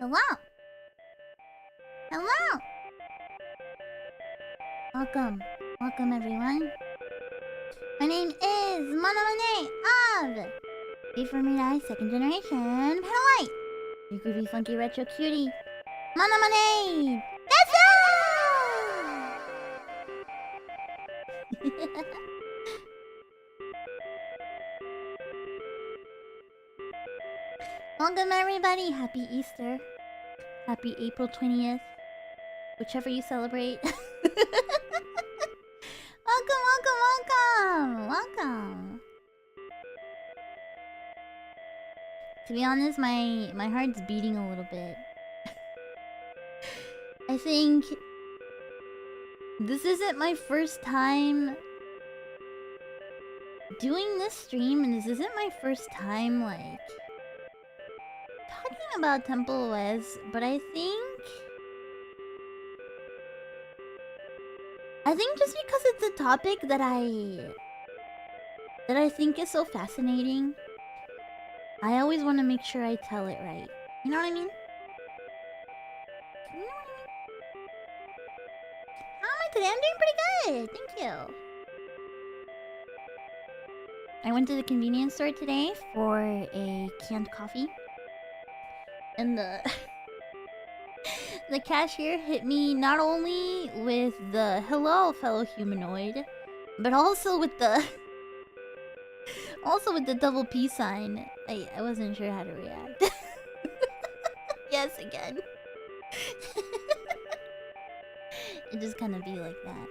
Wow. Hello! Welcome. Welcome, everyone. My name is Monet of Monet, second generation PETALIGHT. You groovy, funky, retro cutie. Monet! Let's go! Welcome, everybody. Happy Easter. Happy April 20th. Whichever you celebrate. Welcome. To be honest, my heart's beating a little bit. I think this isn't my first time doing this stream, and this isn't my first time like talking about templeOS, but I think just because it's a topic that I think is so fascinating, I always want to make sure I tell it right. You know what I mean? How am I today? I'm doing pretty good. Thank you. I went to the convenience store today for a canned coffee. And the cashier hit me not only with the hello fellow humanoid, but also with the double peace sign. I wasn't sure how to react. Yes, again. It just kind of be like that.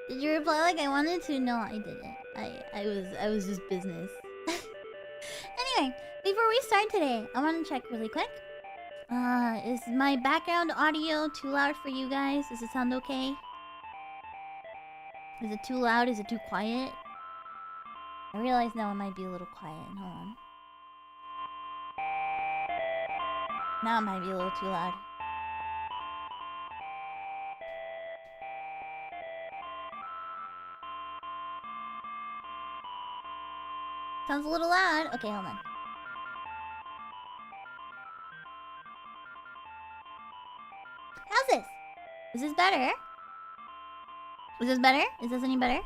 Did you reply like I wanted to? No, I didn't. I was just business. Anyway, before we start today, I want to check really quick. Is my background audio too loud for you guys? Does it sound okay? Is it too loud? Is it too quiet? I realize now it might be a little quiet. Hold on. Now it might be a little too loud. Sounds a little loud. Okay, hold on. How's this? Is this better? Is this better? Is this any better?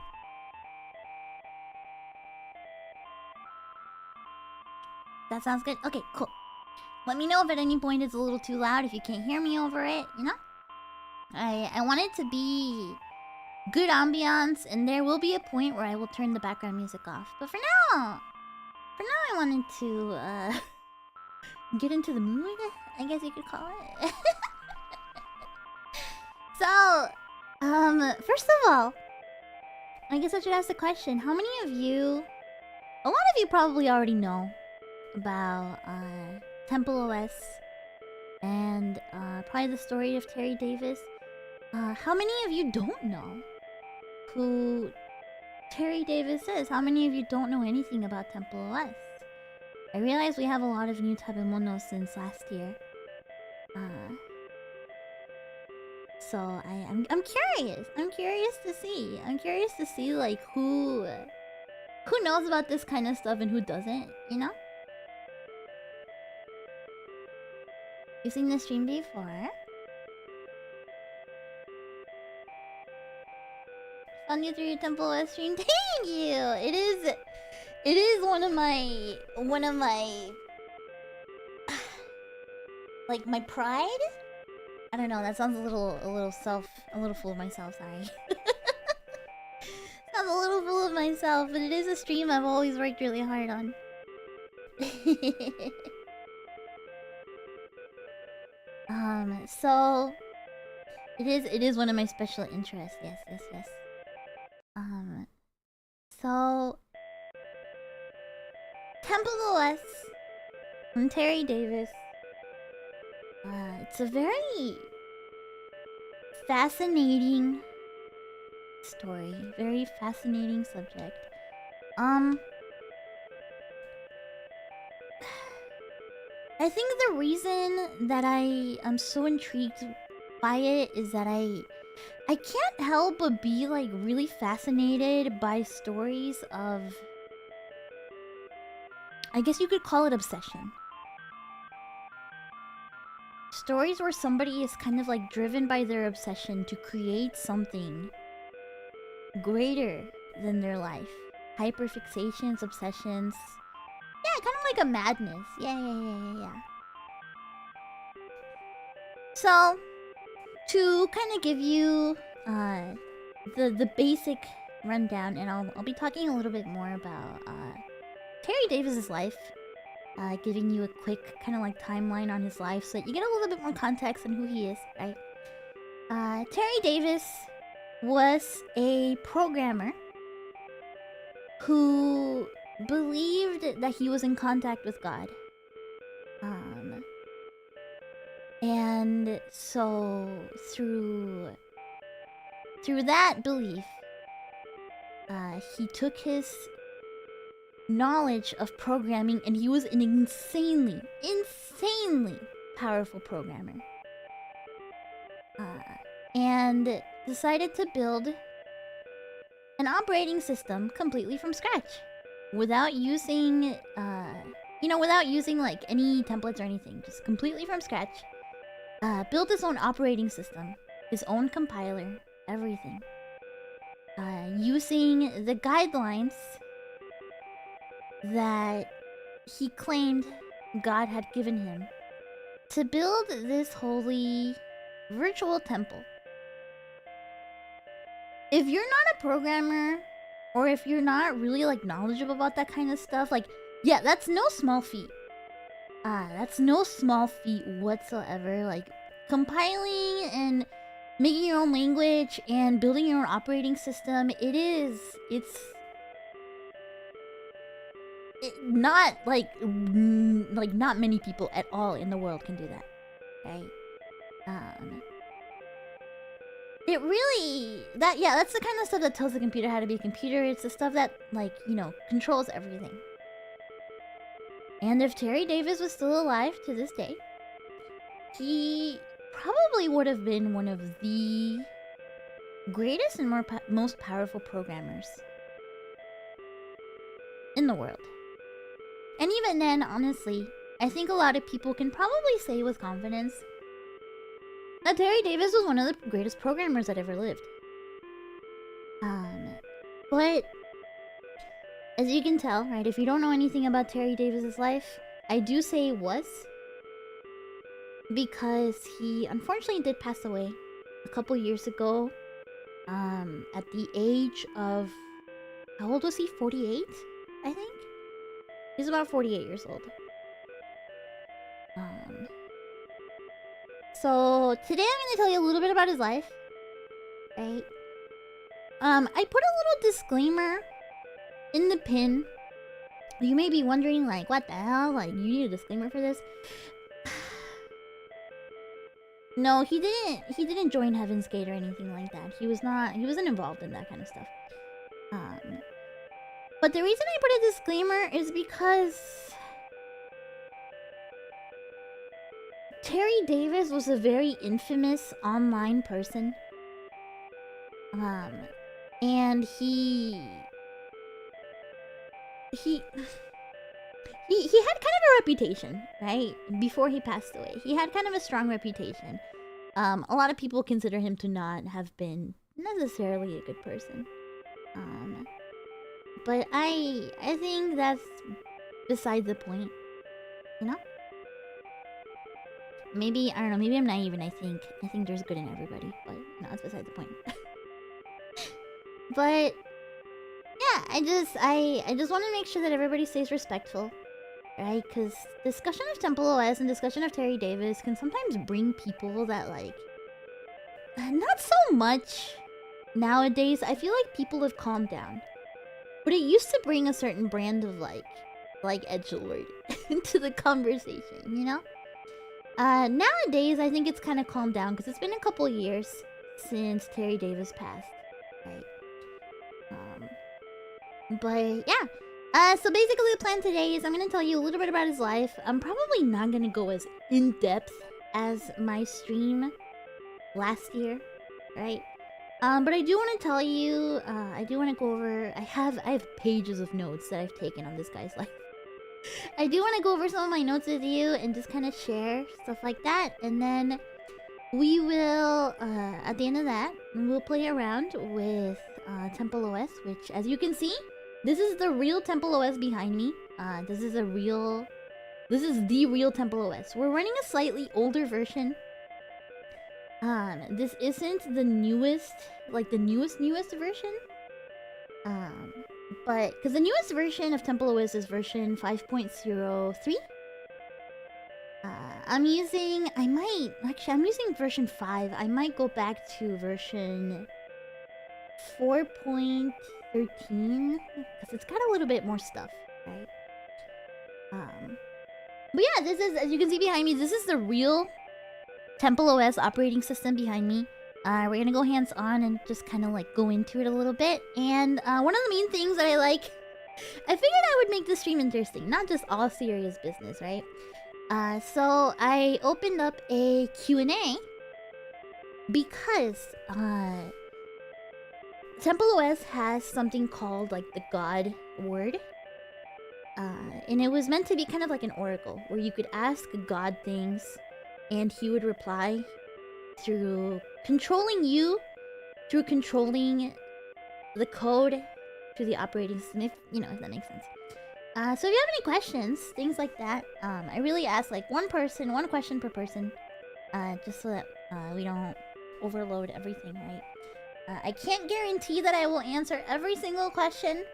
That sounds good. Okay, cool. Let me know if at any point it's a little too loud, if you can't hear me over it, you know? I want it to be good ambiance, and there will be a point where I will turn the background music off. But for now I wanted to get into the mood, I guess you could call it. So, first of all, I guess I should ask the question, how many of you... A lot of you probably already know about templeOS and probably the story of Terry Davis. How many of you don't know who Terry Davis is? How many of you don't know anything about templeOS? I realize we have a lot of new tabemonos since last year. So I'm curious. I'm curious to see. Like who knows about this kind of stuff and who doesn't, you know? You've seen this stream before. Found you through your templeOS stream. Thank you. It is one of my like my pride. I don't know. That sounds a little full of myself. Sorry. Sounds a little full of myself, but it is a stream I've always worked really hard on. So it is one of my special interests. Yes. So templeOS and Terry Davis. It's a very fascinating story, very fascinating subject. I think the reason that I am so intrigued by it is that I can't help but be like really fascinated by stories of, I guess you could call it obsession. Stories where somebody is kind of like driven by their obsession to create something greater than their life. Hyperfixations, obsessions. Yeah, kind of like a madness. Yeah. So, to kind of give you the basic rundown, and I'll be talking a little bit more about Terry Davis's life, giving you a quick kind of like timeline on his life so that you get a little bit more context on who he is, right? Terry Davis was a programmer who believed that he was in contact with God. And so through that belief, he took his knowledge of programming, and he was an insanely powerful programmer. And decided to build an operating system completely from scratch, without using, without using like any templates or anything, just completely from scratch. Built his own operating system, his own compiler, everything. Using the guidelines that he claimed God had given him to build this holy virtual temple. If you're not a programmer, or if you're not really like knowledgeable about that kind of stuff, like, yeah, that's no small feat. That's no small feat whatsoever. Like, compiling and making your own language and building your own operating system, not like not many people at all in the world can do that, right? It really, that's the kind of stuff that tells the computer how to be a computer. It's the stuff that, like, controls everything. And if Terry Davis was still alive to this day, he probably would have been one of the greatest and most powerful programmers in the world. And even then, honestly, I think a lot of people can probably say with confidence that Terry Davis was one of the greatest programmers that ever lived. But as you can tell, right, if you don't know anything about Terry Davis's life, I do say was, because he unfortunately did pass away a couple years ago, at the age of, how old was he? 48, I think? He's about 48 years old. So today I'm gonna tell you a little bit about his life, right? I put a little disclaimer in the pin. You may be wondering, like, what the hell? Like, you need a disclaimer for this? No, he didn't join Heaven's Gate or anything like that. He wasn't involved in that kind of stuff. But the reason I put a disclaimer is because Terry Davis was a very infamous online person. And he had kind of a reputation, right? Before he passed away, he had kind of a strong reputation. A lot of people consider him to not have been necessarily a good person. But I think that's beside the point, you know? Maybe, I don't know, maybe I'm naive and I think there's good in everybody, but no, it's beside the point. But yeah, I just want to make sure that everybody stays respectful, right? Because discussion of templeOS and discussion of Terry Davis can sometimes bring people that, like, not so much nowadays. I feel like people have calmed down, but it used to bring a certain brand of like edgelord into the conversation, you know? Nowadays I think it's kind of calmed down because it's been a couple years since Terry Davis passed, right? But yeah, so basically the plan today is I'm gonna tell you a little bit about his life. I'm probably not gonna go as in-depth as my stream last year, right? But I do want to tell you, I do want to go over, I have pages of notes that I've taken on this guy's life. I do want to go over some of my notes with you and just kind of share stuff like that. And then we will, at the end of that, we'll play around with templeOS, which, as you can see, this is the real templeOS behind me. This is the real templeOS. We're running a slightly older version. This isn't the newest, like the newest version. But because the newest version of templeOS is version 5.03. I'm using version 5. I might go back to version 4.13 because it's got a little bit more stuff, right? But yeah, this is, as you can see behind me, this is the real templeOS operating system behind me. We're gonna go hands-on and just kind of like go into it a little bit. And one of the main things that I figured I would make the stream interesting, not just all serious business, right? So I opened up a Q&A because templeOS has something called like the God word. And it was meant to be kind of like an oracle where you could ask God things and he would reply through controlling the code to the operating system, if that makes sense. So if you have any questions, things like that, I really ask like one question per person, just so that we don't overload everything, right? I can't guarantee that I will answer every single question,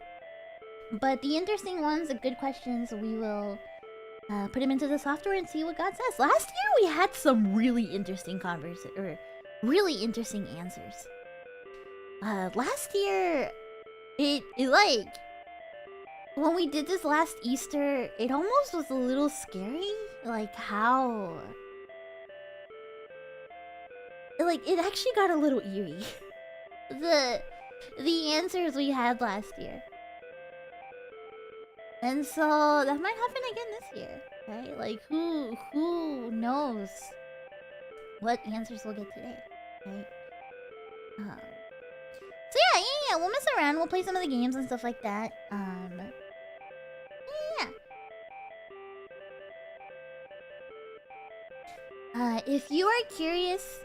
but the interesting ones, the good questions, we will put them into the software and see what God says. Last year we had some really interesting really interesting answers. Last year, it like, when we did this last Easter, it almost was a little scary. Like how... Like, it actually got a little eerie. The answers we had last year. And so, that might happen again this year, right? Like, who knows what answers we'll get today, right? So yeah, we'll mess around, we'll play some of the games and stuff like that. If you are curious,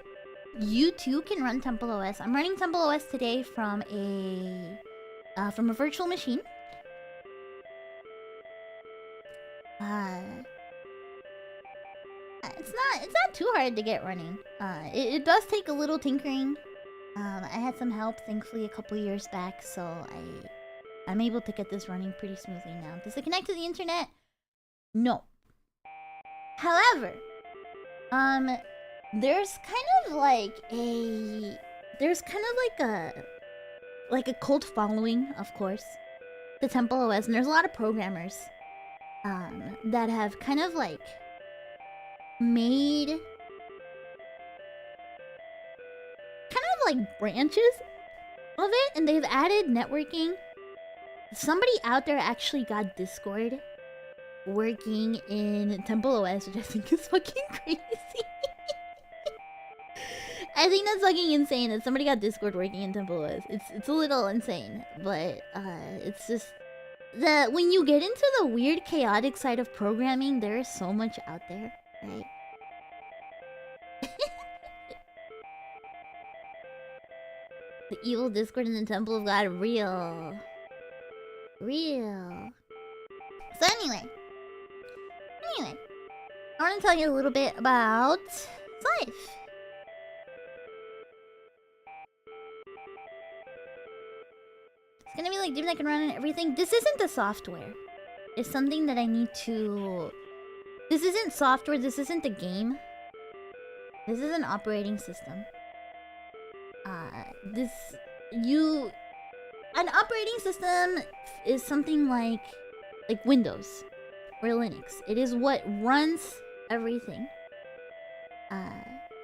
you too can run templeOS. I'm running templeOS today from a virtual machine. It's not too hard to get running. It does take a little tinkering. I had some help, thankfully, a couple years back, so I'm able to get this running pretty smoothly now. Does it connect to the internet? No. However, there's kind of like a cult following, of course, to templeOS, and there's a lot of programmers that have kind of like made like branches of it, and they've added networking. Somebody out there actually got Discord working in templeOS, which I think is fucking crazy. I think that's fucking insane that somebody got Discord working in templeOS. It's a little insane, but it's just that when you get into the weird chaotic side of programming, there is so much out there, right? The evil Discord in the Temple of God, real. So anyway, I want to tell you a little bit about life. It's gonna be like dude that can run and everything. This isn't the software. It's something that I need to... This isn't software, this isn't the game. This is an operating system. An operating system is something like Windows or Linux. It is what runs everything.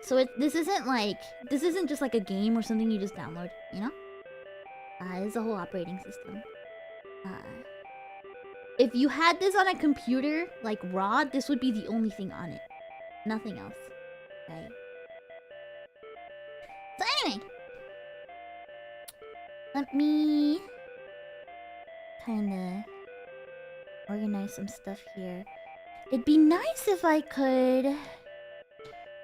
So this isn't just like a game or something you just download, you know? It's a whole operating system. If you had this on a computer, like raw, this would be the only thing on it. Nothing else. Right? So anyway, let me kinda organize some stuff here. It'd be nice if I could...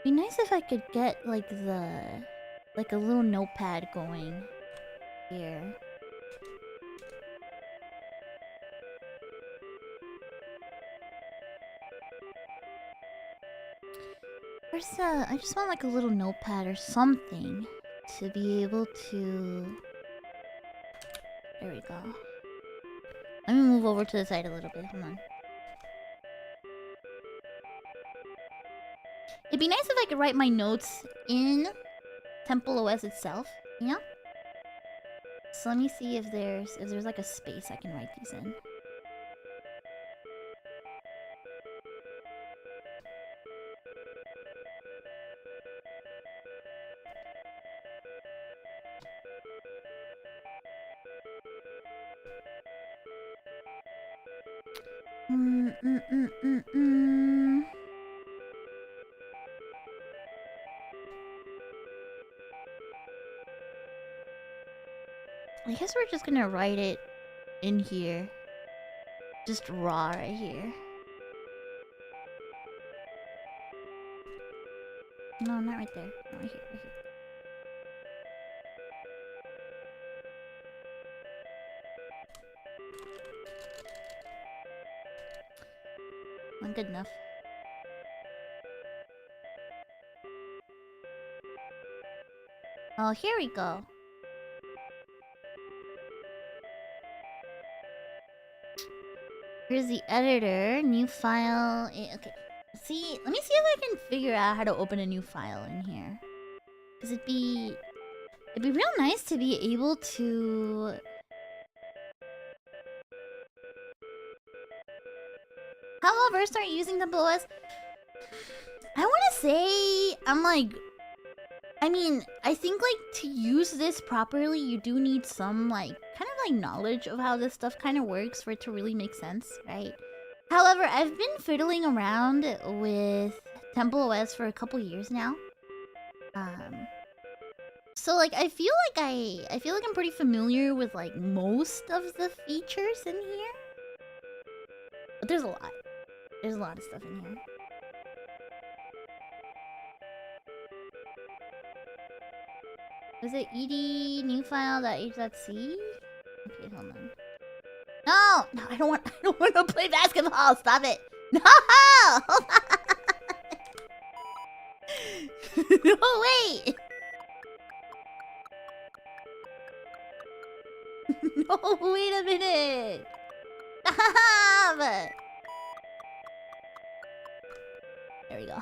Be nice if I could get like a little notepad going here. First, I just want like a little notepad or something to be able to... There we go. Let me move over to the side a little bit. Hold on. It'd be nice if I could write my notes in templeOS itself, you know? So let me see if there's like a space I can write these in. I guess we're just gonna write it in here. Just raw right here. No, not right there. No, right here, right here. Not good enough. Oh, here we go. Here's the editor. New file. Okay. See, let me see if I can figure out how to open a new file in here. Cause it'd be real nice to be able to... How well versed are you using templeOS? I wanna say I'm like... I mean, I think like to use this properly, you do need some like kind of like knowledge of how this stuff kind of works for it to really make sense, right? However, I've been fiddling around with templeOS for a couple years now. So like I feel like I'm pretty familiar with like most of the features in here. But there's a lot. There's a lot of stuff in here. Was it ed new file.h.c? Okay, hold on. No, I don't want to play basketball. Stop it. No, hold on. No, wait. No, wait a minute. Stop. There we go.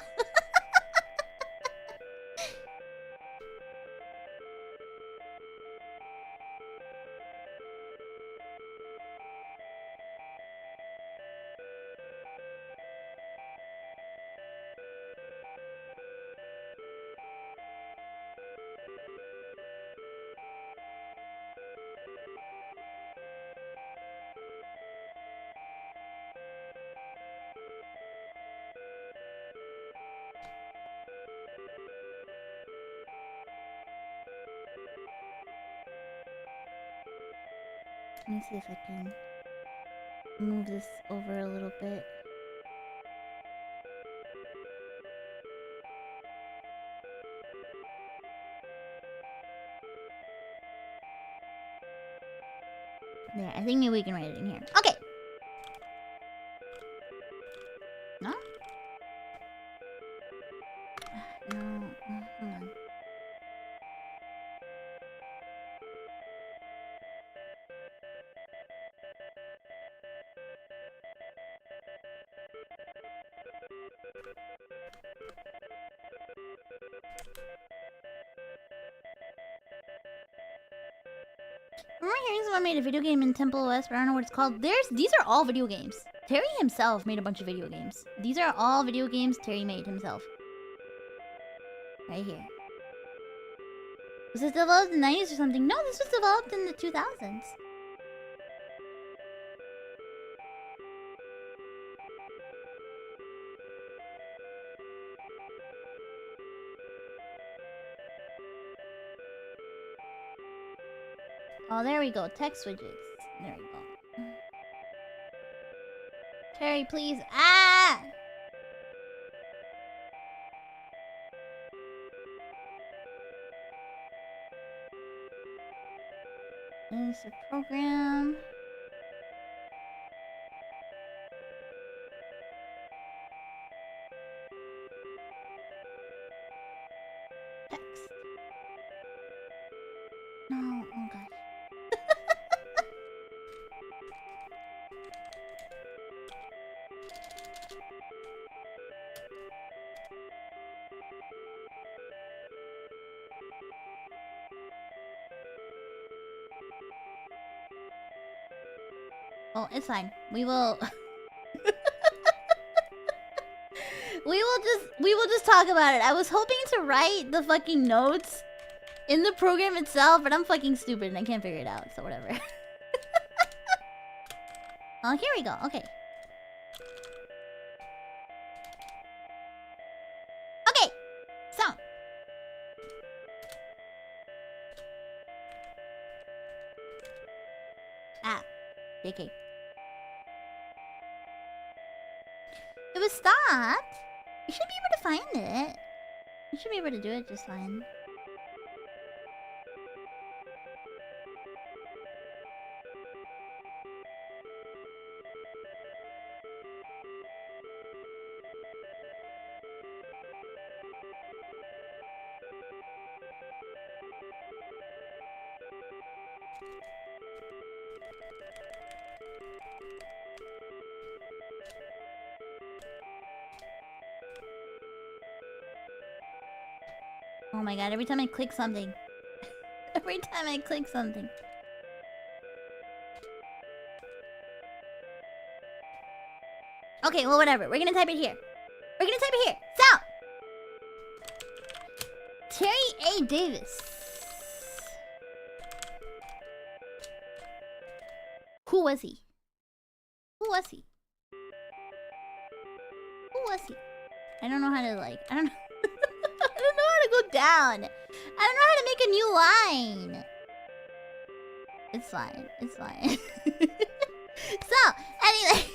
Let me see if I can move this over a little bit. There, I think maybe we can write it in here. Okay. No? No, hold on. Remember hearing someone made a video game in templeOS, but I don't know what it's called. These are all video games. Terry himself made a bunch of video games. These are all video games Terry made himself. Right here. Was this developed in the 90s or something? No, this was developed in the 2000s. Oh, there we go. Text widgets. There we go. Terry, please. Ah! This is a program. Text. No, oh gosh. Oh, it's fine. We will we will just talk about it. I was hoping to write the fucking notes in the program itself, but I'm fucking stupid and I can't figure it out, so whatever. Oh, here we go. Okay. Okay. So. Ah. JK. It was stopped. You should be able to find it. You should be able to do it just fine. Oh my god, every time I click something. Every time I click something. Okay, well whatever. We're gonna type it here. We're gonna type it here. So! Terry A. Davis. Who was he? Who was he? Who was he? I don't know how to like... I don't know... I don't know how to go down. I don't know how to make a new line. It's fine. It's fine. So, anyway.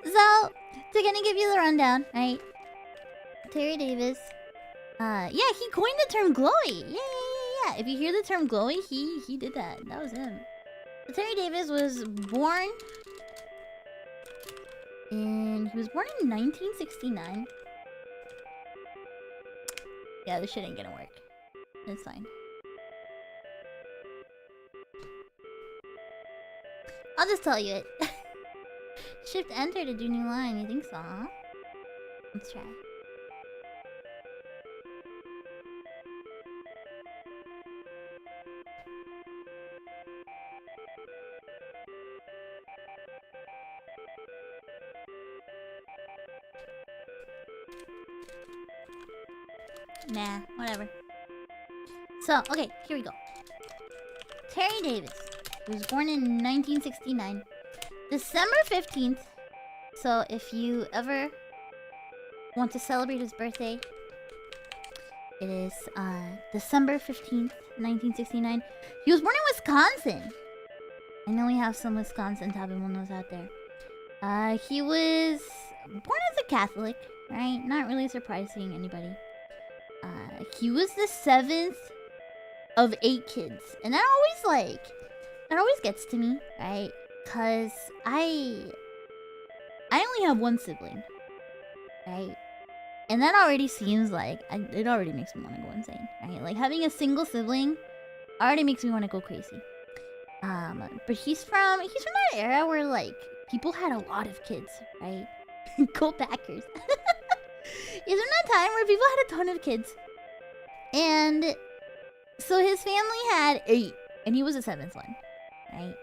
So, to kind of give you the rundown, right? Terry Davis. Yeah, he coined the term glowy. Yeah. If you hear the term glowy, he did that. That was him. So Terry Davis was born in 1969. Yeah, this shit ain't gonna work. It's fine. I'll just tell you it. Shift enter to do new line. You think so, huh? Let's try. Nah, whatever. So, okay, here we go. Terry Davis, who was born in 1969. December 15th. So, if you ever want to celebrate his birthday, it is December 15th, 1969. He was born in Wisconsin. I know we have some Wisconsin tabemonos out there. He was born as a Catholic, right? Not really surprising anybody. He was the 7th of 8 kids. And that always gets to me, right? Cause I only have one sibling, right? And that already seems like it already makes me want to go insane, right? Like having a single sibling already makes me want to go crazy. But he's from that era where like people had a lot of kids, right? Go Packers. He's from that time where people had a ton of kids. And so his family had 8, and he was the 7th one, right?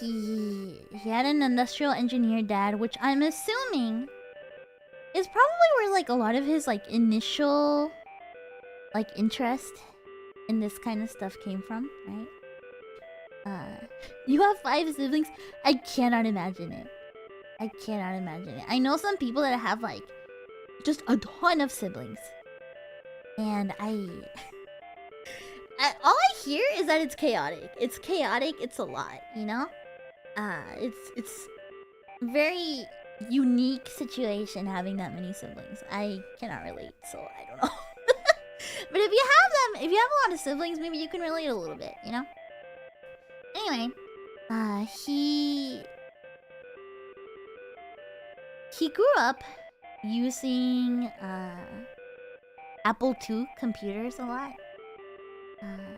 He had an industrial engineer dad, which I'm assuming is probably where like a lot of his like initial like interest in this kind of stuff came from, right? You have 5 siblings? I cannot imagine it. I cannot imagine it. I know some people that have like just a ton of siblings. And all I here is that it's chaotic. It's chaotic. It's a lot, you know. It's very unique situation having that many siblings. I cannot relate, so I don't know. But if you have them, if you have a lot of siblings, maybe you can relate a little bit, you know. Anyway, he grew up using Apple II computers a lot.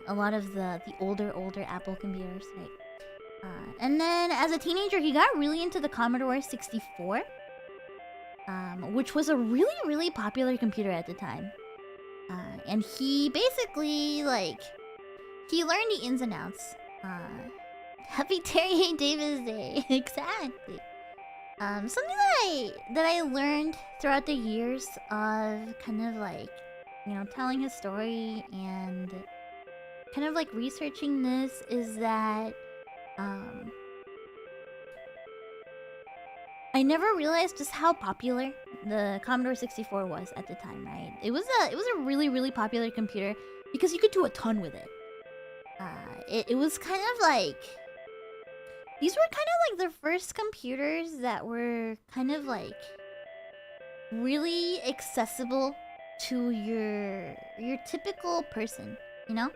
A lot of the older Apple computers, right? And then as a teenager, he got really into the Commodore 64, which was a really popular computer at the time. And he basically, like, he learned the ins and outs. Happy Terry Davis Day. Exactly. Something that I learned throughout the years of kind of like, you know, telling his story and kind of like researching this is that I never realized just how popular the Commodore 64 was at the time, right? It was a really popular computer because you could do a ton with it. It was kind of like, these were kind of like the first computers that were kind of like really accessible to your typical person, you know?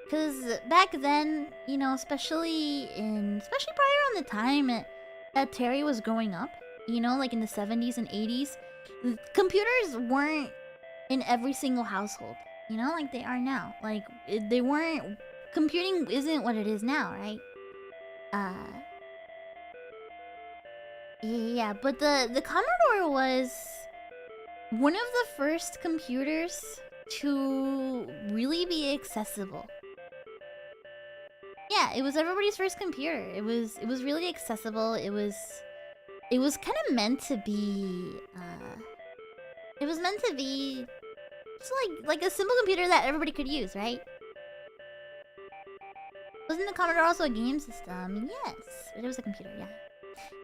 Because back then, you know, especially prior on the time that Terry was growing up, you know, like in the 70s and 80s, computers weren't in every single household, you know, like they are now. Like, they weren't... Computing isn't what it is now, right? Yeah, but the Commodore was one of the first computers to really be accessible. Yeah, it was everybody's first computer. It was really accessible. It was kind of meant to be it was meant to be just like a simple computer that everybody could use, right? Wasn't the Commodore also a game system? Yes, it was a computer, yeah.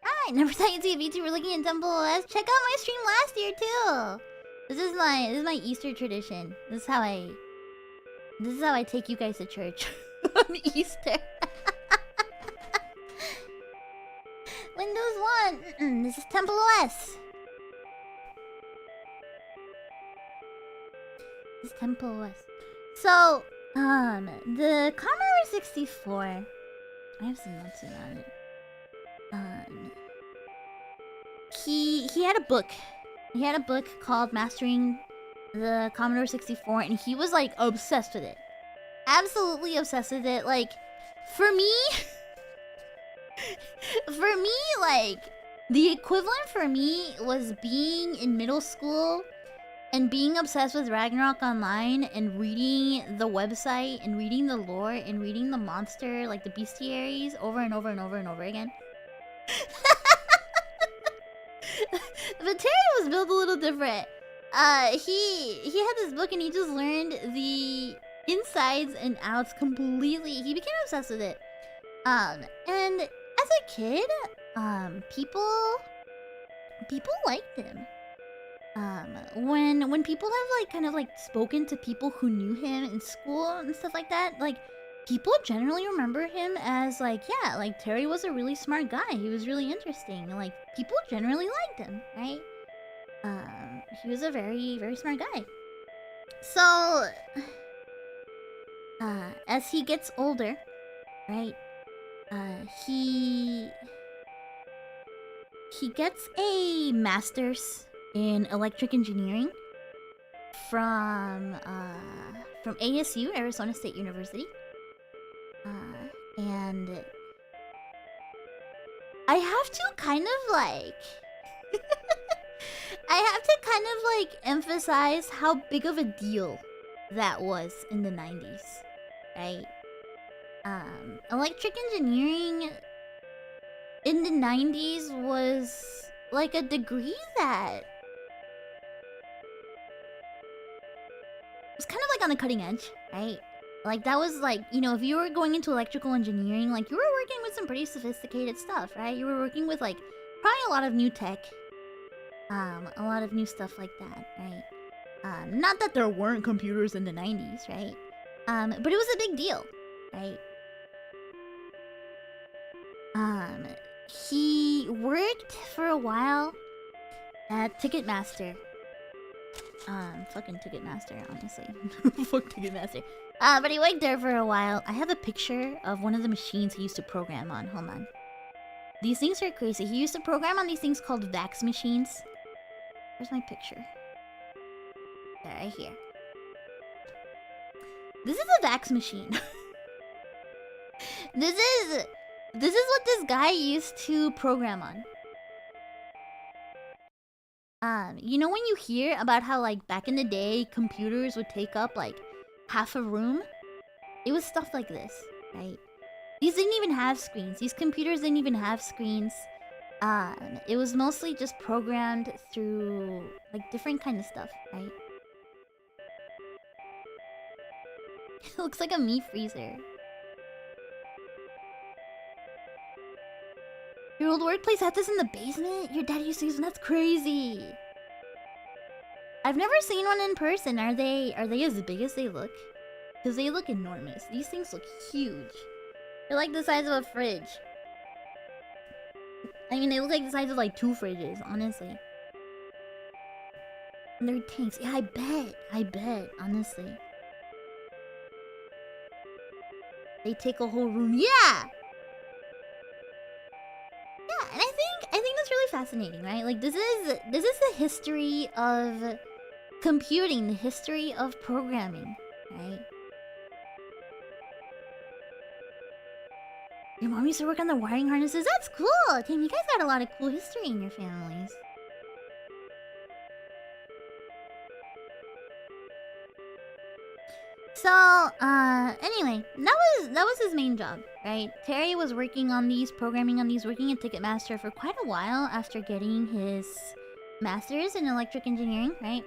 Hi, never thought you'd see a VTuber looking in templeOS. Check out my stream last year too. This is my Easter tradition. This is how I take you guys to church on Easter. Windows 1. This is templeOS. This is templeOS. So, the Commodore 64. I have some notes about it. He had a book. He had a book called Mastering the Commodore 64, and he was like obsessed with it. Absolutely obsessed with it. Like, for me, like, the equivalent for me was being in middle school and being obsessed with Ragnarok Online and reading the website and reading the lore and reading the monster, like the bestiaries, over and over and over and over again. But Terry was built a little different. He had this book and he just learned the insides and outs completely. He became obsessed with it. And as a kid, people liked him. When people have like kind of like spoken to people who knew him in school and stuff like that, like, people generally remember him as like, yeah, like Terry was a really smart guy. He was really interesting. Like, people generally liked him, right? He was a very smart guy. So, as he gets older, right? He gets a master's in electric engineering from ASU, Arizona State University. And I have to kind of like emphasize how big of a deal that was in the 90s, right? Electric engineering in the 90s was like a degree that was kind of like on the cutting edge, right? Like, that was like, you know, if you were going into electrical engineering, like, you were working with some pretty sophisticated stuff, right? You were working with, like, probably a lot of new tech. A lot of new stuff like that, right? Not that there weren't computers in the 90s, right? But it was a big deal, right? He worked for a while at Ticketmaster. Fucking Ticketmaster, honestly. Fuck Ticketmaster. But he worked there for a while. I have a picture of one of the machines he used to program on. Hold on. These things are crazy. He used to program on these things called VAX machines. Where's my picture? There, right here. This is a VAX machine. This is what this guy used to program on. You know when you hear about how, like, back in the day, computers would take up, like, half a room? It was stuff like this, right? These didn't even have screens. These computers didn't even have screens. It was mostly just programmed through, like, different kind of stuff, right? It looks like a meat freezer. Your old workplace had this in the basement? Your dad used to use one? That's crazy. I've never seen one in person. Are they as big as they look? Because they look enormous. These things look huge. They're like the size of a fridge. I mean, they look like the size of like 2 fridges, honestly. And they're tanks. Yeah, I bet, honestly. They take a whole room. Yeah! Yeah, and I think that's really fascinating, right? Like, this is the history of computing, the history of programming, right? Your mom used to work on the wiring harnesses? That's cool! Damn, you guys got a lot of cool history in your families. So, anyway, that was his main job, right? Terry was working on these, programming on these, working at Ticketmaster for quite a while after getting his master's in electric engineering, right?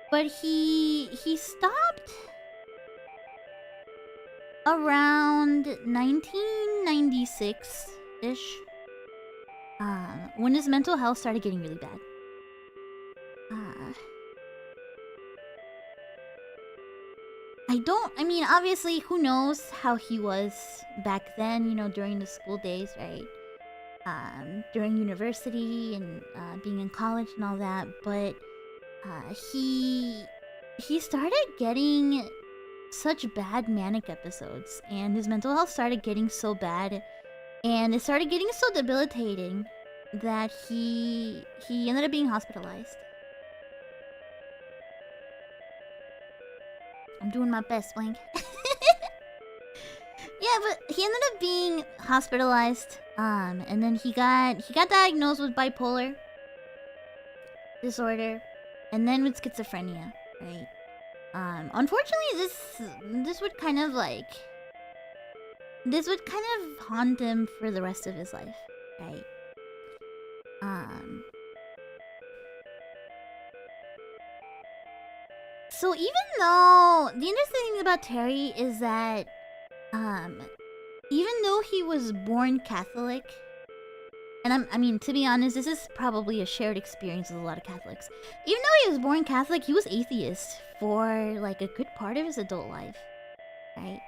But he stopped around 1996-ish, when his mental health started getting really bad. I mean, obviously, who knows how he was back then, you know, during the school days, right? During university and being in college and all that, but he started getting such bad manic episodes, and his mental health started getting so bad, and it started getting so debilitating that he ended up being hospitalized. I'm doing my best, Blank. Yeah, but he ended up being hospitalized, and then he got diagnosed with bipolar disorder, and then with schizophrenia, right? Unfortunately, this would kind of haunt him for the rest of his life, right? So even though the interesting thing about Terry is that, even though he was born Catholic, and I mean, to be honest, this is probably a shared experience with a lot of Catholics. Even though he was born Catholic, he was atheist for like a good part of his adult life, right?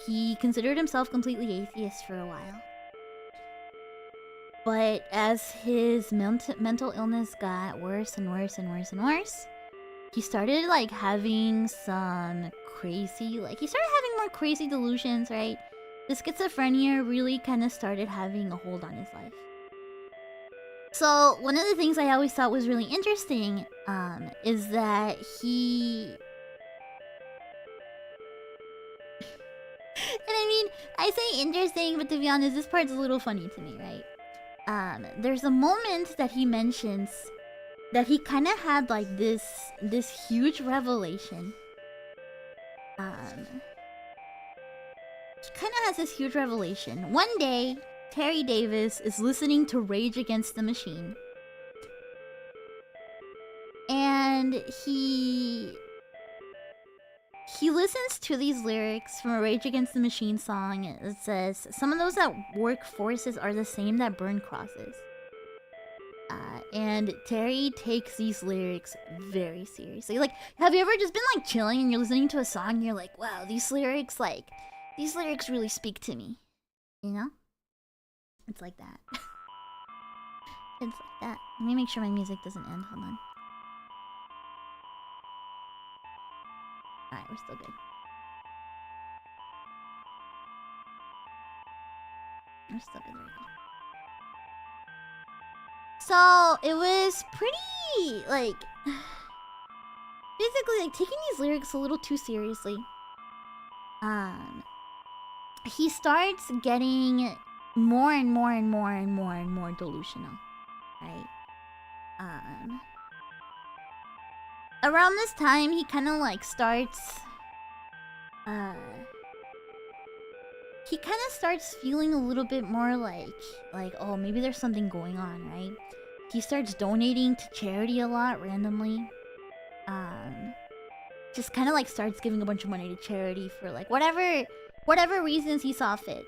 He considered himself completely atheist for a while. But as his mental illness got worse and worse and worse and worse, he started like having some crazy, like he started having more crazy delusions, right? The schizophrenia really kind of started having a hold on his life. So one of the things I always thought was really interesting is that he and I mean, I say interesting, but to be honest, this part's a little funny to me, right? There's a moment that he mentions that he kind of had like this huge revelation. He kind of has this huge revelation. One day, Terry Davis is listening to Rage Against the Machine, and he listens to these lyrics from a Rage Against the Machine song. It says, "Some of those that work forces are the same that burn crosses." And Terry takes these lyrics very seriously. Like, have you ever just been like chilling and you're listening to a song and you're like, wow, these lyrics really speak to me. You know? It's like that. It's like that. Let me make sure my music doesn't end. Hold on. Alright, we're still good. We're still good. There we go. So it was pretty like basically like taking these lyrics a little too seriously. He starts getting more and more and more and more and more delusional, right? Around this time he kind of like starts feeling a little bit more like oh, maybe there's something going on, right? He starts donating to charity a lot randomly. Just kind of like starts giving a bunch of money to charity for like whatever reasons he saw fit.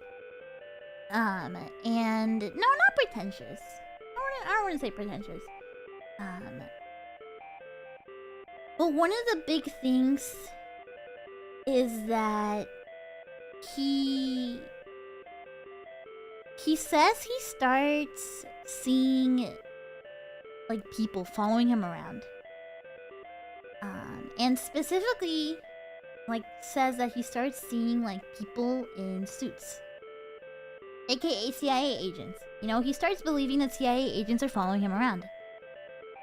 And no, not pretentious. I don't want to say pretentious. But one of the big things is that he says he starts seeing like people following him around. And specifically like says that he starts seeing like people in suits, aka CIA agents. You know, he starts believing that CIA agents are following him around.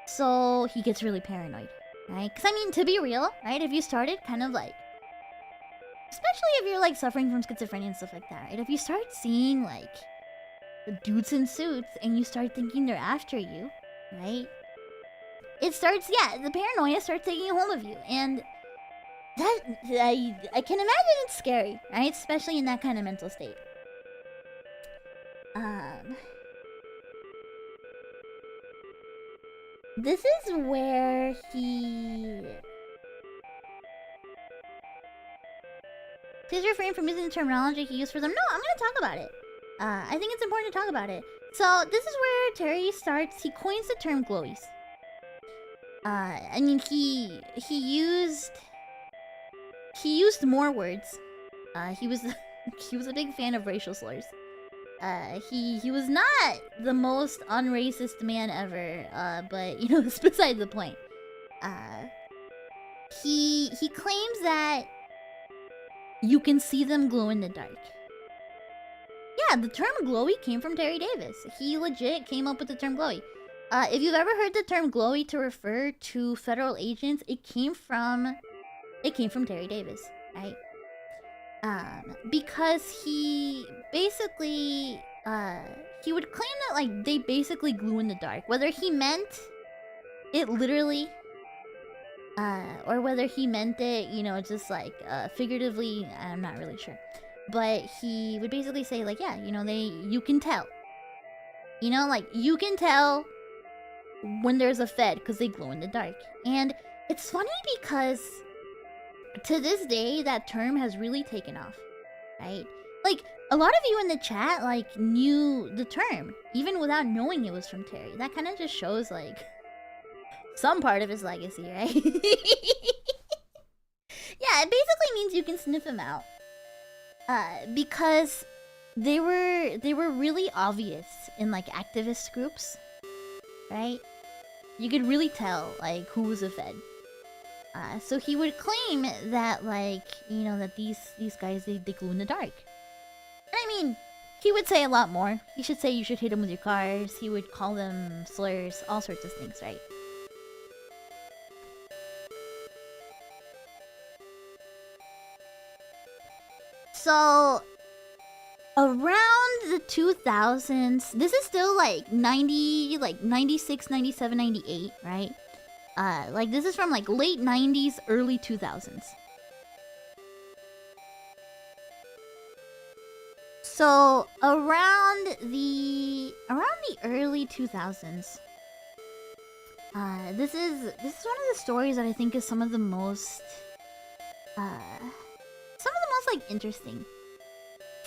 So he gets really paranoid, right? Because I mean, to be real, right? If you started kind of like, especially if you're like suffering from schizophrenia and stuff like that, right? If you start seeing like the dudes in suits and you start thinking they're after you, right? It starts, yeah, the paranoia starts taking a hold of you, and that I can imagine it's scary, right? Especially in that kind of mental state. This is where he... Please refrain from using the terminology he used for them. No, I'm gonna talk about it. I think it's important to talk about it. So this is where Terry starts. He coins the term glowies. I mean, he used more words. He was a big fan of racial slurs. He was not the most unracist man ever. But you know, it's beside the point. He claims that you can see them glow in the dark. Yeah, the term glowy came from Terry Davis. He legit came up with the term glowy. If you've ever heard the term glowy to refer to federal agents, it came from Terry Davis, right? Because he basically he would claim that like they basically glue in the dark, whether he meant it literally or whether he meant it, you know, just like figuratively, I'm not really sure. But he would basically say like, yeah, you know, you can tell. You know, like you can tell when there's a Fed because they glow in the dark. And it's funny because to this day that term has really taken off, right? Like a lot of you in the chat like knew the term even without knowing it was from Terry. That kind of just shows like some part of his legacy, right? Yeah, it basically means you can sniff him out. Because they were really obvious in like activist groups, right? You could really tell like who was a Fed. So he would claim that like, you know, that these guys they glue in the dark. I mean, he would say a lot more. He should say you should hit them with your cars. He would call them slurs, all sorts of things, right? So around the 2000s, this is still like 90, like 96, 97, 98, right? Like this is from like late 90s, early 2000s. So around the early 2000s, this is one of the stories that I think is some of the most like interesting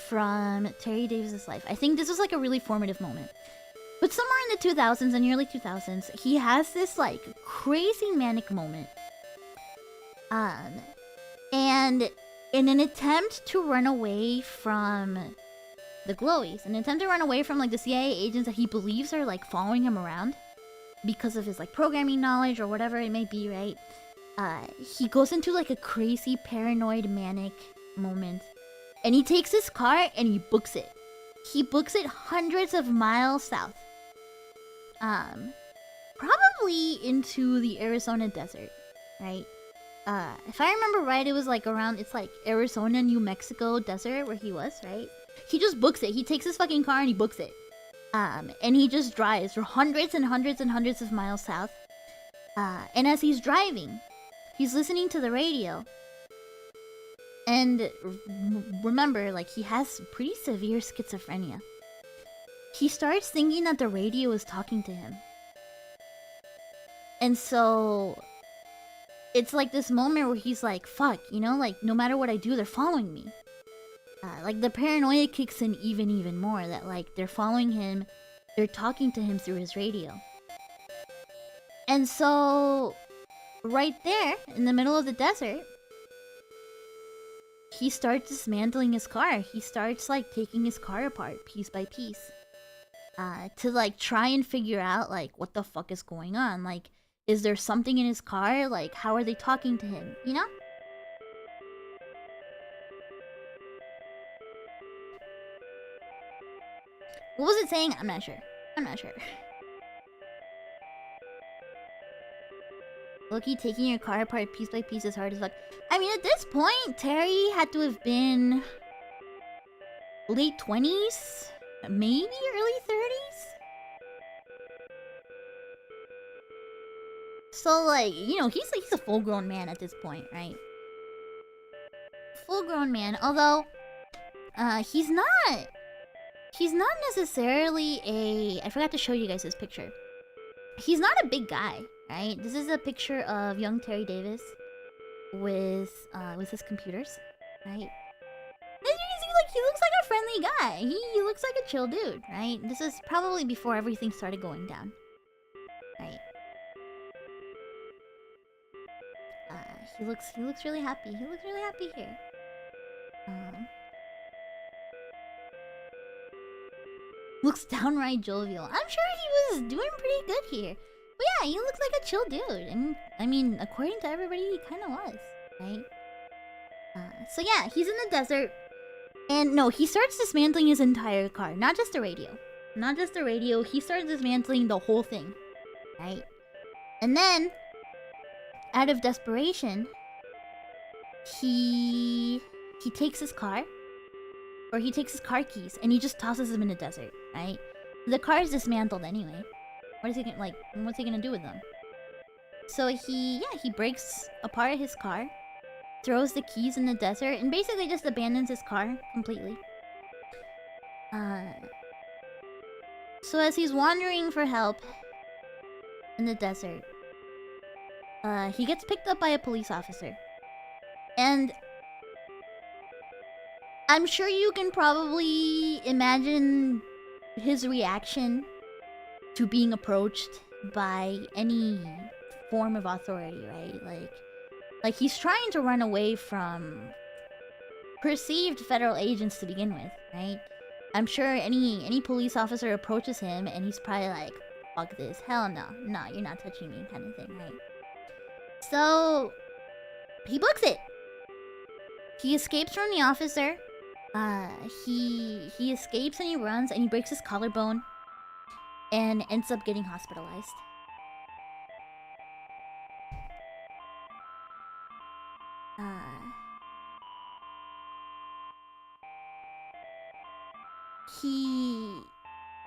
from Terry Davis's life. I think this was like a really formative moment. But somewhere in the 2000s and early 2000s, he has this like crazy manic moment. And in an attempt to run away from the glowies, an attempt to run away from like the CIA agents that he believes are like following him around because of his like programming knowledge or whatever it may be, right? He goes into like a crazy paranoid manic moment, and he takes his car and he books it. He books it hundreds of miles south. Probably into the Arizona desert, right? If I remember right, it was like around, it's like Arizona, New Mexico desert where he was, right? He just books it. He takes his fucking car and he books it. And he just drives for hundreds and hundreds and hundreds of miles south. And as he's driving, he's listening to the radio. And remember, like, he has pretty severe schizophrenia. He starts thinking that the radio is talking to him. And so it's like this moment where he's like, fuck, you know, like, no matter what I do, they're following me. Like, the paranoia kicks in even more. That, like, they're following him. They're talking to him through his radio. And so, right there, in the middle of the desert, he starts dismantling his car. He starts, like, taking his car apart, piece by piece. To, like, try and figure out, like, what the fuck is going on. Like, is there something in his car? Like, how are they talking to him? You know? What was it saying? I'm not sure. Loki, taking your car apart piece by piece is hard as fuck. I mean, at this point, Terry had to have been late 20s, maybe early 30s. So, like, you know, he's a full-grown man at this point, right? Full-grown man, although he's not necessarily a... I forgot to show you guys this picture. He's not a big guy, right? This is a picture of young Terry Davis with his computers, right? As you can see, like, he looks like a friendly guy. He looks like a chill dude, right? This is probably before everything started going down, right? He looks really happy. He looks really happy here. Looks downright jovial. I'm sure he was doing pretty good here. But yeah, he looks like a chill dude. And I mean, according to everybody, he kind of was, right? So yeah, he's in the desert. And no, he starts dismantling his entire car. Not just the radio. Not just the radio. He starts dismantling the whole thing, right? And then, out of desperation, he takes his car. Or he takes his car keys and he just tosses them in the desert, right? The car is dismantled anyway. What is he gonna, like, what's he gonna do with them? So he breaks apart his car, throws the keys in the desert, and basically just abandons his car completely. So as he's wandering for help in the desert, he gets picked up by a police officer. And I'm sure you can probably imagine his reaction to being approached by any form of authority, right? Like he's trying to run away from perceived federal agents to begin with, right? I'm sure any police officer approaches him and he's probably like, fuck this, hell no, you're not touching me, kind of thing, right? So he books it. He escapes from the officer. He escapes and he runs and he breaks his collarbone and ends up getting hospitalized. He...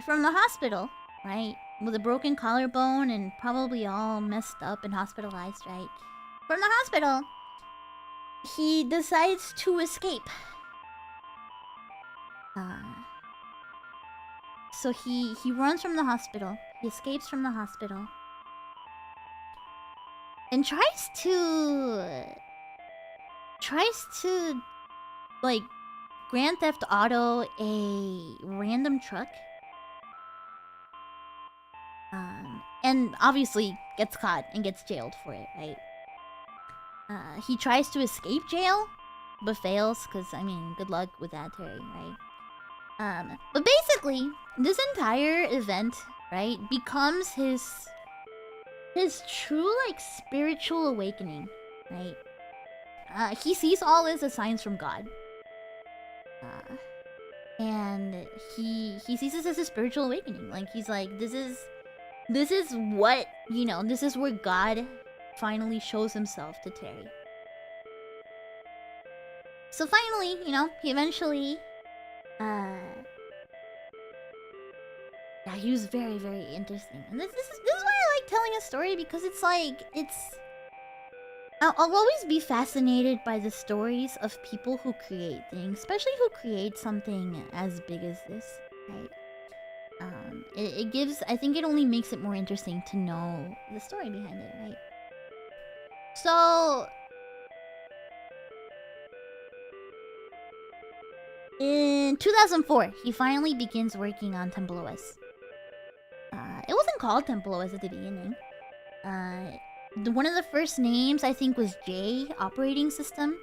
From the hospital, right? With a broken collarbone and probably all messed up and hospitalized, right? From the hospital, he decides to escape. So he runs from the hospital. He escapes from the hospital. And tries to like Grand Theft Auto a random truck And obviously gets caught and gets jailed for it, right? He tries to escape jail, but fails, because, I mean, good luck with that, Terry, right? But basically, this entire event, right, becomes his true, like, spiritual awakening, right? He sees all this as signs from God. And he sees this as a spiritual awakening. Like, he's like, this is what, you know, this is where God finally shows himself to Terry. So finally, you know, he eventually, yeah, he was very, very interesting. And this is why I like telling a story, because it's like, I'll always be fascinated by the stories of people who create things, especially who create something as big as this, right? It gives, I think it only makes it more interesting to know the story behind it, right? So, in 2004, he finally begins working on templeOS. It wasn't called templeOS at the beginning. One of the first names, I think, was Yae operating system.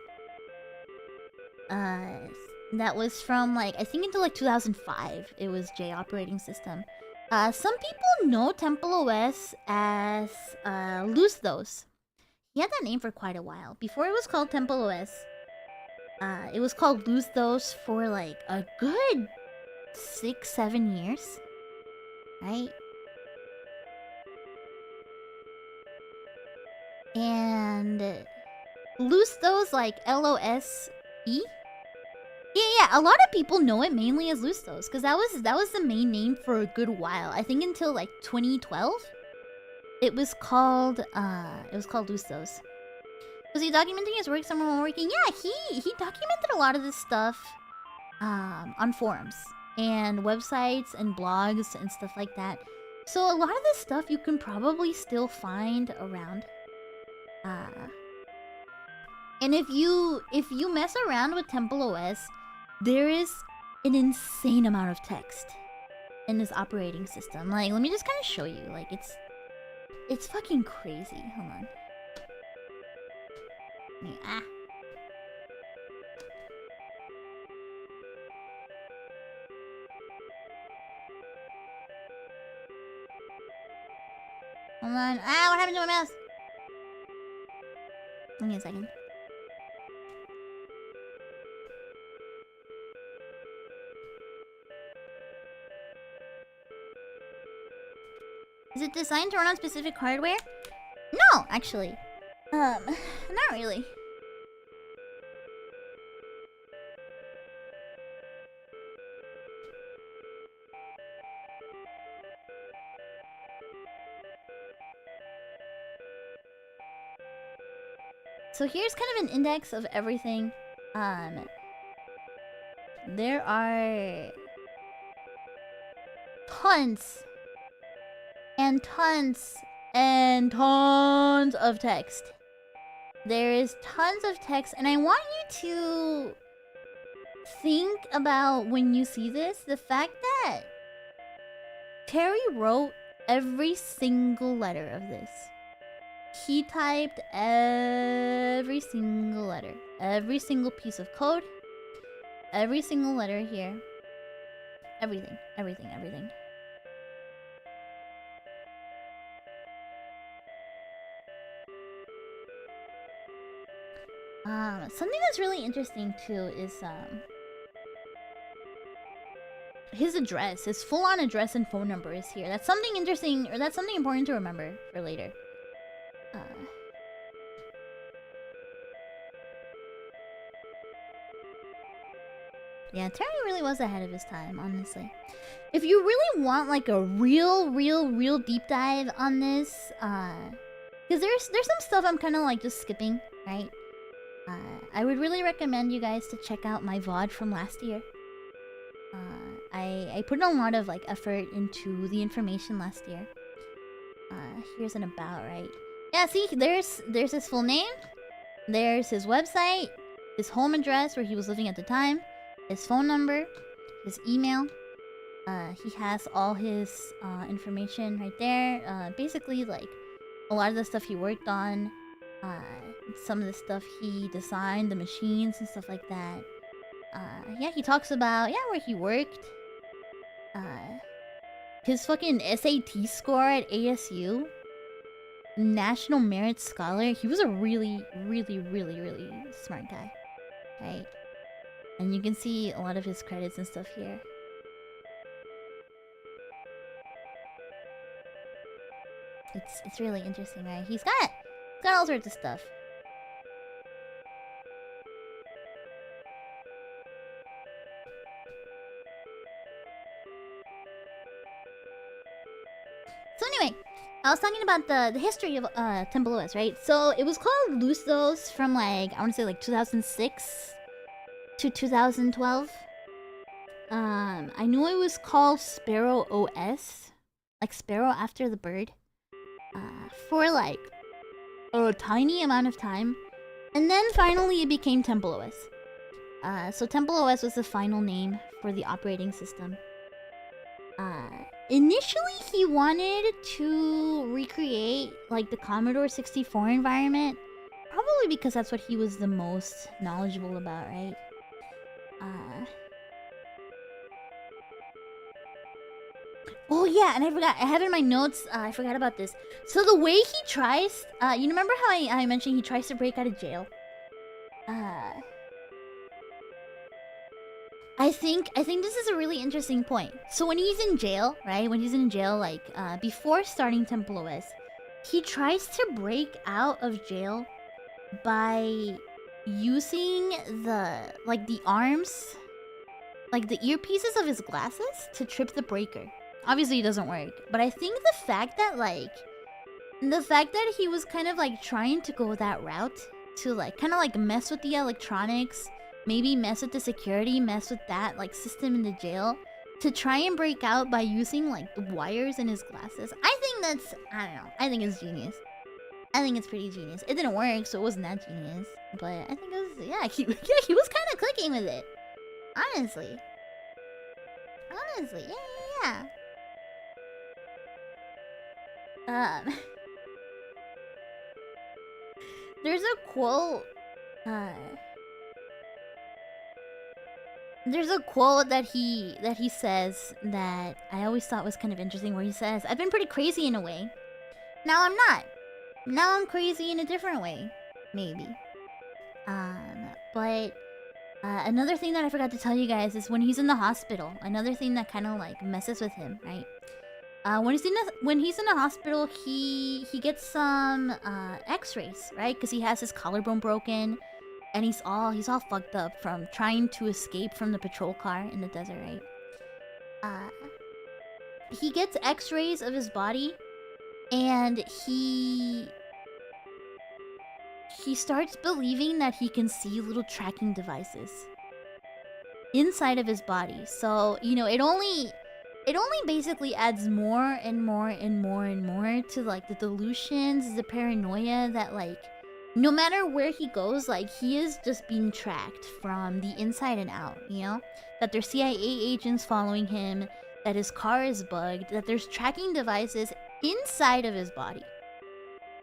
That was from, like, I think until, like, 2005, it was Yae operating system. Some people know templeOS as, Lusthos. He had that name for quite a while. Before it was called templeOS, it was called Lusthos for, like, a good 6-7 years. Right? And Lusthos, like L-O-S-E? Yeah, a lot of people know it mainly as Lusthos, because that was the main name for a good while. I think until like 2012, it was called Lusthos. Was he documenting his work somewhere while working? Yeah, he documented a lot of this stuff on forums and websites and blogs and stuff like that. So a lot of this stuff you can probably still find around. And if you mess around with templeOS, there is an insane amount of text in this operating system. Like, let me just kind of show you. Like, it's fucking crazy. Hold on. Hold on. What happened to my mouse? Give me a second. Is it designed to run on specific hardware? No, actually. Not really. So here's kind of an index of everything. There are tons and tons and tons of text. There is tons of text, and I want you to think about, when you see this, the fact that Terry wrote every single letter of this. He typed every single letter, every single piece of code, every single letter here. Everything. Something that's really interesting too is his address, his full-on address and phone number is here. That's something interesting, or that's something important to remember for later. Yeah, Terry really was ahead of his time, honestly. If you really want like a real deep dive on this, because there's some stuff I'm kind of like just skipping, right? I would really recommend you guys to check out my VOD from last year. I put in a lot of like effort into the information last year. Here's an about, right? Yeah, see, there's his full name, there's his website, his home address where he was living at the time, his phone number, his email, He has all his information right there. Basically, like a lot of the stuff he worked on, uh, some of the stuff he designed, the machines and stuff like that. Yeah, he talks about where he worked. His fucking SAT score at ASU, National Merit Scholar. He was a really, really, really, really smart guy, right? And you can see a lot of his credits and stuff here. It's really interesting, right? He's got all sorts of stuff. So anyway, I was talking about the history of templeOS, right? So it was called Lusos from like I want to say like 2006 to 2012. I knew it was called Sparrow OS, like Sparrow after the bird, for like a tiny amount of time, and then finally it became templeOS. So templeOS was the final name for the operating system. Initially he wanted to recreate like the Commodore 64 environment, probably because that's what he was the most knowledgeable about, right? Oh yeah, and I have in my notes, I forgot about this. So the way he tries, you remember how I mentioned he tries to break out of jail? I think this is a really interesting point. So when he's in jail, right? When he's in jail, like before starting templeOS, he tries to break out of jail by using the arms, like the earpieces of his glasses to trip the breaker. Obviously it doesn't work, but I think the fact that he was kind of like trying to go that route to like kind of like mess with the electronics, maybe mess with the security, mess with that like system in the jail to try and break out by using like the wires in his glasses. I think that's, I don't know, I think it's genius. I think it's pretty genius. It didn't work, so it wasn't that genius, but I think it was, yeah, he was kind of clicking with it. Honestly, yeah. There's a quote. There's a quote that he says that I always thought was kind of interesting, where he says, "I've been pretty crazy in a way. Now I'm not. Now I'm crazy in a different way, maybe." But another thing that I forgot to tell you guys is when he's in the hospital. Another thing that kind of like messes with him, right? When he's in the hospital, he gets some X-rays, right? Because he has his collarbone broken, and he's all fucked up from trying to escape from the patrol car in the desert, right? He gets X-rays of his body, and he starts believing that he can see little tracking devices inside of his body. So you know, it only basically adds more and more and more and more to like the delusions, the paranoia that like no matter where he goes, like he is just being tracked from the inside and out, you know? That there's CIA agents following him, that his car is bugged, that there's tracking devices inside of his body,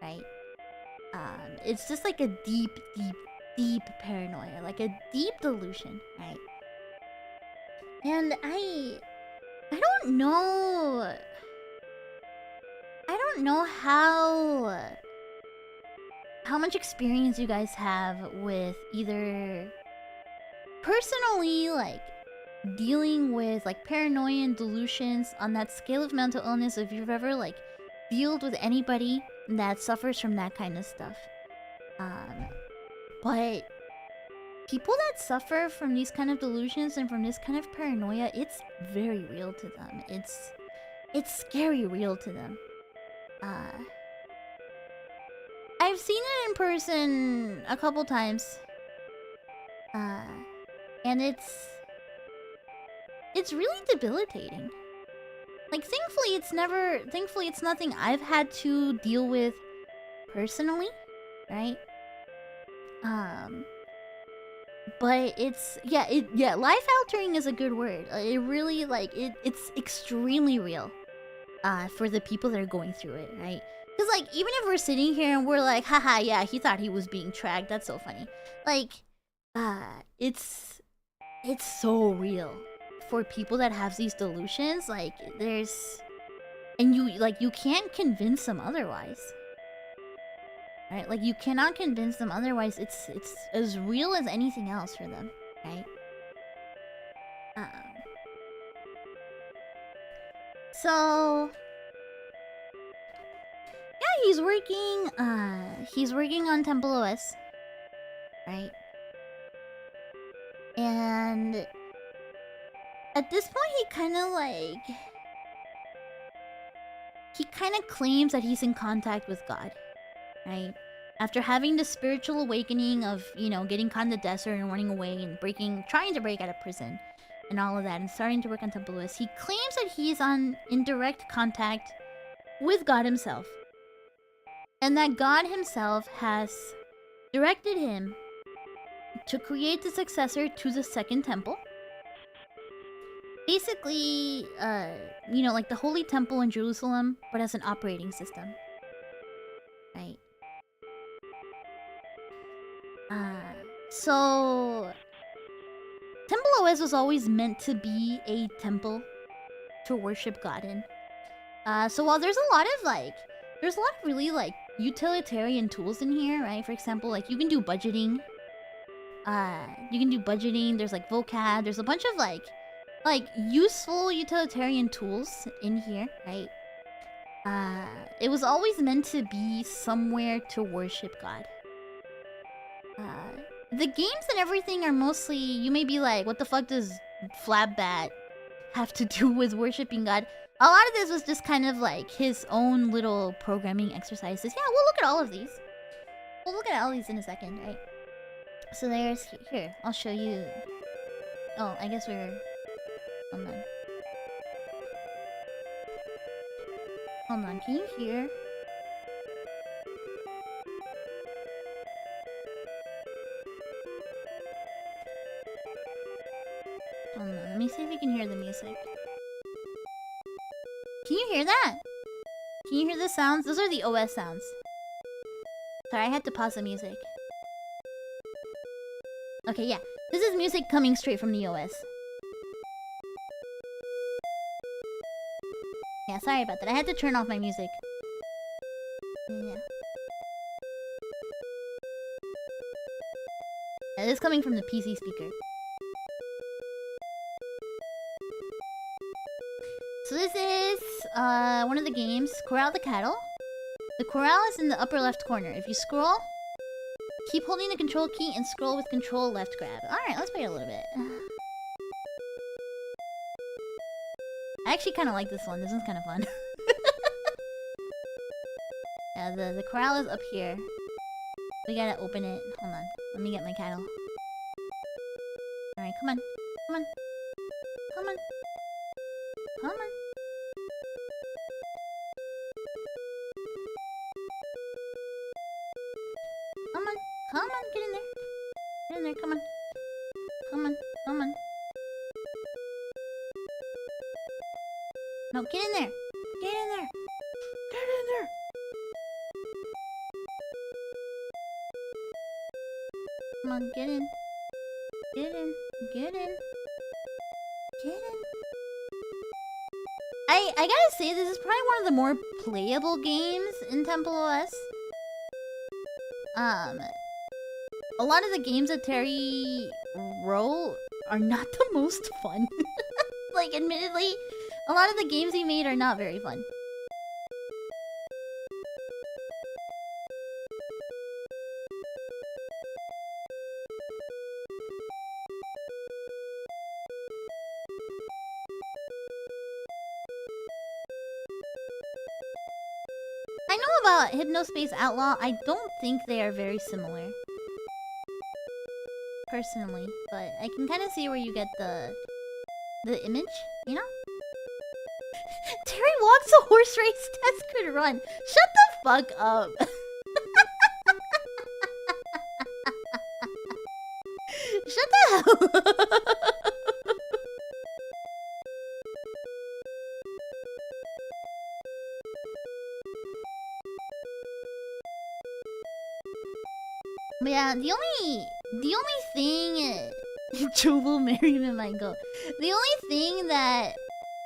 right? It's just like a deep, deep, deep paranoia, like a deep delusion, right? And I don't know. I don't know how much experience you guys have with either personally like dealing with like paranoia and delusions on that scale of mental illness, if you've ever like dealt with anybody that suffers from that kind of stuff. But people that suffer from these kind of delusions and from this kind of paranoia, it's very real to them. It's scary real to them. I've seen it in person a couple times. And it's really debilitating. Like thankfully it's nothing I've had to deal with personally, right? But it's life altering is a good word. It really it's extremely real. For the people that are going through it, right? Because like even if we're sitting here and we're like, haha, yeah, he thought he was being tracked. That's so funny. Like, it's so real for people that have these delusions. Like there's, and you can't convince them otherwise. Right? Like you cannot convince them otherwise. It's as real as anything else for them, right? So yeah, he's working on templeOS, right? And at this point he kind of claims that he's in contact with God, right? After having the spiritual awakening of, getting caught in the desert and running away and trying to break out of prison and all of that and starting to work on templeOS, he claims that he's in direct contact with God himself. And that God himself has directed him to create the successor to the second temple. Basically, like the Holy Temple in Jerusalem, but as an operating system. Right? So templeOS was always meant to be a temple to worship God in. So while there's a lot of really utilitarian tools in here, right? For example, like you can do budgeting. There's like vocab. There's a bunch of like useful utilitarian tools in here, right? It was always meant to be somewhere to worship God. The games and everything are mostly, you may be like, what the fuck does Flabbat have to do with worshiping God? A lot of this was just kind of like his own little programming exercises. Yeah, we'll look at all of these. We'll look at all these in a second, right? So there's... Here, I'll show you... Oh, I guess we're... Hold on. Hold on, can you hear? Hold on, let me see if you can hear the music. Can you hear that? Can you hear the sounds? Those are the OS sounds. Sorry, I had to pause the music. Okay, yeah. This is music coming straight from the OS. Yeah, sorry about that. I had to turn off my music. Yeah. This is coming from the PC speaker. So this is one of the games, Corral the Cattle. The corral is in the upper left corner. If you scroll, keep holding the control key and scroll with control left grab. Alright, let's play it a little bit. I actually kind of like this one. This one's kind of fun. Yeah, the corral is up here. We gotta open it. Hold on. Let me get my cattle. Alright, come on. Come on. Come on. Come on. Come on. Come on. Get in there. Get in there. Come on. Come on. Come on. No, get in there. Get in there. Get in there. Come on, get in. Get in. Get in. Get in. I gotta say, this is probably one of the more playable games in templeOS. A lot of the games that Terry wrote are not the most fun. Like, admittedly, a lot of the games he made are not very fun. I know about Hypnospace Outlaw. I don't think they are very similar. Personally. But I can kind of see where you get the image, you know? Terry walks a horse race, Tess could run. Shut the fuck up. Shut hell? But yeah, the only thing Jovo, Miriam, and Michael. The only thing that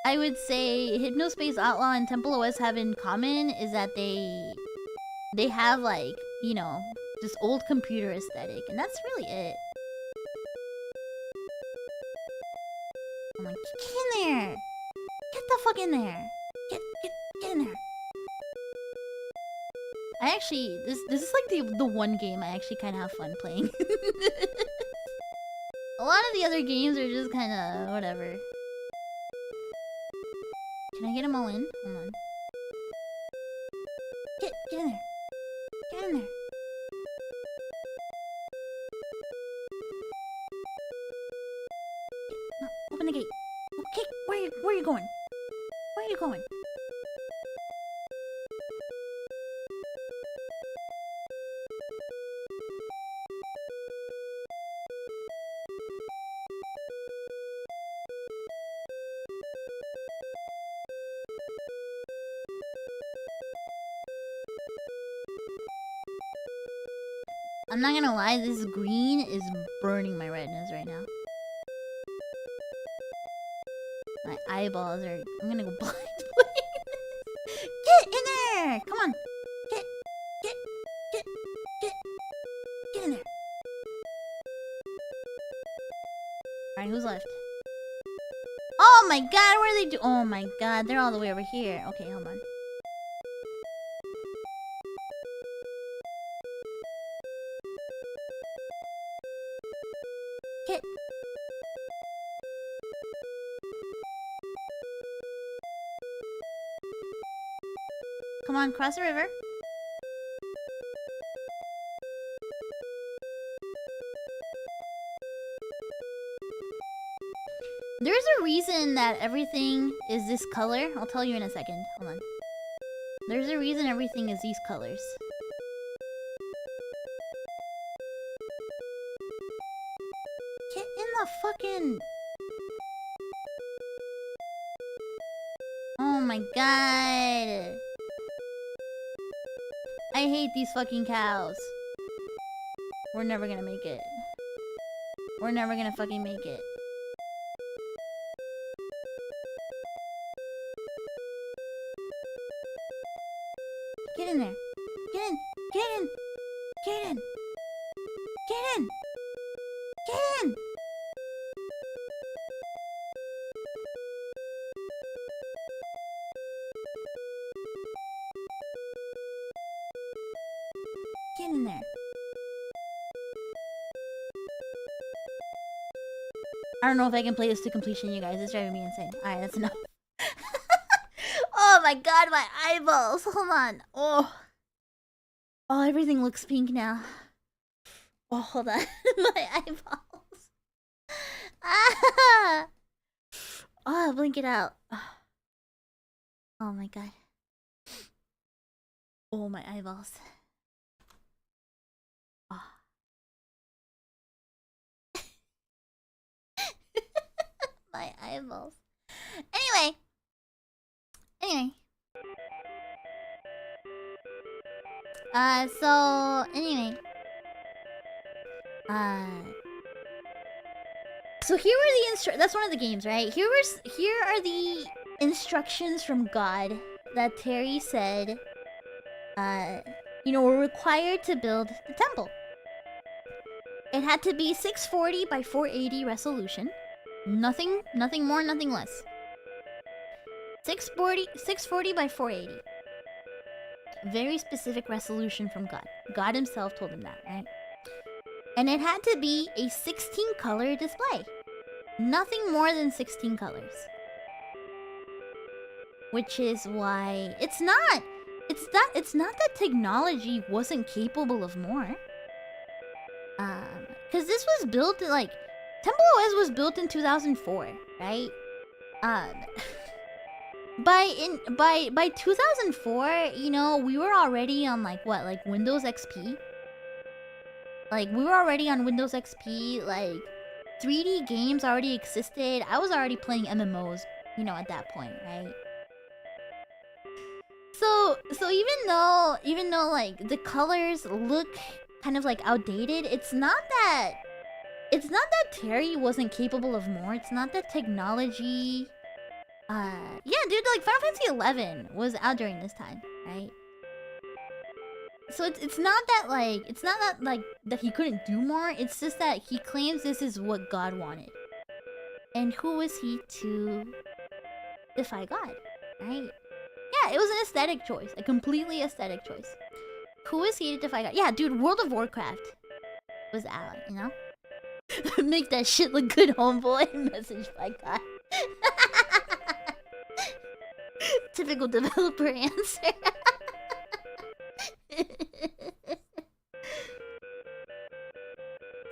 I would say Hypnospace Outlaw and templeOS have in common is that they have, like, you know, this old computer aesthetic, and that's really it. I'm like, get in there! Get the fuck in there! Get in there! I actually, this is like the one game I actually kind of have fun playing. A lot of the other games are just kind of whatever. Can I get them all in? Hold on. Get in there. Get in there. No, open the gate. Okay, where are you going? Where are you going? I'm not gonna lie, this green is burning my retinas right now. My eyeballs are... I'm gonna go blind. Get in there! Come on! Get in there! Alright, who's left? Oh my god, what are they doing? Oh my god, they're all the way over here. Okay, hold on. Get. Come on, cross the river. There's a reason that everything is this color. I'll tell you in a second. Hold on. There's a reason everything is these colors. Get in the fucking... Oh my god. I hate these fucking cows. We're never gonna make it. We're never gonna fucking make it. Get in there. Get in. Get in. Get in. Get in. Get in. Get in there. I don't know if I can play this to completion, you guys. It's driving me insane. Alright, that's enough. Oh my god, my eyeballs. Hold on. Oh, everything looks pink now. Oh, hold on. My eyeballs. Ah! Oh, blink it out. Oh my god. Oh, my eyeballs. Oh. My eyeballs. Anyway. So here were the that's one of the games, right? Here are the instructions from God that Terry said, you know, were required to build the temple. It had to be 640 by 480 resolution. Nothing more, nothing less. 640 by 480. Very specific resolution from God. God himself told him that, right? And it had to be a 16 color display. Nothing more than 16 colors. Which is why it's not that technology wasn't capable of more. Cause this was built like templeOS was built in 2004, right? By 2004, you know, we were already on like what, like Windows XP? Like we were already on Windows XP, like 3D games already existed. I was already playing MMOs, you know, at that point, right? So even though like the colors look kind of like outdated, it's not that Terry wasn't capable of more. It's not that technology. Yeah, dude, like Final Fantasy 11 was out during this time, right? So it's not that he couldn't do more. It's just that he claims this is what God wanted, and who is he to defy God, right? Yeah, it was an aesthetic choice, a completely aesthetic choice. Who is he to defy God? Yeah, dude, World of Warcraft was out, you know? Make that shit look good, homeboy. Message by God. Typical developer answer.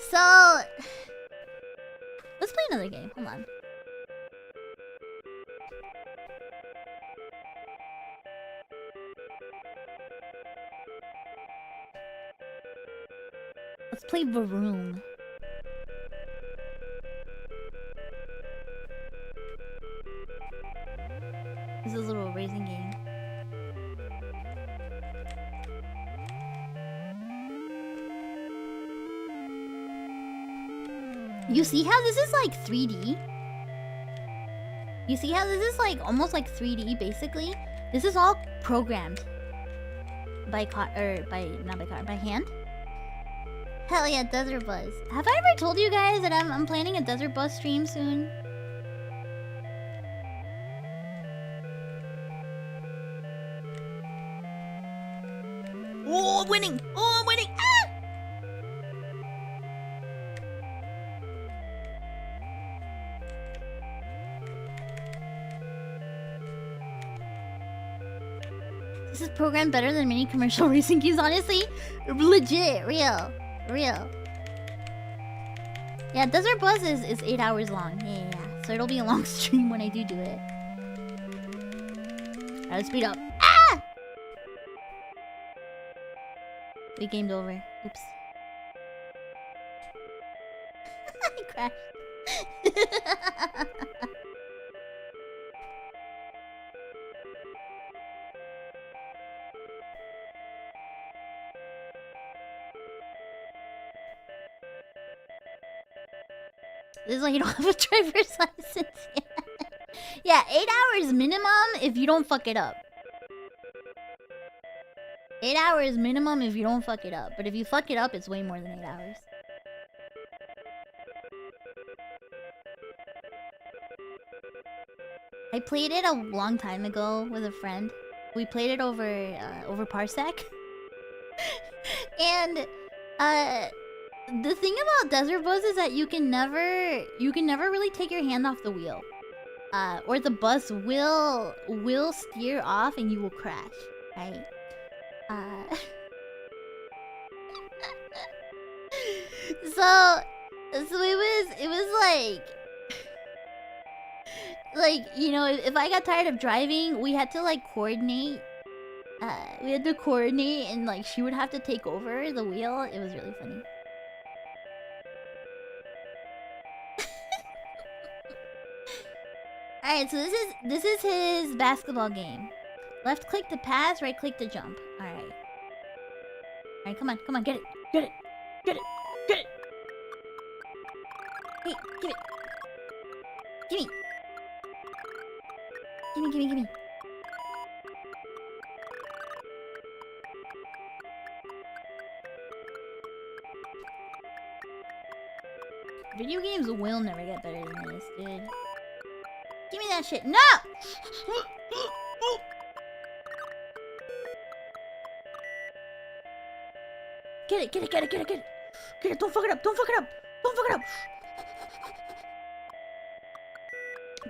So, let's play another game. Hold on. Let's play Varoom. This is a little racing game. You see how this is like 3D? You see how this is like almost like 3D basically? This is all programmed by hand. Hell yeah, Desert Buzz. Have I ever told you guys that I'm planning a Desert Buzz stream soon? Oh, I'm winning! Oh, I'm winning! Ah! This is programmed better than many commercial racing games, honestly. Legit, real. Yeah, Desert Buzz is 8 hours long. Yeah. So it'll be a long stream when I do it. Alright, let's speed up. Ah! We gamed over. Oops. I crashed. This is like you don't have a driver's license yet. Yeah, 8 hours minimum if you don't fuck it up. 8 hours minimum if you don't fuck it up. But if you fuck it up, it's way more than 8 hours. I played it a long time ago with a friend. We played it over Parsec. And the thing about Desert Bus is that you can never really take your hand off the wheel. Or the bus will steer off and you will crash, right? So it was like, you know, if I got tired of driving, we had to like coordinate. We had to coordinate and like she would have to take over the wheel. It was really funny. Alright, so this is his basketball game. Left click to pass, right click to jump. Alright. Alright, come on, get it. Get it. Hey, give it. Gimme. Video games will never get better than this, dude. Give me that shit. No! Get it. Get it, don't fuck it up.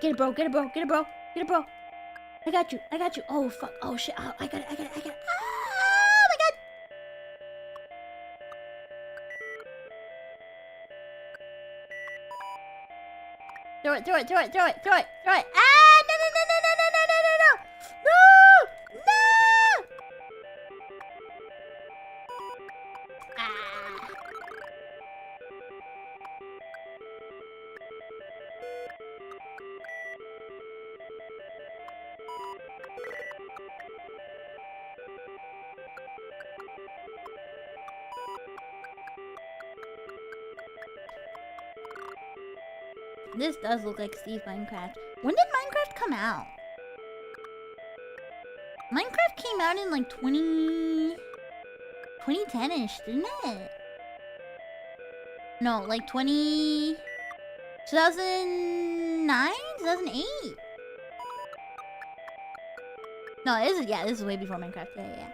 Get it, bro. I got you. Oh, fuck. Oh, shit. Oh, I got it. Oh, my God. Throw it. Ah, no. Ah. This does look like Steve Minecraft. When did Minecraft come out? Minecraft came out in like 2010-ish, didn't it? No, like 2009? 2008? No, this is way before Minecraft. Yeah.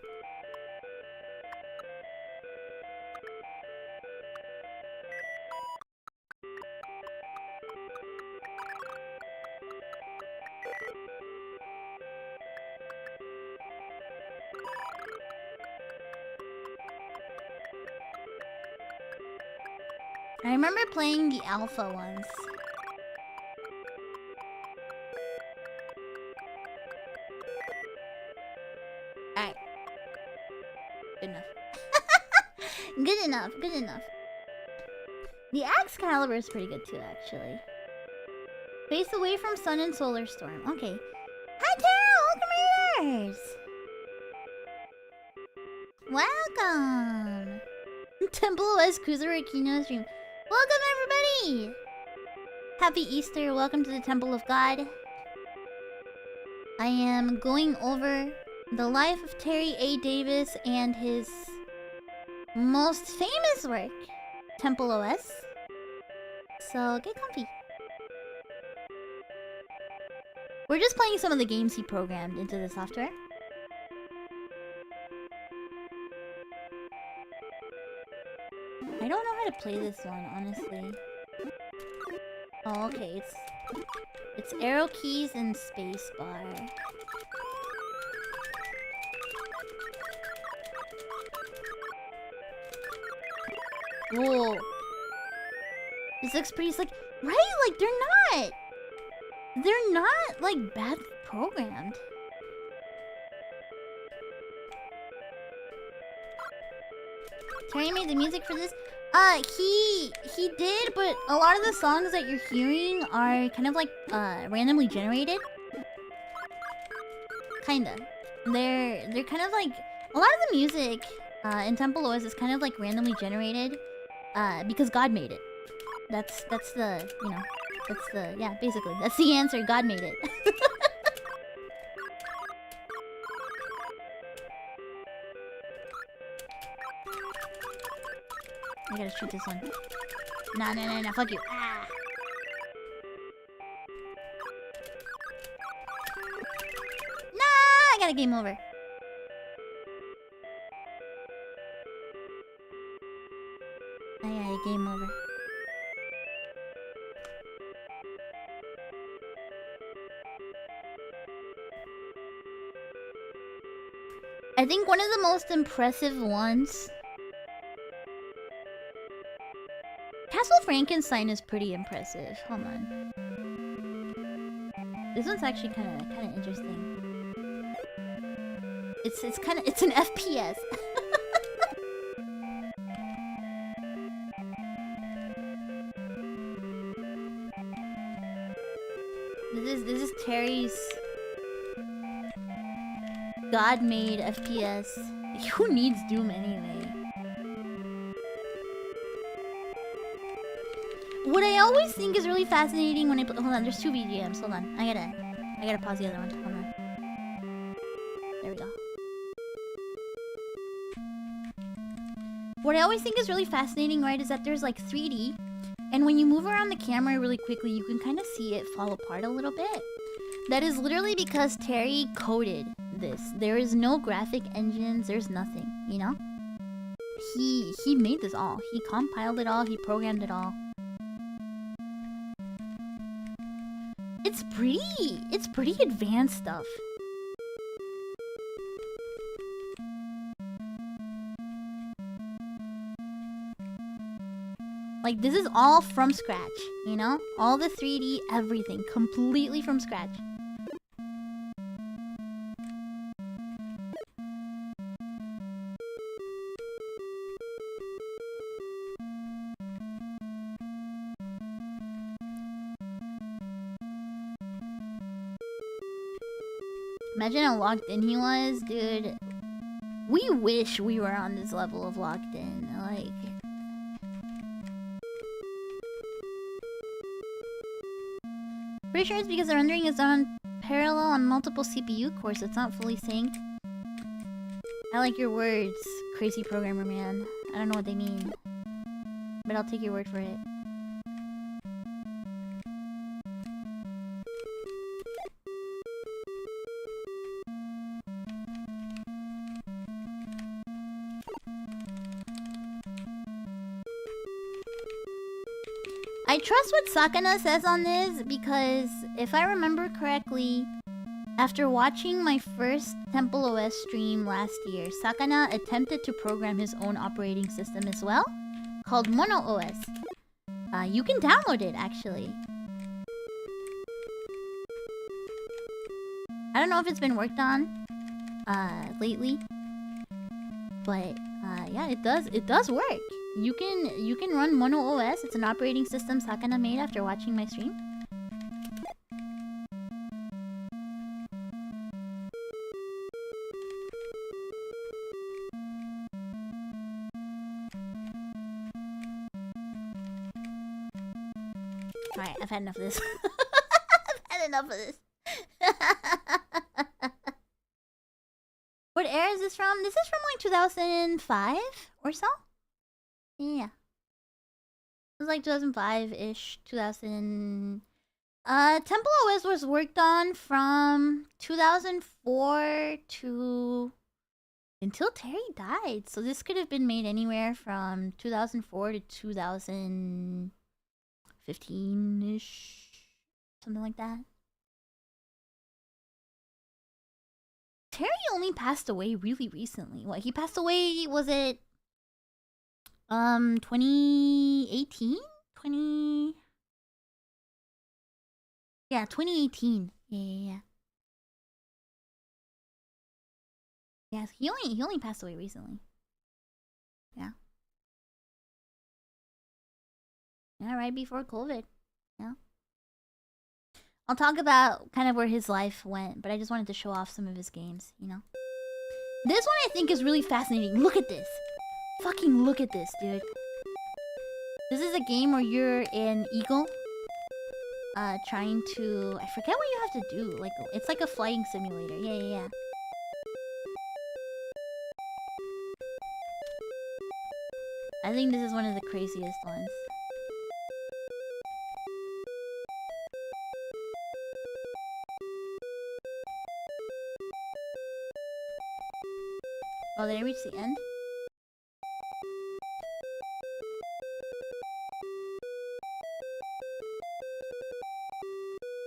I remember playing the alpha ones. Alright. Good enough. Good enough. The axe caliber is pretty good too, actually. Face away from sun and solar storm. Okay. Hi, Terra! Welcome, readers! Welcome! templeOS Cruiser Kino stream. Welcome, everybody! Happy Easter. Welcome to the Temple of God. I am going over the life of Terry A. Davis and his most famous work, templeOS. So get comfy. We're just playing some of the games he programmed into the software. I don't know how to play this one, honestly. Oh, okay. It's arrow keys and space bar. Whoa. This looks pretty slick. Right? Like, they're not, like, badly programmed. Terry made the music for this. He did, but a lot of the songs that you're hearing are kind of like randomly generated. Kinda. They're kind of like a lot of the music in templeOS is kind of like randomly generated because God made it. That's the, you know, that's the, yeah, basically that's the answer. God made it. I gotta shoot this one. Nah, fuck you. Ah. Nah, I got a game over. I got a game over. I think one of the most impressive ones... Castle Frankenstein is pretty impressive. Hold on. This one's actually kind of interesting. It's an FPS. This is Terry's God-made FPS. Who needs Doom anyway? What I always think is really fascinating when I play... Hold on, there's two BGMs. Hold on. I gotta pause the other one. Hold on. There we go. What I always think is really fascinating, right, is that there's like 3D. And when you move around the camera really quickly, you can kind of see it fall apart a little bit. That is literally because Terry coded this. There is no graphic engines. There's nothing, you know? He made this all. He compiled it all. He programmed it all. It's pretty advanced stuff. Like, this is all from scratch, you know? All the 3D, everything, completely from scratch. Imagine how locked in he was, dude. We wish we were on this level of locked in. Like... pretty sure it's because the rendering is done parallel on multiple CPU cores. It's not fully synced. I like your words, crazy programmer man. I don't know what they mean, but I'll take your word for it. I trust what Sakana says on this because if I remember correctly, after watching my first templeOS stream last year, Sakana attempted to program his own operating system as well, called MonoOS. You can download it actually. I don't know if it's been worked on lately, but yeah, it does work. You can run MonoOS. It's an operating system Sakana made after watching my stream. Alright, I've had enough of this. I've had enough of this. What era is this from? This is from like 2005 or so? Yeah. It was like 2005-ish, 2000... templeOS was worked on from 2004 to... until Terry died. So this could have been made anywhere from 2004 to 2015-ish. Something like that. Terry only passed away really recently. What, he passed away, was it... 2018? 20... Yeah, 2018. Yeah. Yes, he only passed away recently. Yeah. Yeah, right before COVID. Yeah. I'll talk about kind of where his life went, but I just wanted to show off some of his games, you know? This one I think is really fascinating. Look at this. Fucking look at this, dude. This is a game where you're an eagle. Trying to... I forget what you have to do. Like, it's like a flying simulator. Yeah. I think this is one of the craziest ones. Oh, did I reach the end?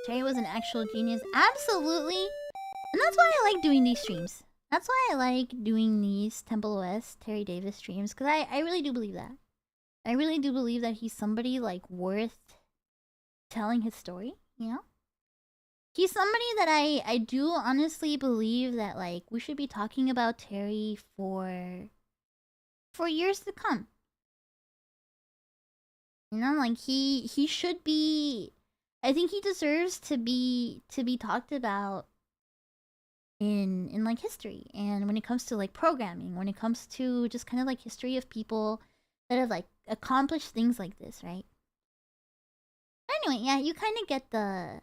Terry was an actual genius. Absolutely! And that's why I like doing these streams. That's why I like doing these templeOS Terry Davis streams. Because I really do believe that. I really do believe that he's somebody, like, worth telling his story, you know? He's somebody that I do honestly believe that, like, we should be talking about Terry for years to come. You know, like, he should be... I think he deserves to be talked about in like history, and when it comes to like programming, when it comes to just kind of like history of people that have like accomplished things like this, right? Anyway, yeah, you kind of get the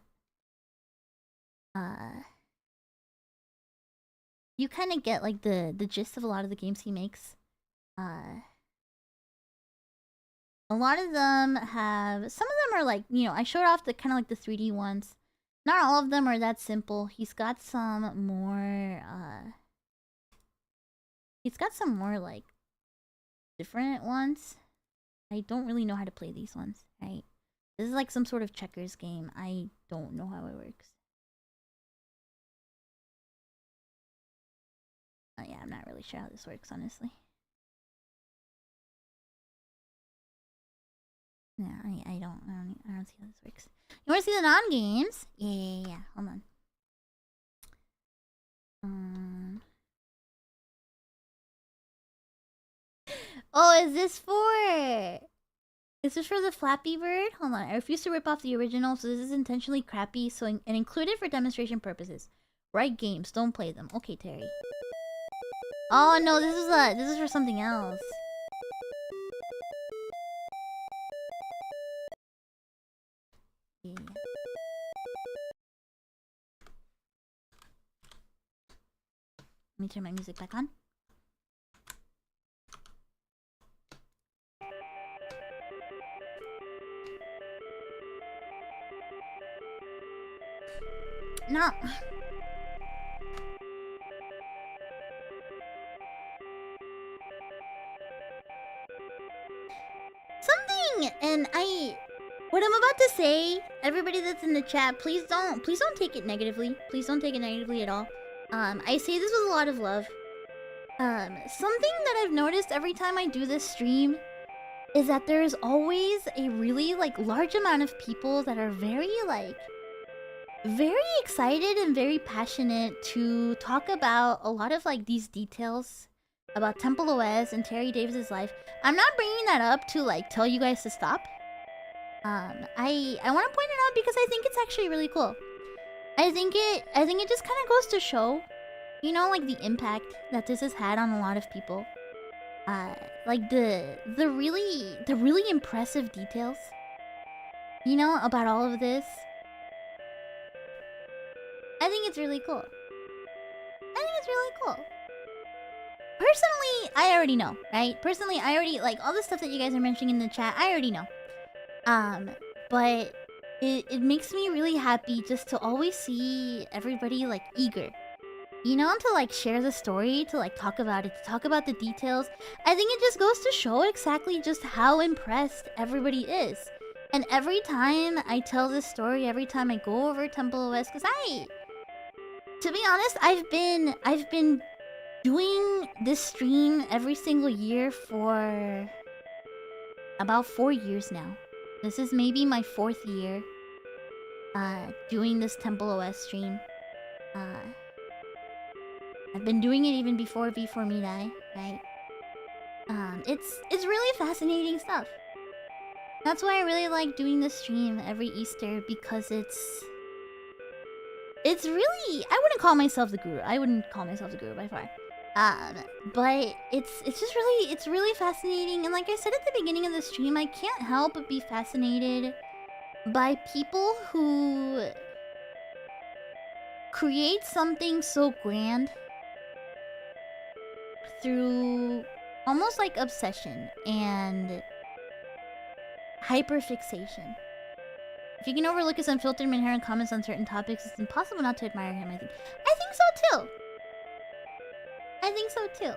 you kind of get like the gist of a lot of the games he makes. A lot of them have... Some of them are like, you know, I showed off the kind of like the 3D ones. Not all of them are that simple. He's got some more, he's got some more, like, different ones. I don't really know how to play these ones, right? This is like some sort of checkers game. I don't know how it works. Yeah, I'm not really sure how this works, honestly. No, I don't see how this works. You want to see the non-games? Yeah. Hold on. Oh, is this for... Is this for the Flappy Bird? Hold on. I refuse to rip off the original, so this is intentionally crappy, so and included for demonstration purposes. Write games, don't play them. Okay, Terry. Oh no, this is for something else. Yeah. me turn my music back on. No. Something, and what I'm about to say, everybody that's in the chat, please don't take it negatively. Please don't take it negatively at all. I say this with a lot of love. Something that I've noticed every time I do this stream is that there's always a really, like, large amount of people that are very excited and very passionate to talk about a lot of, like, these details about templeOS and Terry Davis's life. I'm not bringing that up to, like, tell you guys to stop. I want to point it out because I think it's actually really cool. I think it just kind of goes to show, you know, like, the impact that this has had on a lot of people. Like the really impressive details, you know, about all of this. I think it's really cool. Personally, I already know, right? Personally, I already, like, all the stuff that you guys are mentioning in the chat, I already know. But it makes me really happy just to always see everybody, like, eager. You know, to, like, share the story, to, like, talk about it, to talk about the details. I think it just goes to show exactly just how impressed everybody is. And every time I tell this story, every time I go over templeOS, because to be honest, I've been doing this stream every single year for about 4 years now. This is maybe my 4th year doing this templeOS stream. I've been doing it even before V4 Mirai, right? It's really fascinating stuff. That's why I really like doing this stream every Easter, because it's really, I wouldn't call myself the guru. I wouldn't call myself the guru by far. But it's just really, it's really fascinating. And like I said at the beginning of the stream, I can't help but be fascinated by people who create something so grand through almost like obsession and hyperfixation. If you can overlook his unfiltered and inherent comments on certain topics, it's impossible not to admire him, I think. I think so too.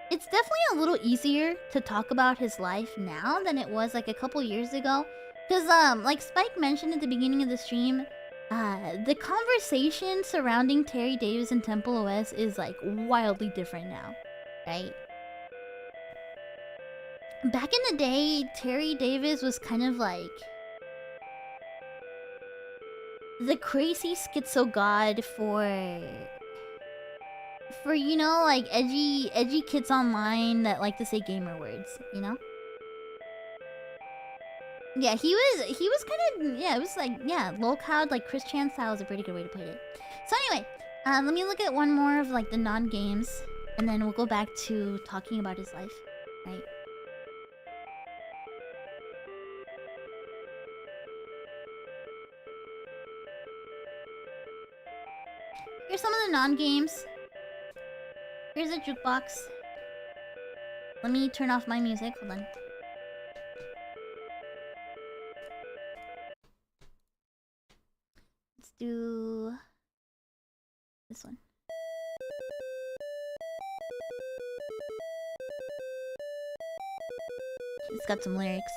It's definitely a little easier to talk about his life now than it was like a couple years ago. Because, like Spike mentioned at the beginning of the stream, the conversation surrounding Terry Davis and templeOS is like wildly different now, right? Back in the day, Terry Davis was kind of like the crazy schizo god for, you know, like edgy kids online that like to say gamer words, you know? Yeah, he was kind of, yeah, it was like, yeah, low-cowed, like Chris Chan style is a pretty good way to put it. So anyway, let me look at one more of like the non-games, and then we'll go back to talking about his life, right? Here's some of the non-games. Here's a jukebox. Let me turn off my music, hold on. Let's do this one. It's got some lyrics.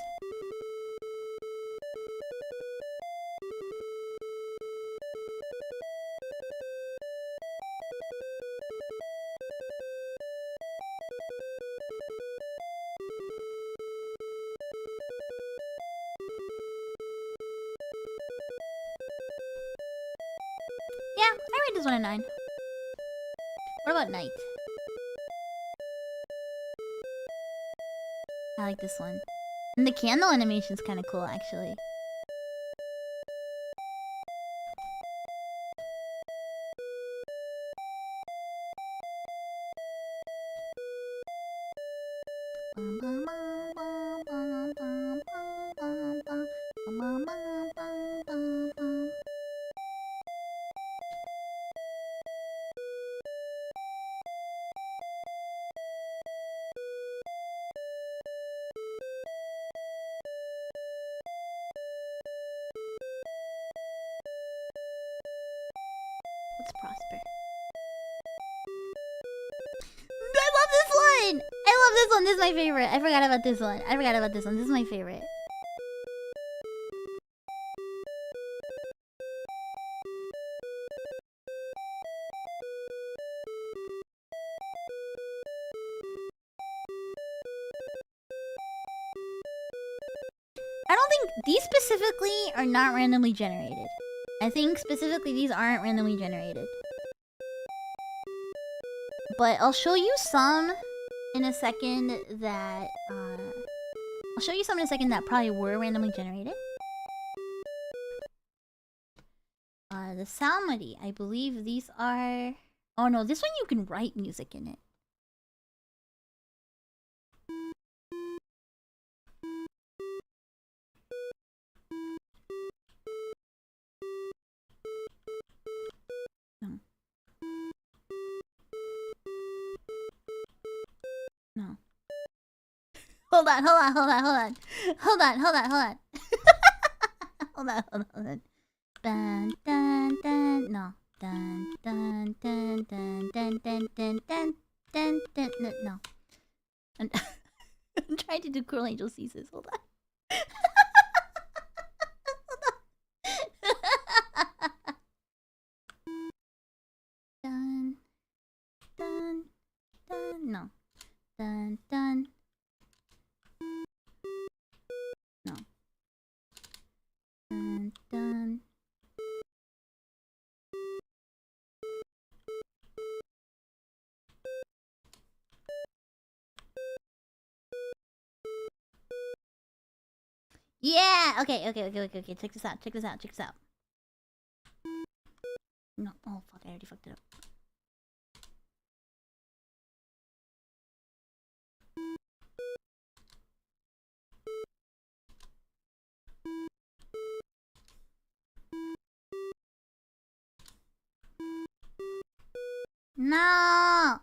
Yeah, I rate this one a 9. What about Night? I like this one. And the candle animation's kind of cool, actually. Let's prosper. I love this one! I love this one. This is my favorite. I forgot about this one. I forgot about this one. This is my favorite. I don't think these specifically are not randomly generated. I think specifically these aren't randomly generated. But I'll show you some in a second that probably were randomly generated. The Salmody, I believe these are... Oh no, this one you can write music in it. No. Hold on. Dun dun dun. No. Dun dun dun dun dun dun dun dun dun dun. No. I'm trying to do Cruel Angel Ceases. Hold on. Dun dun dun. No. Dun dun. No. Dun dun. Yeah. Okay. Check this out. No. Oh fuck! I already fucked it up. No.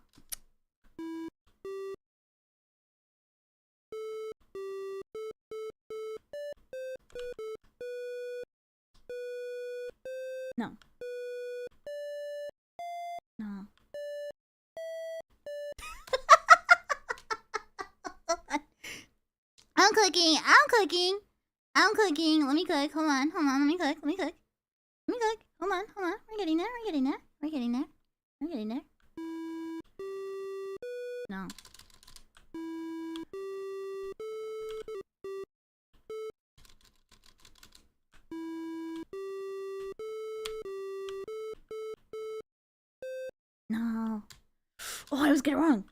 No. No. I'm cooking. Let me cook. Hold on. Let me cook. Hold on. We're getting there. No. No. Oh, I was getting it wrong.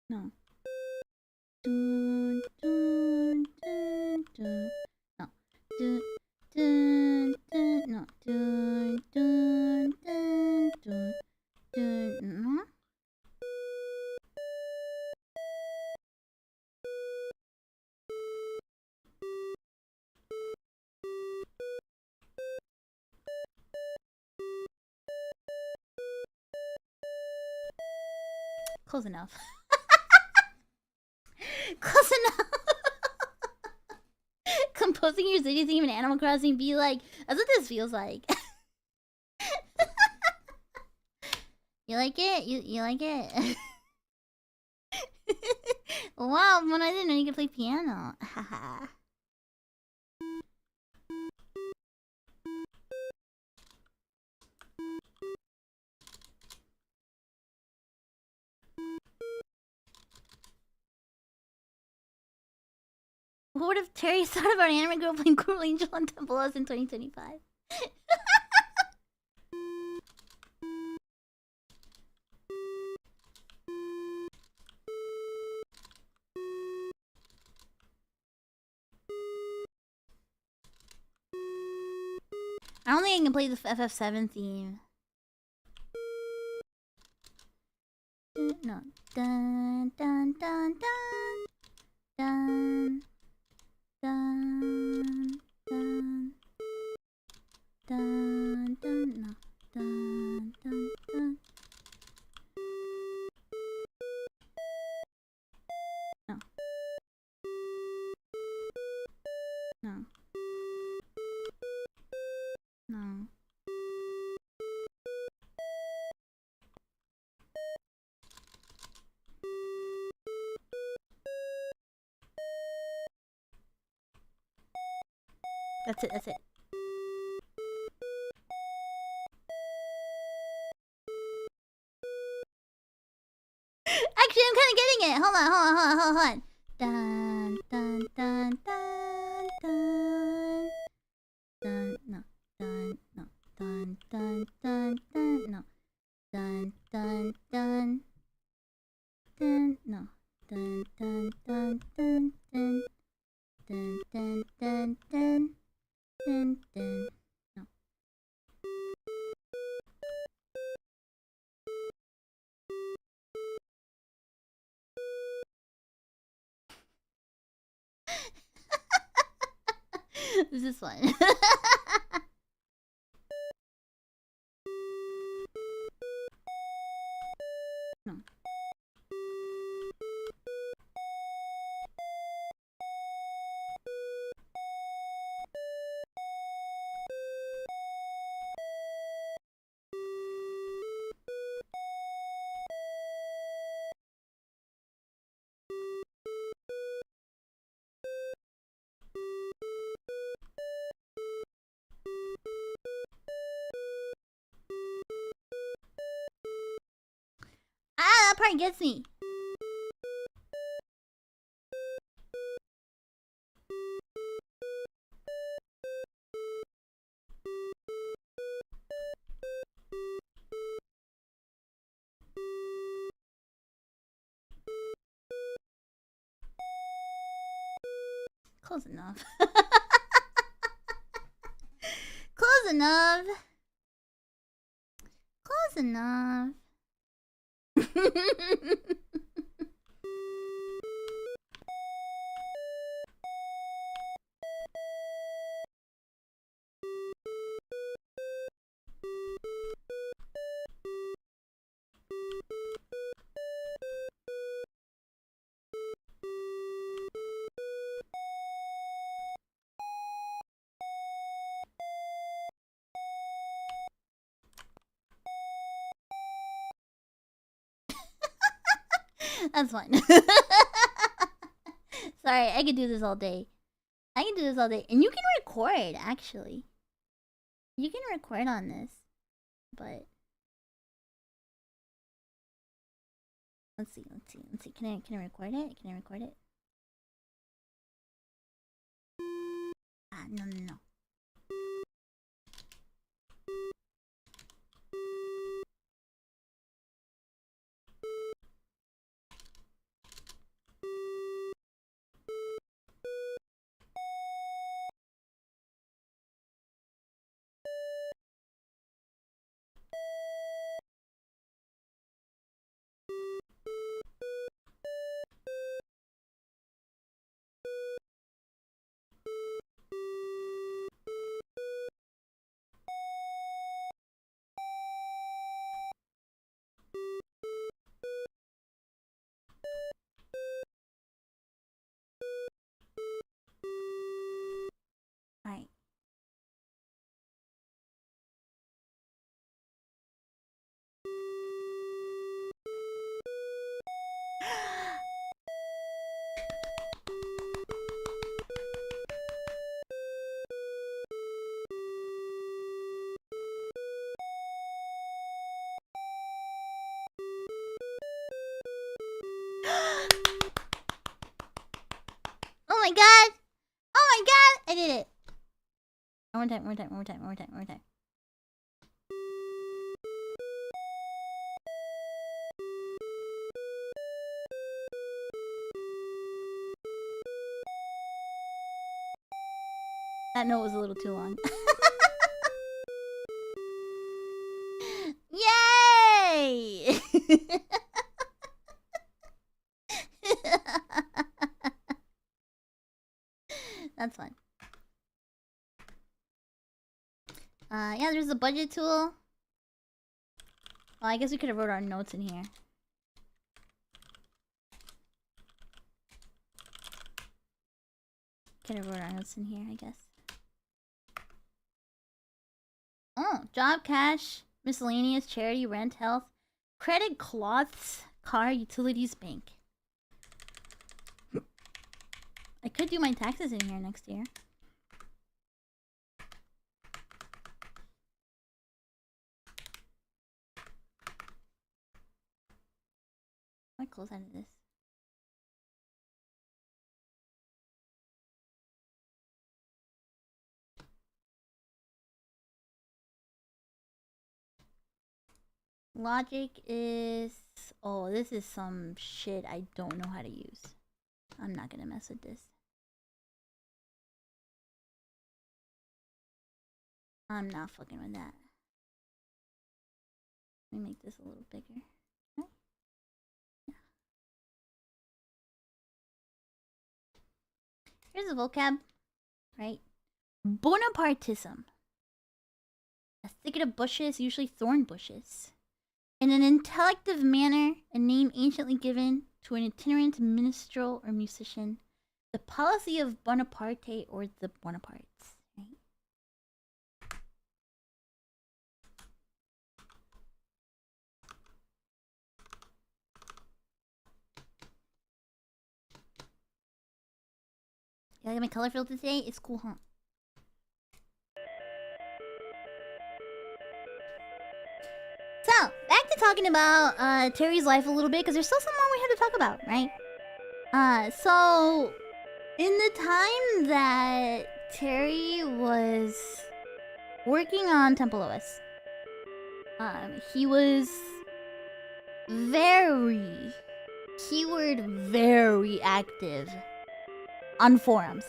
No. Dun, dun, dun, dun. No. Dun, dun, dun. No. Dun, dun, dun, dun. Dun. No. Close enough. Close enough. Composing your city theme in Animal Crossing be like, that's what this feels like. You like it? You like it? Wow, when I didn't know you could play piano. Haha. What would have Terry thought about an anime girl playing Cruel Angel on templeOS in 2025? I don't think I can play the FF7 theme. No. Dun dun dun dun dun dun dun dun dun. No. Dun dun dun. That's it, that's it. Actually, I'm kind of getting it. Hold on. Dun, dun, dun, dun, dun. Dun, no. Dun, no. Dun, dun, dun, dun, no. Dun, dun, dun. Dun, no. Dun, dun, dun, dun, dun. Dun, dun, dun, dun. Dun, dun. No. This is fun. No. Ah, that part gets me. Close enough. Close enough. Close enough. That's fine. Sorry, I could do this all day. I can do this all day. And you can record, actually. You can record on this. But... Let's see. Can I record it? Can I record it? Ah, no. Alright. Oh my god! Oh my god! I did it! One more time. That note was a little too long. Yay! That's fun. Yeah, there's a budget tool. Well, I guess we could have wrote our notes in here. Could have wrote our notes in here, I guess. Oh, job, cash, miscellaneous, charity, rent, health, credit, cloths, car, utilities, bank. I could do my taxes in here next year. close end of this. Logic is... Oh, this is some shit I don't know how to use. I'm not gonna mess with this. I'm not fucking with that. Let me make this a little bigger. Okay. Yeah. Here's a vocab, right? Bonapartism. A thicket of bushes, usually thorn bushes. In an intellective manner, a name anciently given to an itinerant minstrel or musician. The policy of Bonaparte or the Bonapartes. Right? Yeah, I got my color filter today. It's cool, huh? So, back to talking about Terry's life a little bit, because there's still some more we had to talk about, right? So in the time that Terry was working on templeOS, he was very, keyword very active on forums.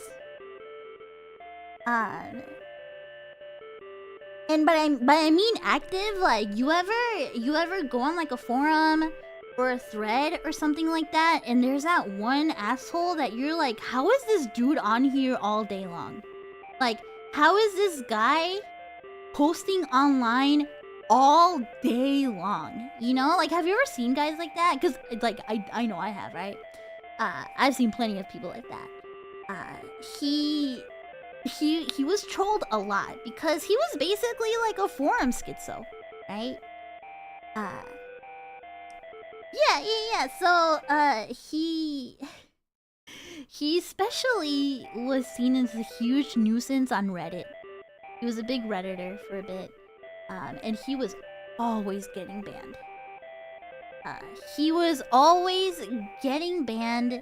And by I mean active, like you ever go on like a forum or a thread or something like that, and there's that one asshole that you're like, how is this dude on here all day long? Like, how is this guy posting online all day long? You know, like, have you ever seen guys like that? Because like I know I have, right? I've seen plenty of people like that. He was trolled a lot because he was basically like a forum schizo, right? Yeah. So, he especially was seen as a huge nuisance on Reddit. He was a big Redditor for a bit, and he was always getting banned. He was always getting banned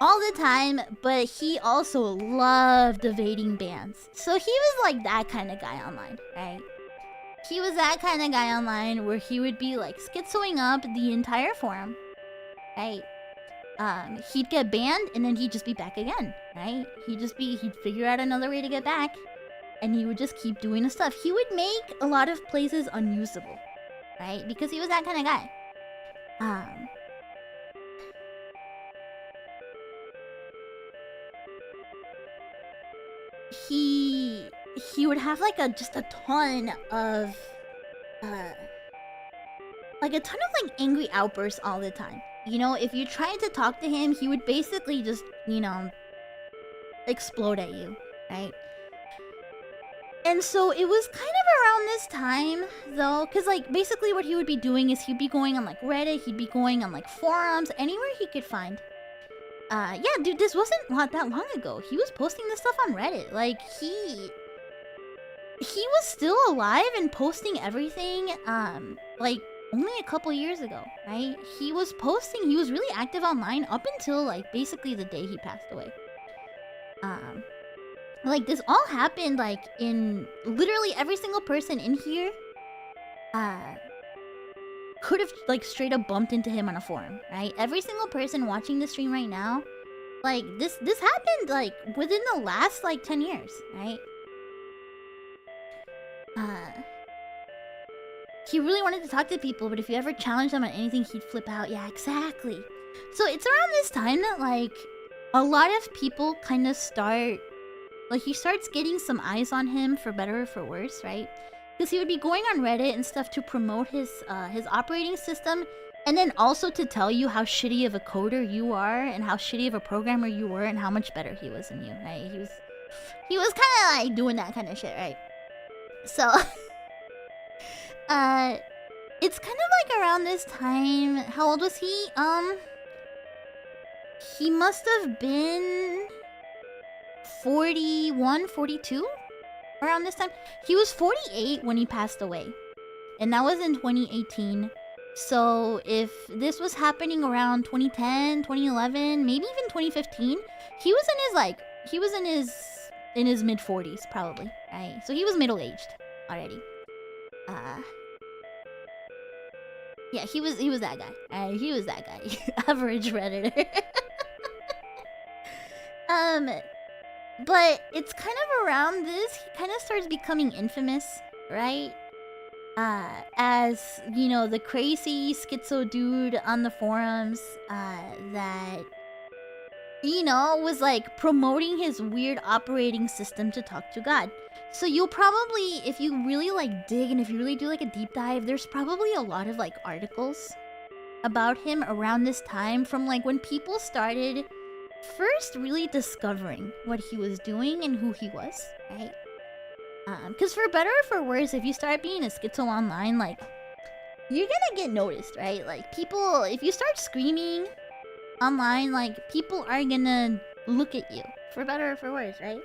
all the time, but he also loved evading bans. So he was like that kind of guy online, right? He was that kind of guy online where he would be like schizoing up the entire forum, right? He'd get banned and then he'd just be back again, right? He'd figure out another way to get back, and he would just keep doing the stuff. He would make a lot of places unusable, right? Because he was that kind of guy. He would have like just a ton of angry outbursts all the time. You know, if you tried to talk to him, he would basically just, you know, explode at you, right? And so it was kind of around this time, though, because, like, basically what he would be doing is he'd be going on, like, Reddit, he'd be going on, like, forums, anywhere he could find. Yeah, dude, this wasn't that long ago. He was posting this stuff on Reddit. Like, he was still alive and posting everything, like, only a couple years ago, right? He was really active online up until, like, basically the day he passed away. Like, this all happened, like, in literally every single person in here, could have, like, straight up bumped into him on a forum, right? Every single person watching the stream right now, like, this happened, like, within the last, like, 10 years, right? He really wanted to talk to people, but if you ever challenged him on anything, he'd flip out. Yeah, exactly. So it's around this time that, like, a lot of people kind of start... Like, he starts getting some eyes on him, for better or for worse, right? Because he would be going on Reddit and stuff to promote his operating system, and then also to tell you how shitty of a coder you are, and how shitty of a programmer you were, and how much better he was than you, right? He was kind of, like, doing that kind of shit, right? So... it's kind of like around this time... How old was he? He must have been... 41, 42? Around this time. He was 48 when he passed away. And that was in 2018. So if this was happening around 2010, 2011, maybe even 2015, he was in his mid 40s probably, right? So he was middle aged already. Yeah, he was that guy. He was that guy. Average redditor. But it's kind of around this he kind of starts becoming infamous, right? As you know, the crazy schizo dude on the forums that you know was like promoting his weird operating system to talk to God. So you'll probably, if you really like dig and if you really do like a deep dive, there's probably a lot of like articles about him around this time, from like when people started first really discovering what he was doing and who he was, right? Because for better or for worse, if you start being a schizo online, like, you're gonna get noticed, right? Like, people, if you start screaming online, like, people are gonna look at you, for better or for worse, right?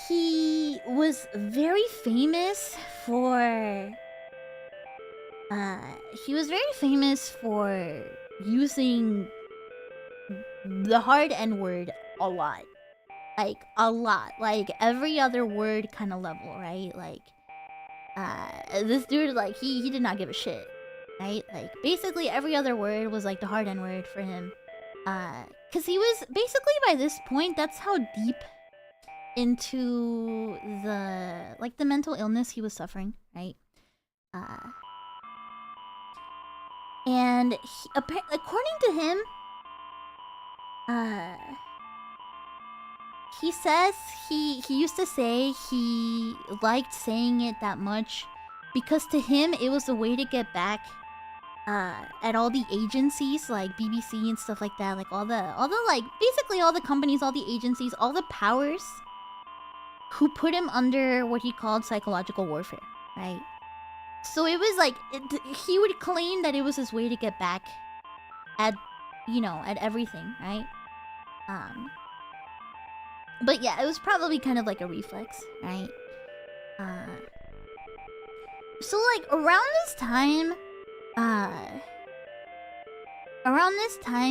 He was very famous for... he was very famous for using the hard N-word a lot. Like, a lot. Like, every other word kind of level, right? Like, this dude, like, he did not give a shit, right? Like, basically every other word was, like, the hard N-word for him. Because he was, basically by this point, that's how deep into the, like, the mental illness he was suffering, right? And he, according to him, he says he used to say he liked saying it that much because to him it was a way to get back at all the agencies like BBC and stuff like that, like all the like basically all the companies, all the agencies, all the powers who put him under what he called psychological warfare, right? So it was like he would claim that it was his way to get back at, you know, at everything, right? But yeah, it was probably kind of like a reflex, right? So like around this time,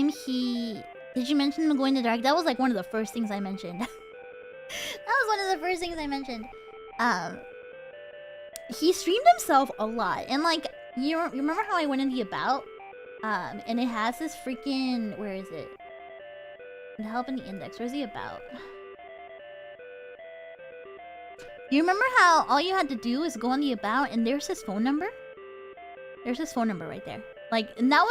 he... Did you mention him going to dark? That was like one of the first things I mentioned. That was one of the first things I mentioned. He streamed himself a lot. And like, you remember how I went in the about? And it has this freaking... Where is it? The help in the index. Where's the about? You remember how all you had to do is go on the about and there's his phone number? There's his phone number right there. Like, and that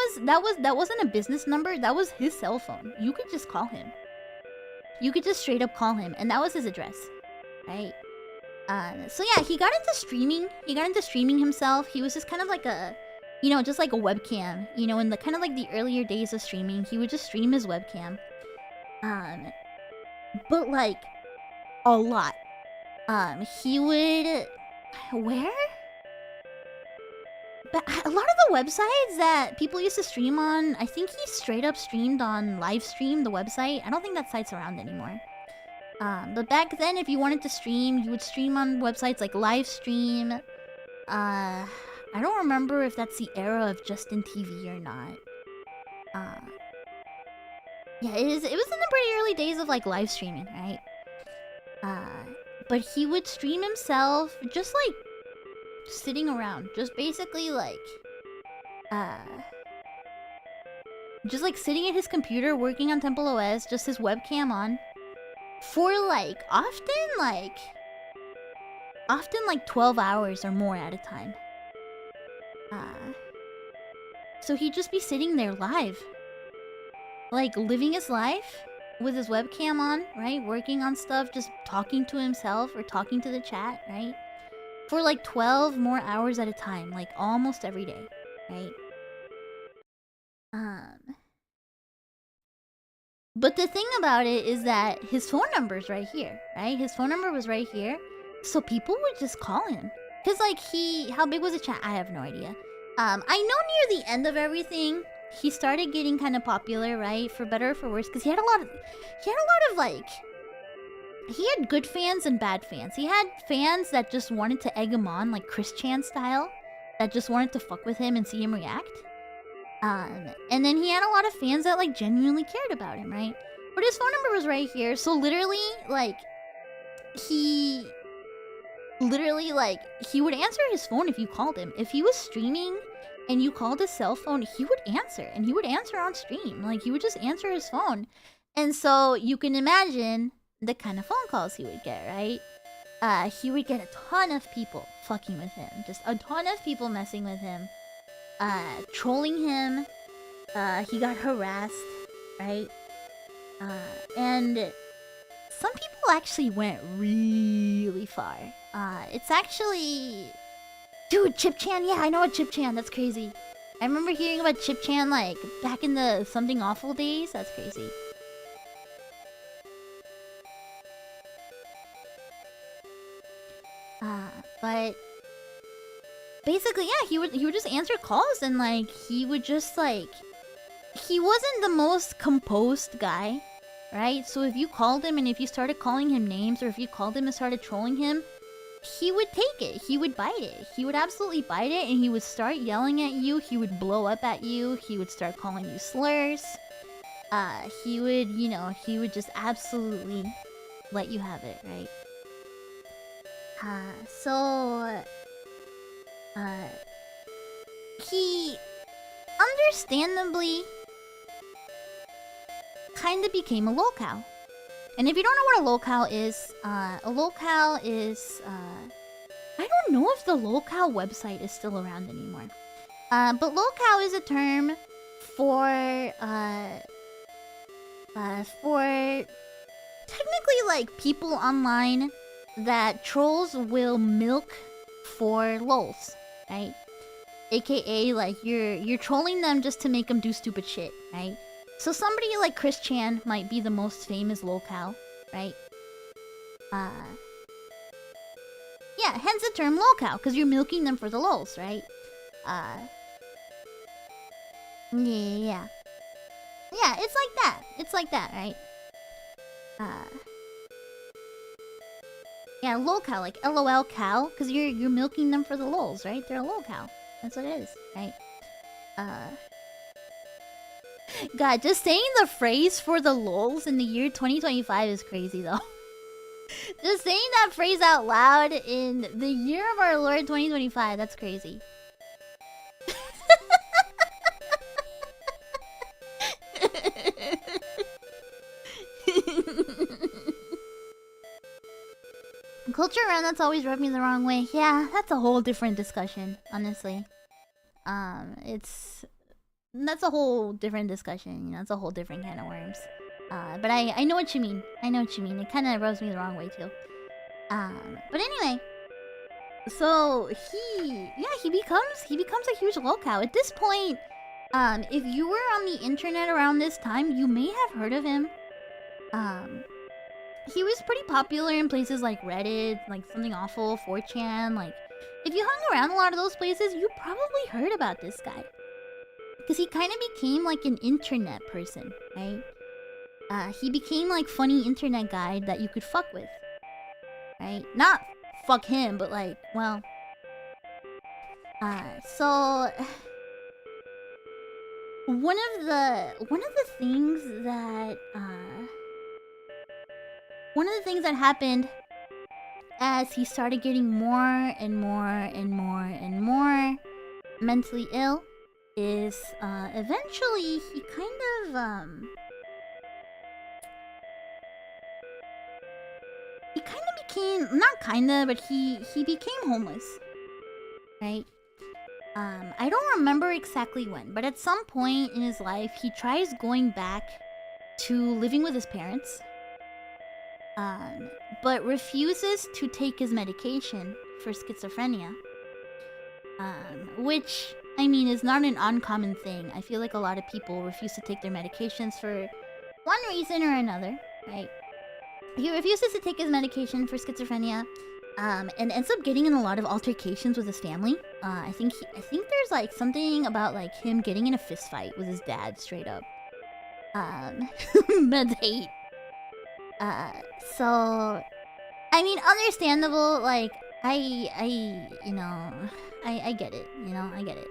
wasn't a business number, that was his cell phone. You could just call him. You could just straight up call him, and that was his address. Right? So yeah, he got into streaming. He got into streaming himself. He was just kind of like a, you know, just like a webcam. You know, in the kind of like the earlier days of streaming, he would just stream his webcam. But like, a lot. He would... Where? But a lot of the websites that people used to stream on, I think he straight up streamed on Livestream, the website. I don't think that site's around anymore. But back then, if you wanted to stream, you would stream on websites like Livestream. I don't remember if that's the era of Justin TV or not. Yeah, it was in the pretty early days of like live streaming, right? But he would stream himself just like sitting around, just basically like just like sitting at his computer working on templeOS, just his webcam on, for like often like 12 hours or more at a time. So he'd just be sitting there live, like living his life with his webcam on, right? Working on stuff, just talking to himself or talking to the chat, right? For like 12 more hours at a time, like almost every day, right? But the thing about it is that his phone number's right here, right? His phone number was right here. So people would just call him. Cause like how big was the chat? I have no idea. I know near the end of everything, he started getting kind of popular, right? For better or for worse, because he had a lot of like, he had good fans and bad fans. He had fans that just wanted to egg him on, like Chris Chan style, that just wanted to fuck with him and see him react. And then he had a lot of fans that like genuinely cared about him, right? But his phone number was right here, so literally like he would answer his phone if you called him. If he was streaming and you called his cell phone, he would answer, and he would answer on stream. Like, he would just answer his phone. And so you can imagine the kind of phone calls he would get, right? He would get a ton of people fucking with him. Just a ton of people messing with him. Trolling him. He got harassed, right? And some people actually went really far. It's actually... Dude, Chip Chan, yeah, I know a Chip Chan, that's crazy. I remember hearing about Chip Chan, like, back in the Something Awful days. That's crazy. But... basically, yeah, he would just answer calls, and, like, he would just, like... he wasn't the most composed guy, right? So if you called him and if you started calling him names, or if you called him and started trolling him, he would take it. He would bite it. He would absolutely bite it, and he would start yelling at you. He would blow up at you. He would start calling you slurs. He would, you know, he would just absolutely let you have it, right? He understandably kind of became a lolcow. And if you don't know what a lolcow is, I don't know if the lolcow website is still around anymore. But lolcow is a term for technically like people online that trolls will milk for lols, right? AKA like you're trolling them just to make them do stupid shit, right? So somebody like Chris Chan might be the most famous lolcow, right? Yeah, hence the term lolcow, because you're milking them for the lols, right? Yeah. Yeah, it's like that. It's like that, right? Yeah, lolcow, like LOL cow, because you're milking them for the lols, right? They're a lolcow. That's what it is, right? God, just saying the phrase for the lols in the year 2025 is crazy, though. Just saying that phrase out loud in the year of our Lord 2025, that's crazy. Culture around that's always rubbed me the wrong way. Yeah, that's a whole different discussion, honestly. That's a whole different discussion, you know, it's a whole different can of worms. But I know what you mean. I know what you mean. It kind of rubs me the wrong way, too. But anyway. So, he becomes a huge lolcow. At this point, if you were on the internet around this time, you may have heard of him. He was pretty popular in places like Reddit, like Something Awful, 4chan, like... if you hung around a lot of those places, you probably heard about this guy. Because he kind of became like an internet person, right? He became like funny internet guy that you could fuck with, right? Not fuck him, but like, well... so... One of the things that happened as he started getting more and more mentally ill is eventually he kind of became, not kinda, but he became homeless, right? I don't remember exactly when, but at some point in his life he tries going back to living with his parents, but refuses to take his medication for schizophrenia, which, I mean, is not an uncommon thing. I feel like a lot of people refuse to take their medications for one reason or another, right? He refuses to take his medication for schizophrenia, and ends up getting in a lot of altercations with his family. I think there's like something about like him getting in a fist fight with his dad, straight up. Meds hate. So, I mean, understandable. Like, I get it. I get it.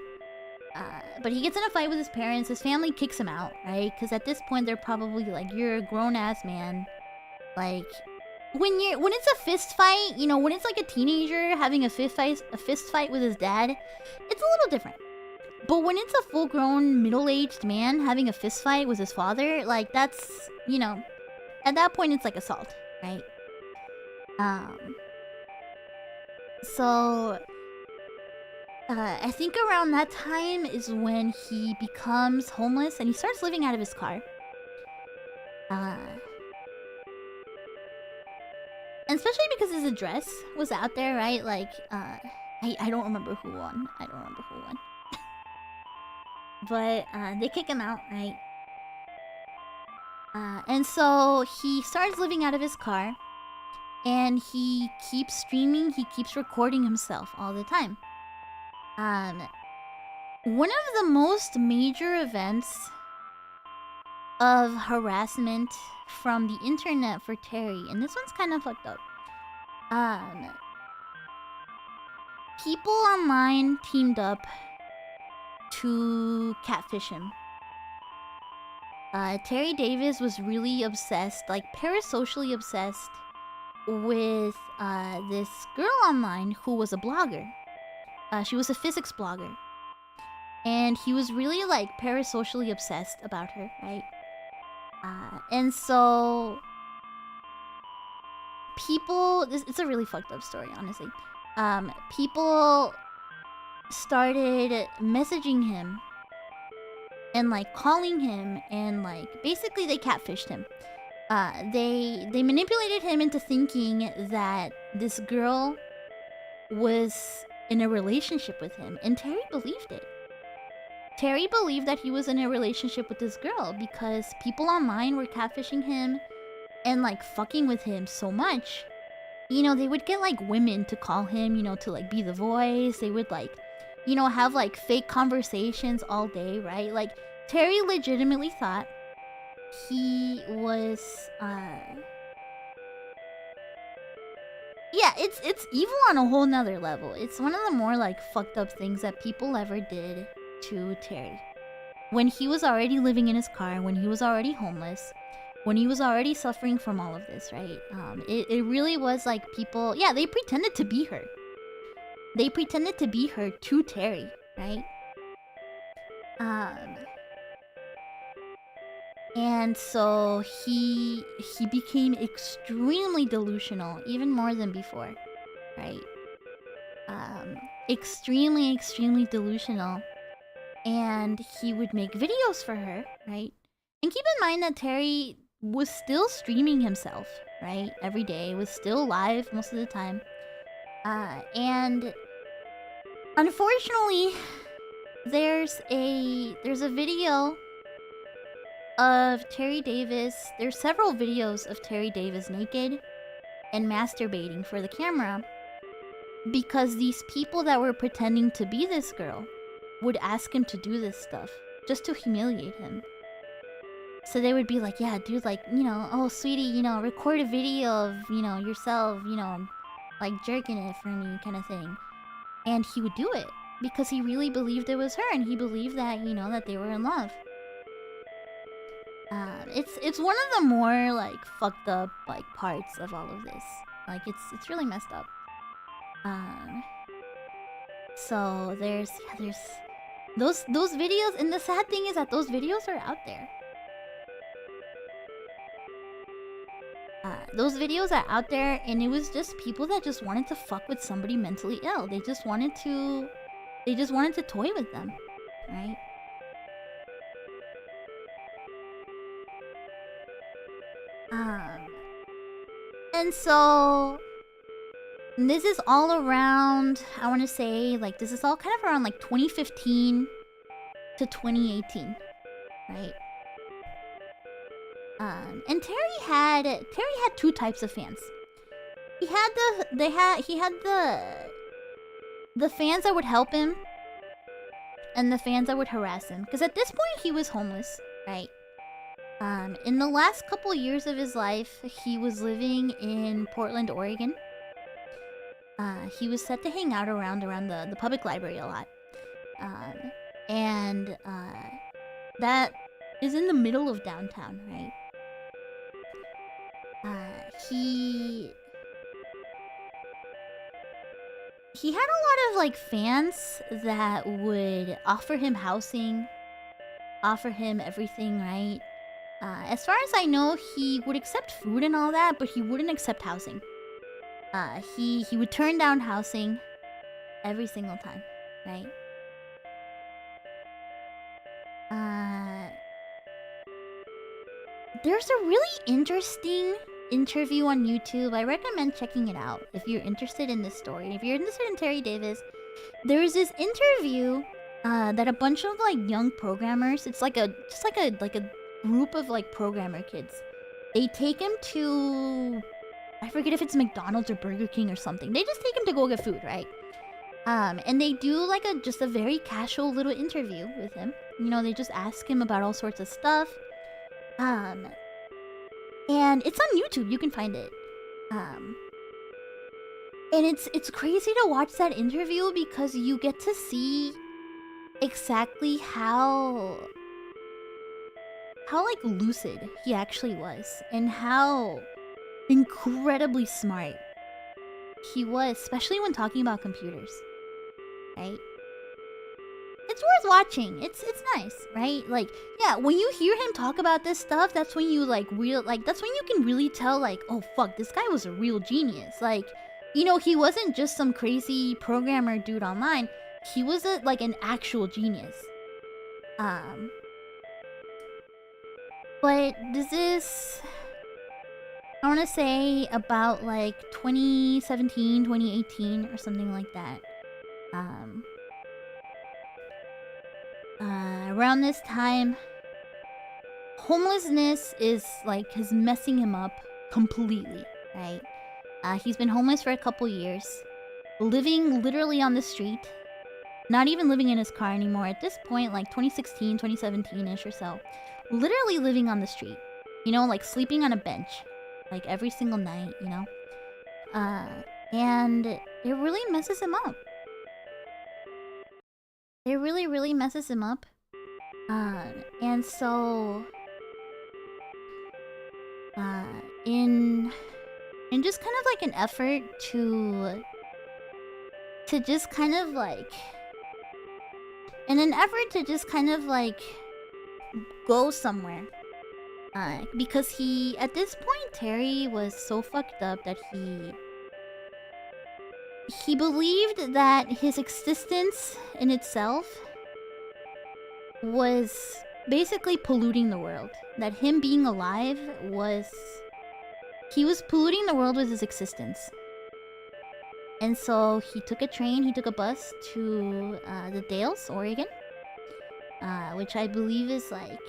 But he gets in a fight with his parents. His family kicks him out, right? Because at this point, they're probably like, "You're a grown-ass man." Like, when it's a fist fight, when it's like a teenager having a fist fight with his dad, it's a little different. But when it's a full-grown, middle-aged man having a fist fight with his father, like, that's, at that point, it's like assault, right? So, I think around that time is when he becomes homeless and he starts living out of his car. And especially because his address was out there, right? Like, I don't remember who won. But, they kick him out, right? And so he starts living out of his car. And he keeps streaming, he keeps recording himself all the time. One of the most major events of harassment from the internet for Terry, and this one's kind of fucked up. People online teamed up to catfish him. Terry Davis was really obsessed, like parasocially obsessed, with this girl online who was a blogger. She was a physics blogger. And he was really like parasocially obsessed about her, right? And so people, it's a really fucked up story, honestly. People started messaging him and like calling him, and like basically they catfished him. They manipulated him into thinking that this girl was in a relationship with him, and Terry believed it. Terry believed that he was in a relationship with this girl because people online were catfishing him and like fucking with him so much. They would get like women to call him, to like be the voice. They would like, have like fake conversations all day, right? Like Terry legitimately thought he was yeah, it's evil on a whole nother level. It's one of the more like fucked up things that people ever did to Terry. When he was already living in his car, when he was already homeless, when he was already suffering from all of this, right? It really was like people, yeah, they pretended to be her. They pretended to be her to Terry, right? And so he became extremely delusional, even more than before, right? Extremely delusional. And he would make videos for her, right? And keep in mind that Terry was still streaming himself, right? Every day, was still live most of the time. And unfortunately, there's a video of Terry Davis. There's several videos of Terry Davis naked and masturbating for the camera, because these people that were pretending to be this girl would ask him to do this stuff just to humiliate him. So they would be like, yeah, dude, like, oh, sweetie, record a video of, yourself, like jerking it for me kind of thing. And he would do it because he really believed it was her, and he believed that, that they were in love. It's one of the more like fucked up like parts of all of this. Like it's really messed up. So there's those videos, and the sad thing is that those videos are out there. Those videos are out there, and it was just people that just wanted to fuck with somebody mentally ill. They just wanted to toy with them, right? And so this is all around, I want to say, like, this is all kind of around like 2015 to 2018, right? And Terry had two types of fans. He had the fans that would help him, and the fans that would harass him. Because at this point he was homeless, right? In the last couple years of his life, he was living in Portland, Oregon. He was set to hang out around the public library a lot. And that is in the middle of downtown, right? He had a lot of like fans that would offer him housing, offer him everything, right? As far as I know, he would accept food and all that, but he wouldn't accept housing. He would turn down housing every single time, right? There's a really interesting interview on YouTube. I recommend checking it out if you're interested in this story. If you're interested in Terry Davis, there's this interview that a bunch of like young programmers. It's like just like a group of like programmer kids. They take him to, I forget if it's McDonald's or Burger King or something. They just take him to go get food, right? And they do like just a very casual little interview with him. You know, they just ask him about all sorts of stuff. And it's on YouTube. You can find it. And it's crazy to watch that interview because you get to see exactly how like lucid he actually was and how incredibly smart he was, especially when talking about computers, right? It's worth watching. It's nice, right? Like, yeah, when you hear him talk about this stuff, that's when you that's when you can really tell, like, oh fuck, this guy was a real genius. Like, you know, he wasn't just some crazy programmer dude online. He was like an actual genius. But this is, I want to say about like 2017, 2018 or something like that. Around this time, homelessness is messing him up completely, right? He's been homeless for a couple years, living literally on the street, not even living in his car anymore. At this point, like 2016, 2017-ish or so, literally living on the street, you know, like sleeping on a bench, like every single night, you know? And it really messes him up. It really, really messes him up. And so, in just kind of like an effort to just kind of like, in an effort to just kind of like go somewhere, because he, at this point, Terry was so fucked up that he believed that his existence in itself was basically polluting the world. That him being alive was... he was polluting the world with his existence. And so he took a train, he took a bus to the Dalles, Oregon. Which I believe is like...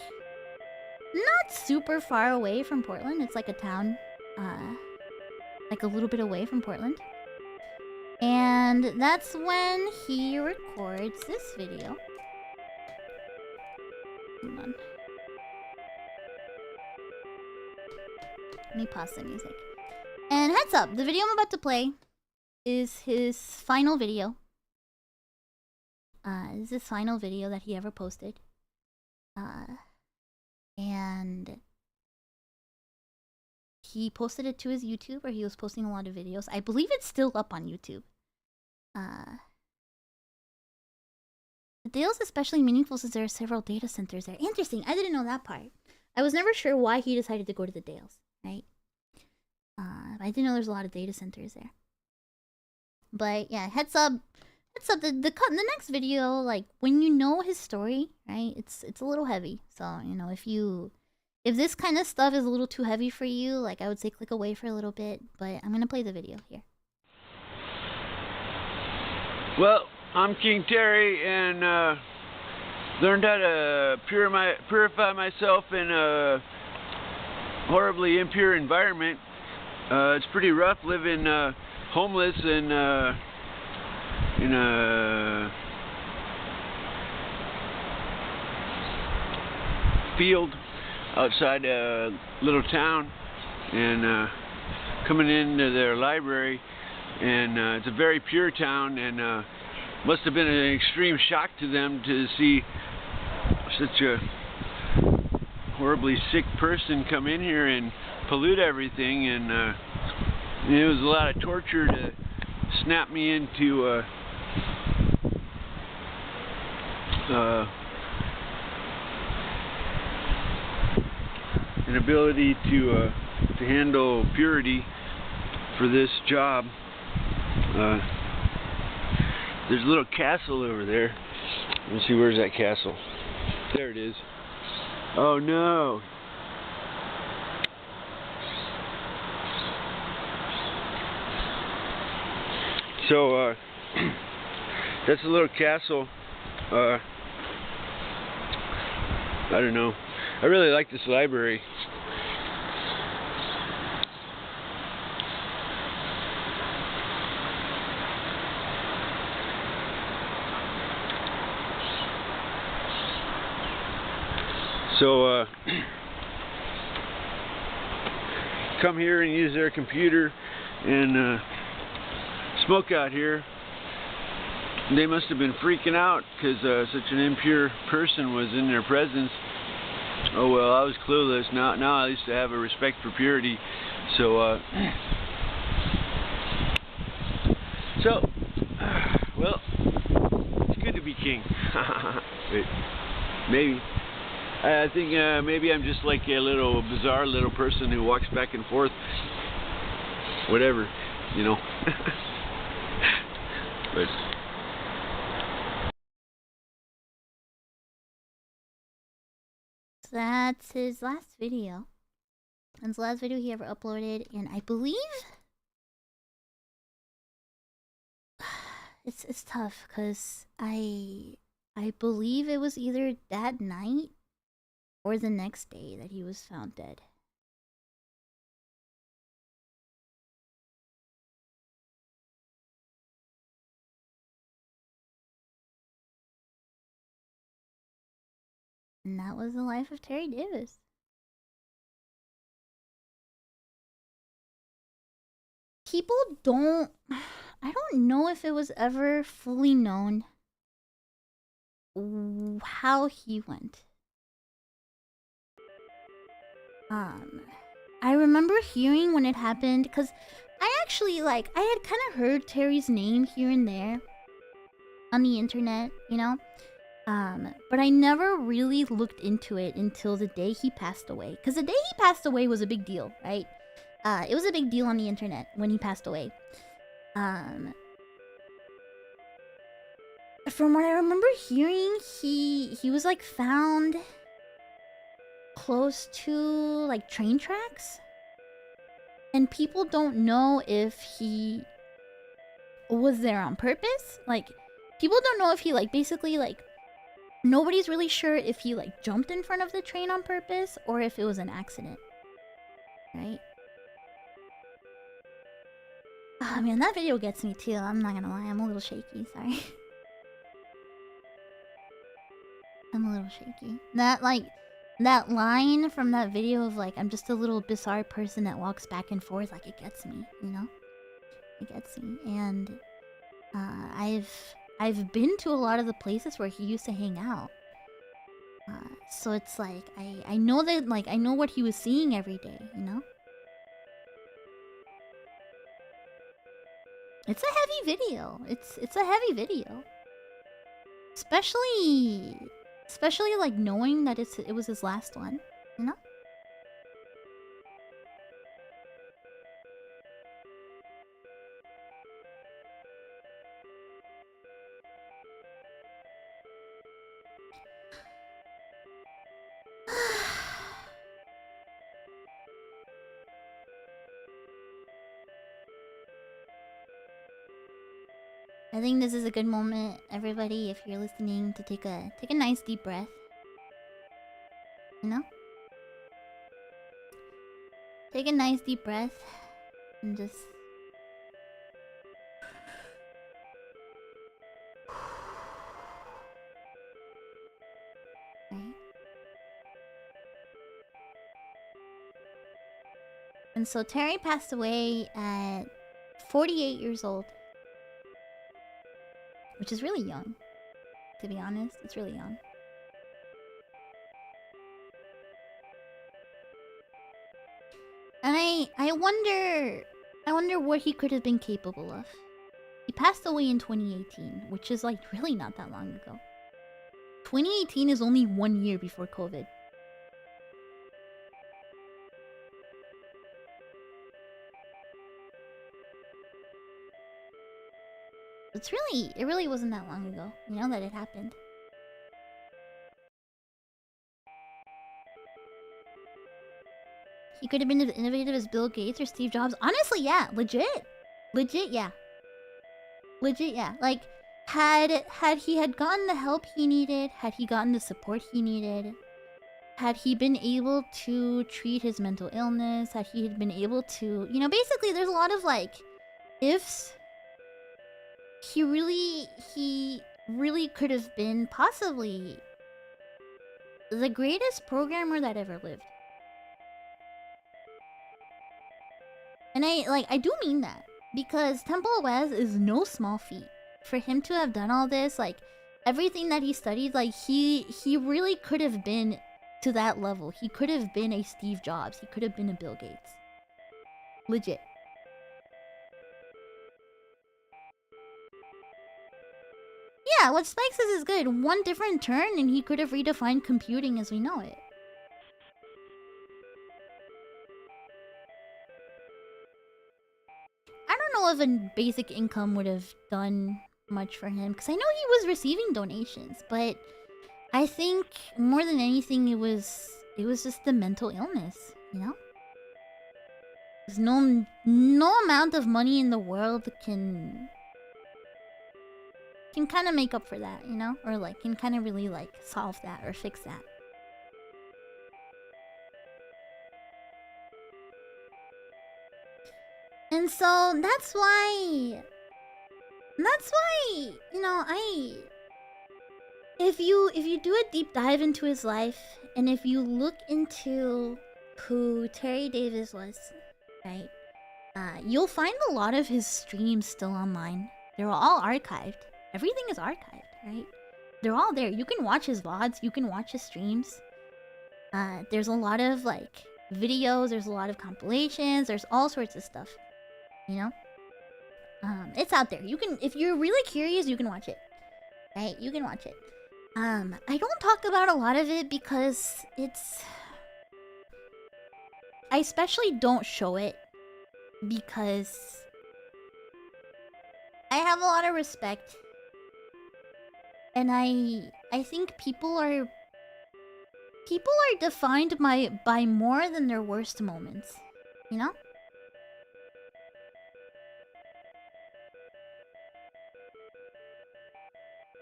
not super far away from Portland. It's like a town, like a little bit away from Portland. And that's when he records this video. Hold on. Let me pause the music. And heads up, the video I'm about to play is his final video. This is his final video that he ever posted. And he posted it to his YouTube, where he was posting a lot of videos. I believe it's still up on YouTube. The Dalles is especially meaningful since there are several data centers there. Interesting. I didn't know that part. I was never sure why he decided to go to the Dalles, right? I didn't know there's a lot of data centers there. But yeah, heads up. The next video, like when you know his story, right? It's a little heavy. So, you know, if this kind of stuff is a little too heavy for you, like I would say click away for a little bit, but I'm gonna play the video here. Well, I'm King Terry, and learned how to purify myself in a horribly impure environment. It's pretty rough living homeless and in a field outside a little town, and coming into their library and it's a very pure town, and must have been an extreme shock to them to see such a horribly sick person come in here and pollute everything, and it was a lot of torture to snap me into an ability to handle purity for this job. There's a little castle over there. Let's see, where's that castle? There it is. Oh no! So that's a little castle. I don't know. I really like this library. So come here and use their computer and smoke out here. They must have been freaking out because such an impure person was in their presence. Oh well, I was clueless. Now I used to have a respect for purity. So well, it's good to be king. Wait, maybe. I think maybe I'm just like a little bizarre little person who walks back and forth. Whatever, you know. But that's his last video. That's the last video he ever uploaded, and I believe it's tough because I believe it was either that night or the next day that he was found dead. And that was the life of Terry Davis. People don't... I don't know if it was ever fully known how he went. I remember hearing when it happened, because I actually, I had kind of heard Terry's name here and there on the internet, you know? But I never really looked into it until the day he passed away. Because the day he passed away was a big deal, right? It was a big deal on the internet when he passed away. From what I remember hearing, he was like found close to like train tracks. And people don't know if he was there on purpose. Like, people don't know if he basically nobody's really sure if he jumped in front of the train on purpose or if it was an accident. Right? Oh man, that video gets me too. I'm not gonna lie, I'm a little shaky, sorry. I'm a little shaky. That line from that video of I'm just a little bizarre person that walks back and forth, it gets me, you know? It gets me. And I've been to a lot of the places where he used to hang out. So it's I know that I know what he was seeing every day, you know? It's a heavy video. It's a heavy video. Especially knowing that it was his last one, you know? I think this is a good moment, everybody, if you're listening, to take a nice deep breath. You know? Take a nice deep breath and just right. And so Terry passed away at 48 years old. Which is really young. To be honest, it's really young. And I wonder what he could have been capable of. He passed away in 2018, which is like really not that long ago. 2018 is only 1 year before COVID. It really wasn't that long ago, you know, that it happened. He could have been as innovative as Bill Gates or Steve Jobs. Honestly, yeah, legit, yeah, Like, had he gotten the help he needed, had he gotten the support he needed, had he been able to treat his mental illness, had he been able to, you know, basically, there's a lot of like ifs. He really could have been possibly the greatest programmer that ever lived. And I do mean that, because templeOS is no small feat. For him to have done all this, like everything that he studied, like he really could have been to that level. He could have been a Steve Jobs. He could have been a Bill Gates. Legit. Yeah, what Spike says is good. One different turn and he could have redefined computing as we know it. I don't know if a basic income would have done much for him, because I know he was receiving donations, but I think more than anything it was just the mental illness, you know? There's no amount of money in the world can kind of make up for that, you know? Or like can kind of really like solve that or fix that. And so that's why, you know, if you do a deep dive into his life, and if you look into who Terry Davis was, right? You'll find a lot of his streams still online. They're all archived. Everything is archived, right? They're all there. You can watch his VODs, you can watch his streams. There's a lot of like videos, there's a lot of compilations, there's all sorts of stuff. You know? It's out there. You can, if you're really curious, you can watch it. Right? You can watch it. I don't talk about a lot of it because I especially don't show it because I have a lot of respect. And I think people are defined by more than their worst moments. You know?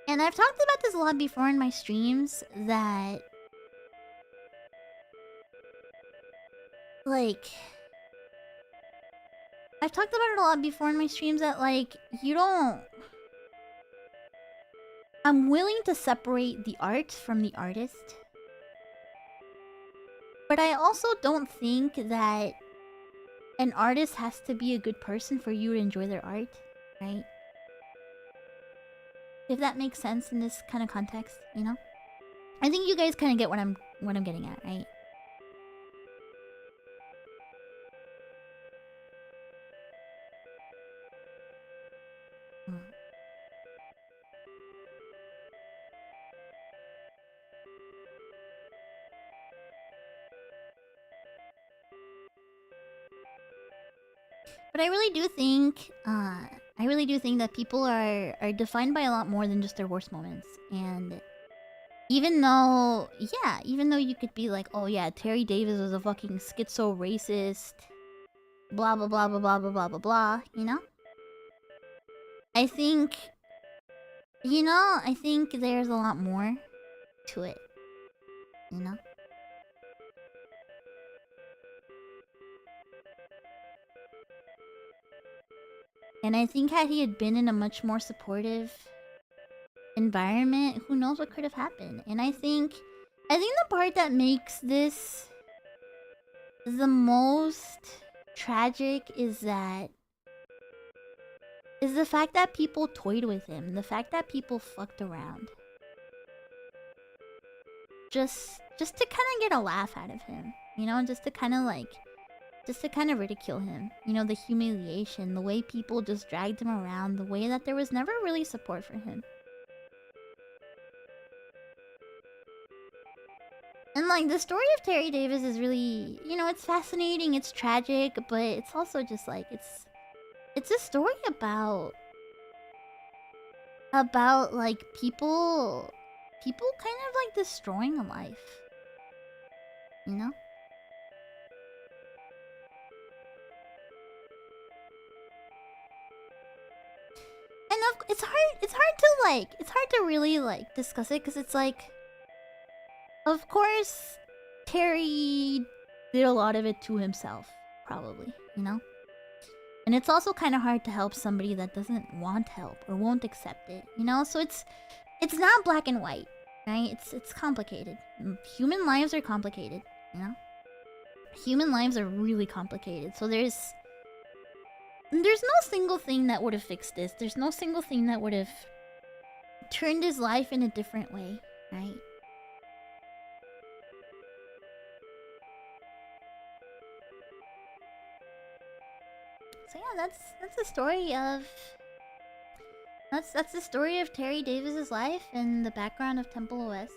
And I've talked about this a lot before in my streams, that like I've talked about it a lot before in my streams that like I'm willing to separate the art from the artist. But I also don't think that an artist has to be a good person for you to enjoy their art, right? If that makes sense in this kind of context, you know? I think you guys kind of get what I'm getting at, right? But I really do think that people are defined by a lot more than just their worst moments. And even though you could be like, oh yeah, Terry Davis was a fucking schizo racist, blah blah blah blah blah blah blah blah blah, you know? I think there's a lot more to it, you know? And I think had he had been in a much more supportive environment, who knows what could have happened. And I think the part that makes this the most tragic is that is the fact that people toyed with him, the fact that people fucked around. Just to kind of get a laugh out of him, you know, just to kind of ridicule him. You know, the humiliation, the way people just dragged him around, the way that there was never really support for him. And like the story of Terry Davis is really, you know, it's fascinating, it's tragic, but it's also just like it's a story about like people kind of like destroying a life. You know? And it's hard to really like discuss it because it's like, of course Terry did a lot of it to himself, probably, you know? And it's also kind of hard to help somebody that doesn't want help or won't accept it, you know? So it's not black and white, right? It's complicated. Human lives are complicated, you know? Human lives are really complicated. So there's no single thing that would have fixed this. There's no single thing that would have turned his life in a different way, right? So yeah, that's the story of that's the story of Terry Davis's life and the background of templeOS.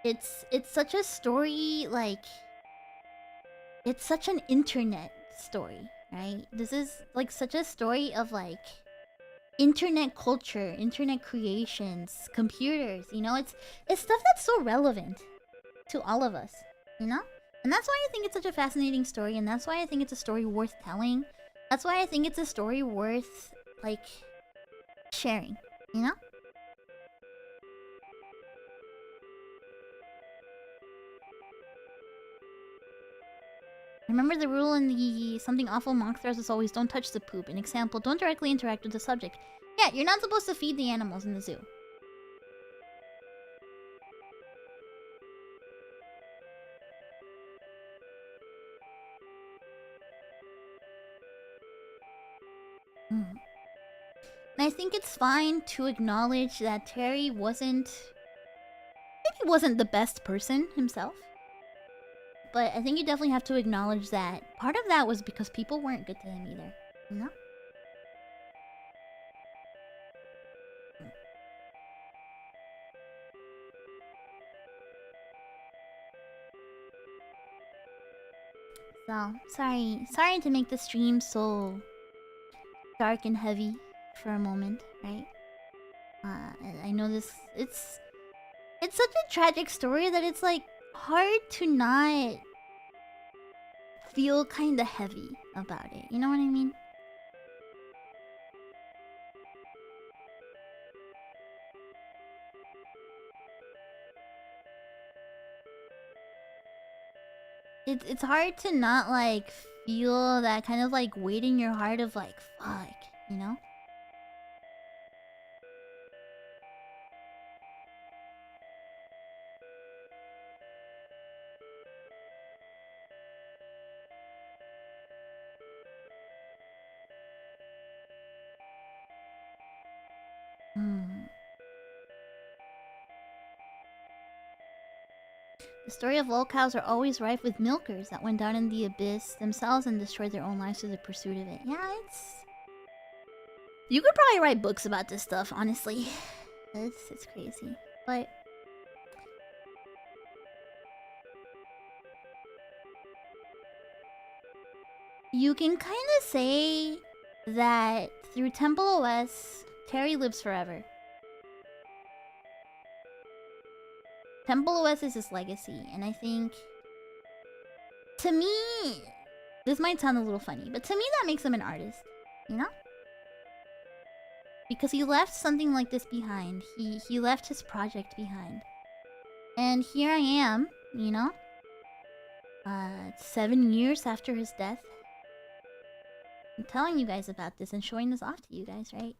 It's such a story, like it's such an internet story, right? This is like such a story of like internet culture, internet creations, computers, you know? It's stuff that's so relevant to all of us, you know? And that's why I think it's such a fascinating story, and that's why I think it's a story worth telling. That's why I think it's a story worth, like, sharing, you know? Remember the rule in the something awful mock threads is always don't touch the poop. An example, don't directly interact with the subject. Yeah, you're not supposed to feed the animals in the zoo. And I think it's fine to acknowledge that Terry wasn't the best person himself. But I think you definitely have to acknowledge that part of that was because people weren't good to him either, you know? So, sorry to make the stream so dark and heavy for a moment, right? I know this, it's such a tragic story that it's like hard to not feel kind of heavy about it. You know what I mean? It's hard to not like feel that kind of like weight in your heart of like fuck, you know? The story of old cows are always rife with milkers that went down in the abyss themselves and destroyed their own lives through the pursuit of it. Yeah, it's... You could probably write books about this stuff, honestly. It's crazy. But... you can kind of say that through templeOS, Terry lives forever. templeOS is his legacy, and I think... to me... this might sound a little funny, but to me that makes him an artist, you know? Because he left something like this behind. He left his project behind. And here I am, you know? 7 years after his death. I'm telling you guys about this and showing this off to you guys, right?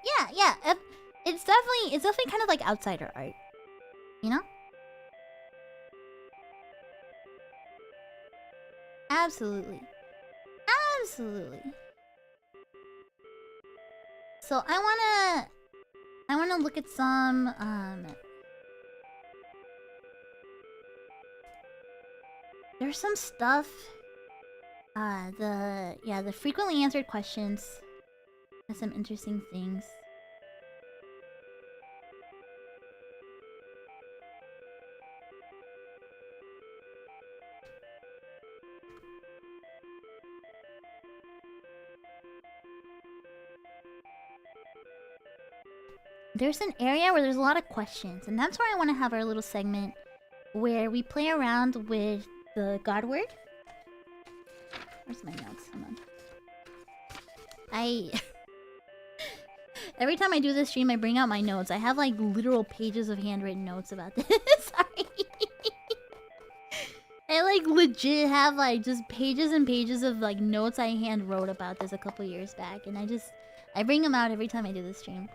Yeah. It's definitely kind of like outsider art, you know? Absolutely. So I wanna look at some there's some stuff. The frequently answered questions has some interesting things. There's an area where there's a lot of questions, and that's where I want to have our little segment where we play around with the God word. Where's my notes? Hold on. Every time I do this stream, I bring out my notes. I have like literal pages of handwritten notes about this. Sorry. I like legit have like just pages and pages of like notes I hand wrote about this a couple years back, and I bring them out every time I do this stream.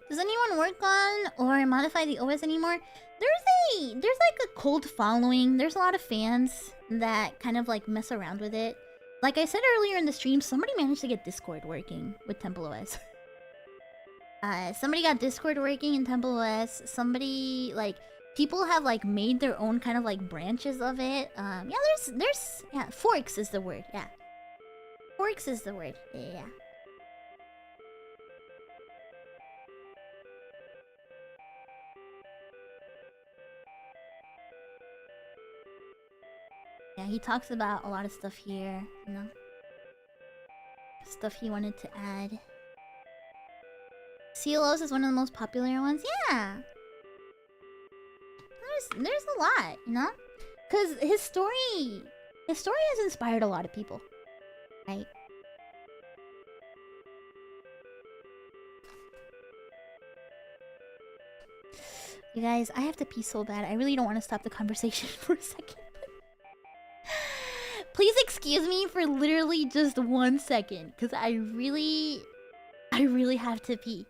Does anyone work on or modify the OS anymore? There's like a cult following. There's a lot of fans that kind of like mess around with it. Like I said earlier in the stream, somebody managed to get Discord working with templeOS. Somebody got Discord working in templeOS. Somebody like people have like made their own kind of like branches of it. Yeah, forks is the word. Yeah, forks is the word. Yeah. Yeah, he talks about a lot of stuff here, you know? Stuff he wanted to add. CLOs is one of the most popular ones. Yeah. There's a lot, you know? Cause his story has inspired a lot of people. Right? You guys, I have to pee so bad. I really don't want to stop the conversation for a second. Please excuse me for literally just 1 second, because I really have to pee.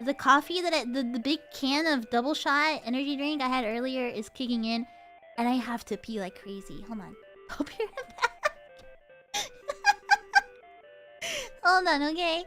The coffee that the big can of double shot energy drink I had earlier is kicking in, and I have to pee like crazy. Hold on. I'll be right back. Hold on, okay?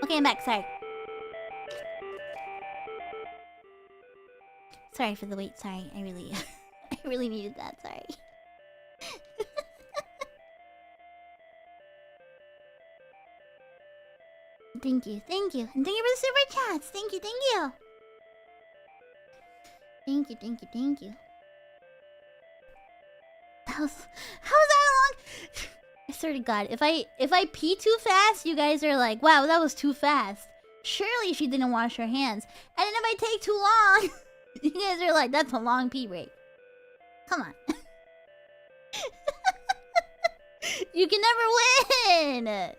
Okay, I'm back. Sorry. Sorry for the wait. Sorry. I really, I really needed that. Sorry. Thank you. Thank you. And thank you for the super chats. Thank you. Thank you. Thank you. Thank you. Thank you. How was that long? I swear to God, if I pee too fast, you guys are like, wow, that was too fast. Surely she didn't wash her hands. And then if I take too long, you guys are like, that's a long pee break. Come on. You can never win.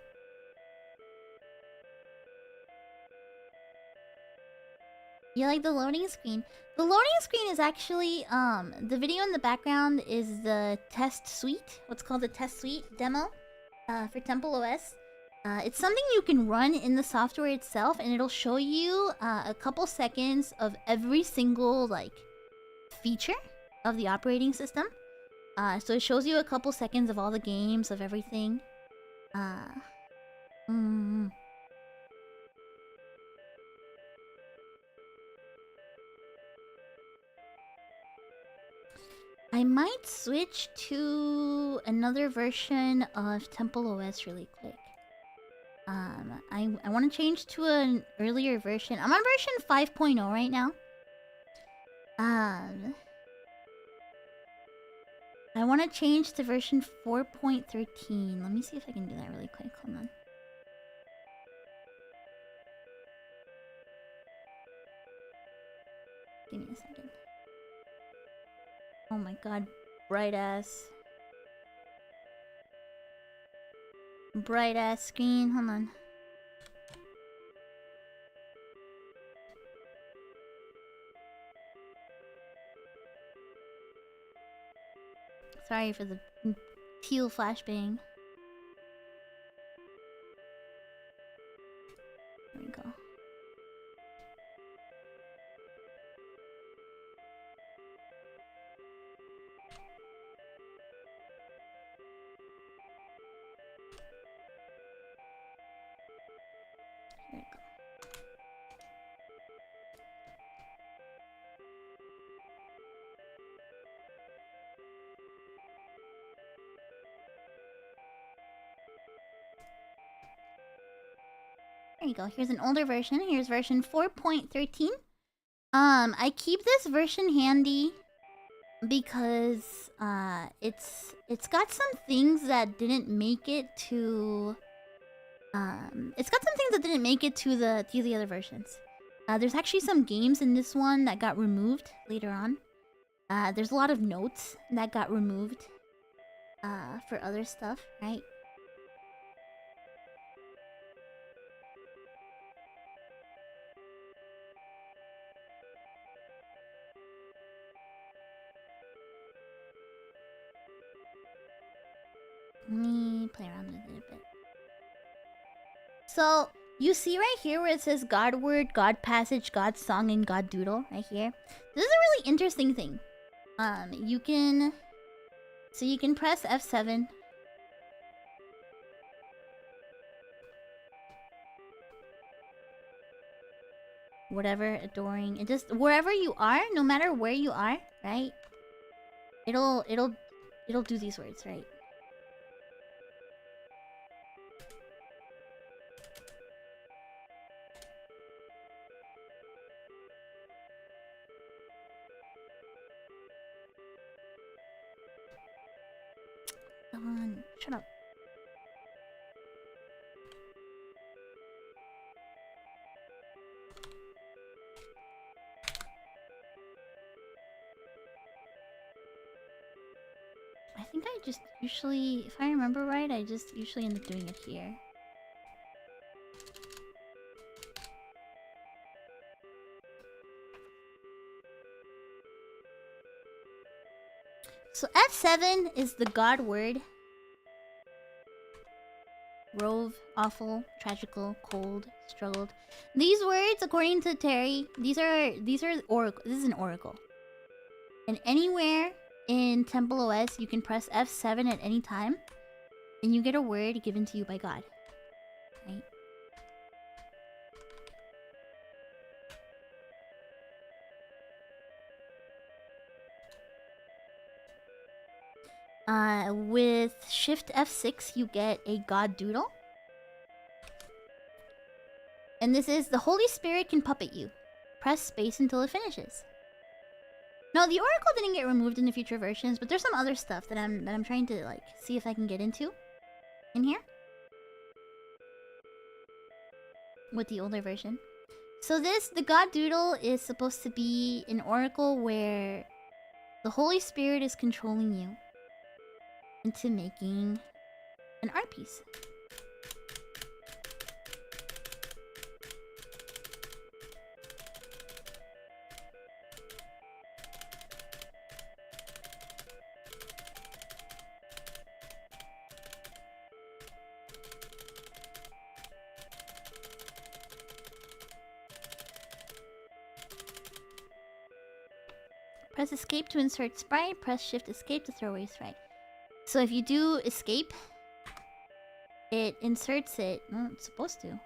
You like the loading screen? The loading screen is actually, the video in the background is the test suite. What's called the test suite demo, for templeOS. It's something you can run in the software itself, and it'll show you, a couple seconds of every single, like, feature of the operating system. So it shows you a couple seconds of all the games, of everything. I might switch to another version of templeOS really quick. I want to change to an earlier version. I'm on version 5.0 right now. I want to change to version 4.13. Let me see if I can do that really quick. Hold on. Give me a second. Oh my God, bright ass screen. Hold on. Sorry for the teal flashbang. There we go. There you go. Here's an older version. Here's version 4.13. I keep this version handy because it's got some things that didn't make it to the other versions. There's actually some games in this one that got removed later on. There's a lot of notes that got removed for other stuff, right? Let me play around with it a bit. So, you see right here where it says God Word, God Passage, God Song, and God Doodle, right here? This is a really interesting thing. You can press F7. Whatever, adoring. It just, wherever you are, no matter where you are, right? It'll do these words, right? Come on, shut up. I think I just usually, if I remember right, I just usually end up doing it here. So F7 is the God word. Rove, awful, tragical, cold, struggled. These words, according to Terry, these are oracle. This is an oracle. And anywhere in templeOS, you can press F7 at any time, and you get a word given to you by God. Right? With Shift F6, you get a God Doodle. And this is the Holy Spirit can puppet you. Press space until it finishes. No, the Oracle didn't get removed in the future versions, but there's some other stuff that I'm trying to like see if I can get into in here with the older version. So the God Doodle is supposed to be an oracle where the Holy Spirit is controlling you into making an art piece. Press escape to insert sprite, press shift escape to throw away sprite. So if you do escape, it inserts it. Well, it's supposed to.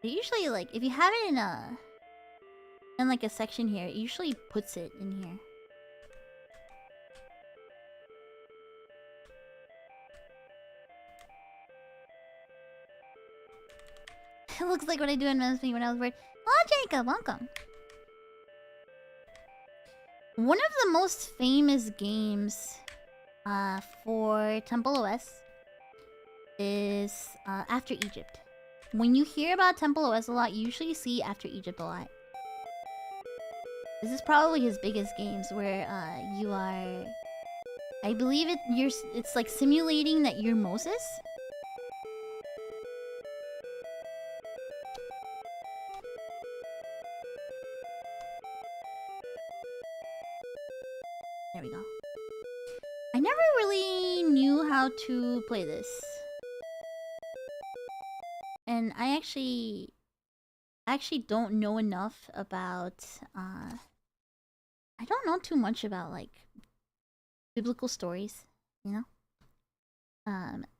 It usually, like, if you have it in like a section here, it usually puts it in here. It looks like what I do in Mesme when I was bored. Oh, Jacob, welcome. One of the most famous games for templeOS is After Egypt. When you hear about templeOS a lot, you usually see After Egypt a lot. This is probably his biggest games where you are... I believe it's like simulating that you're Moses. There we go. I never really knew how to play this. And I actually don't know enough about I don't know too much about like biblical stories, you know?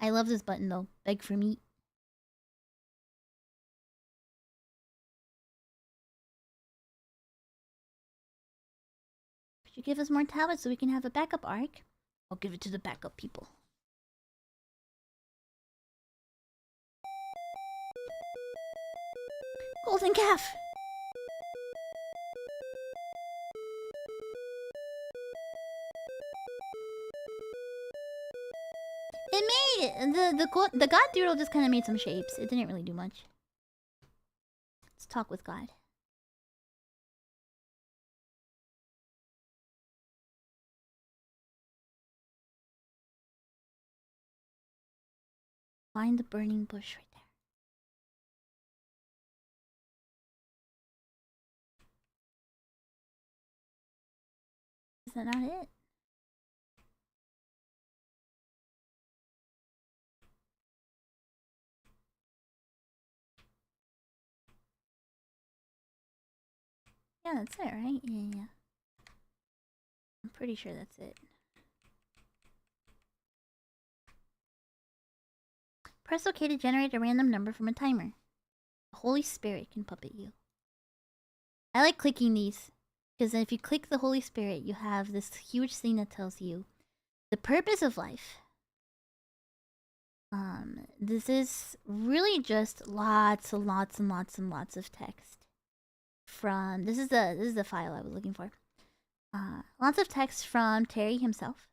I love this button though. Beg for meat. Could you give us more tablets so we can have a backup arc? I'll give it to the backup people. Golden calf! It made it! The God Doodle just kind of made some shapes. It didn't really do much. Let's talk with God. Find the burning bush right there. Is that not it? Yeah, that's it, right? Yeah. I'm pretty sure that's it. Press OK to generate a random number from a timer. The Holy Spirit can puppet you. I like clicking these, because if you click the Holy Spirit, you have this huge thing that tells you the purpose of life. This is really just lots and lots and lots and lots of text. From this is the file I was looking for. Lots of text from Terry himself.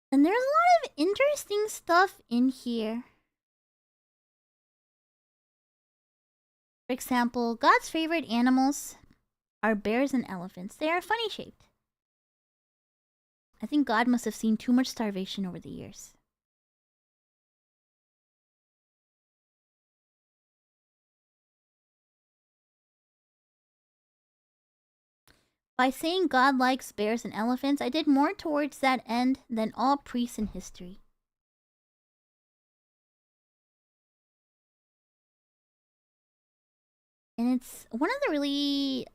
And there's a lot of interesting stuff in here. For example, God's favorite animals are bears and elephants. They are funny shaped. I think God must have seen too much starvation over the years. By saying God likes bears and elephants, I did more towards that end than all priests in history. And it's one of the really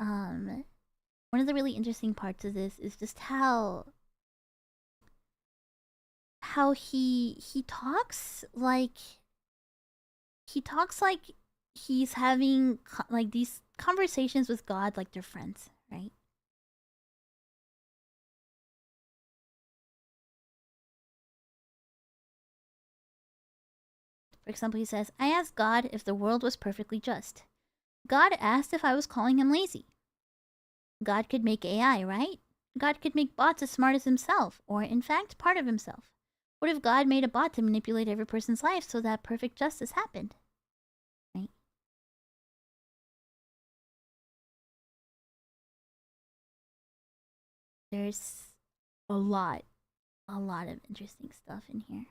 interesting parts of this is just how he talks like he's having like these conversations with God like they're friends, right? For example, he says, I asked God if the world was perfectly just. God asked if I was calling him lazy. God could make AI, right? God could make bots as smart as himself, or in fact, part of himself. What if God made a bot to manipulate every person's life so that perfect justice happened? Right? There's a lot of interesting stuff in here.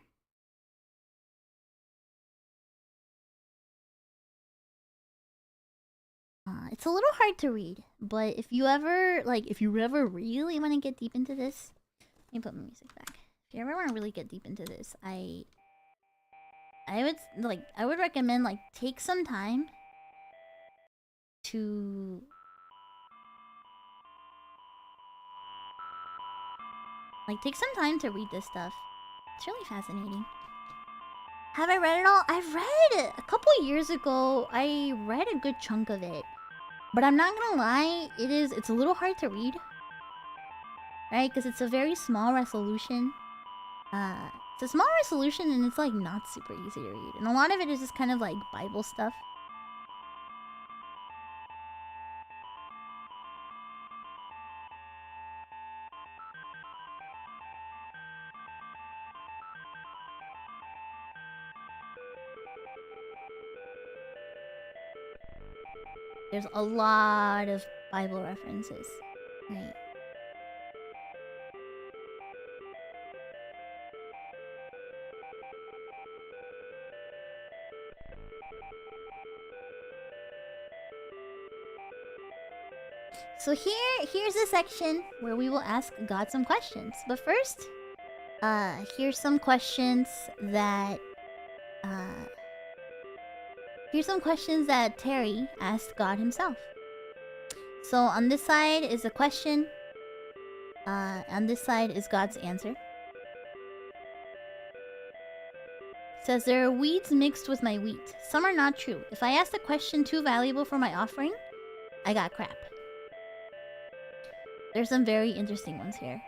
It's a little hard to read, but if you ever really want to get deep into this, let me put my music back. If you ever want to really get deep into this, I would recommend take some time to read this stuff. It's really fascinating. Have I read it all? I've read it a couple years ago. I read a good chunk of it. But I'm not gonna lie, it's a little hard to read. Right? Because it's a very small resolution. It's a small resolution and it's not super easy to read. And a lot of it is just kind of Bible stuff. There's a lot of Bible references. Right? So here's a section where we will ask God some questions. But first, here's some questions that Terry asked God himself. So on this side is a question. On this side is God's answer. It says, there are weeds mixed with my wheat. Some are not true. If I asked a question too valuable for my offering, I got crap. There's some very interesting ones here.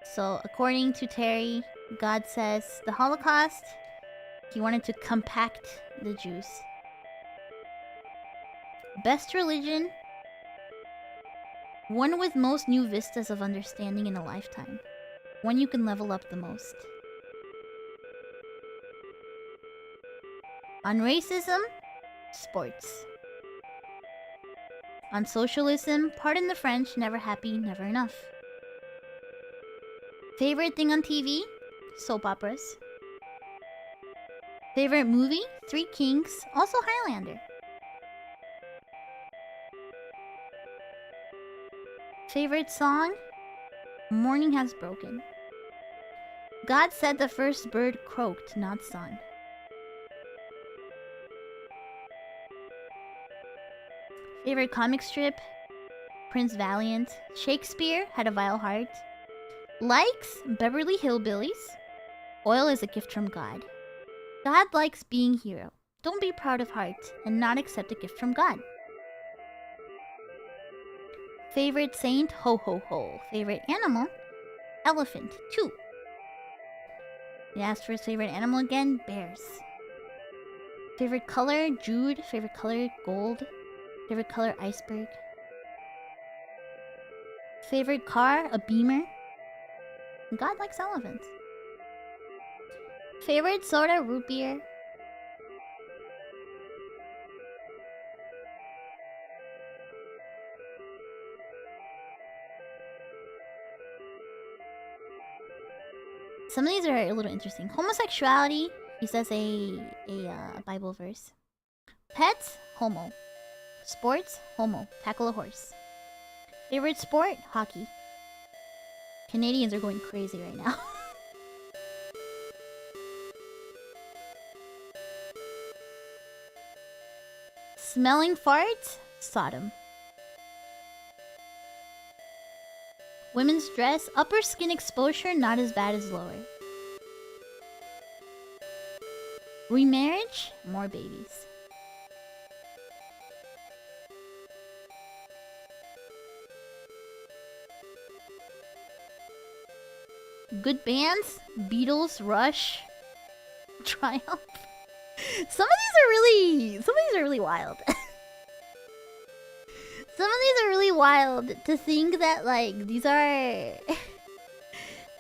So according to Terry, God says the Holocaust, he wanted to compact the Jews. Best religion, one with most new vistas of understanding in a lifetime. One you can level up the most. On racism, sports. On socialism, pardon the French, never happy, never enough. Favorite thing on TV? Soap operas. Favorite movie? Three Kings, also Highlander. Favorite song? Morning Has Broken. God said the first bird croaked, not sung. Favorite comic strip? Prince Valiant. Shakespeare had a vile heart. Likes Beverly Hillbillies. Oil is a gift from God. God likes being hero. Don't be proud of heart and not accept a gift from God. Favorite saint? Ho ho ho. Favorite animal? Elephant. 2. He asked for his favorite animal again. Bears. Favorite color? Jude. Favorite color? Gold. Favorite color? Iceberg. Favorite car? A Beamer. God likes elephants. Favorite soda? Root beer. Some of these are a little interesting. Homosexuality, he says a Bible verse. Pets, homo. Sports, homo. Tackle a horse. Favorite sport, hockey. Canadians are going crazy right now. Smelling farts, Sodom. Women's dress, upper skin exposure, not as bad as lower. Remarriage, more babies. Good bands, Beatles, Rush, Triumph. Some of these are really wild. Some of these are really wild to think that like these are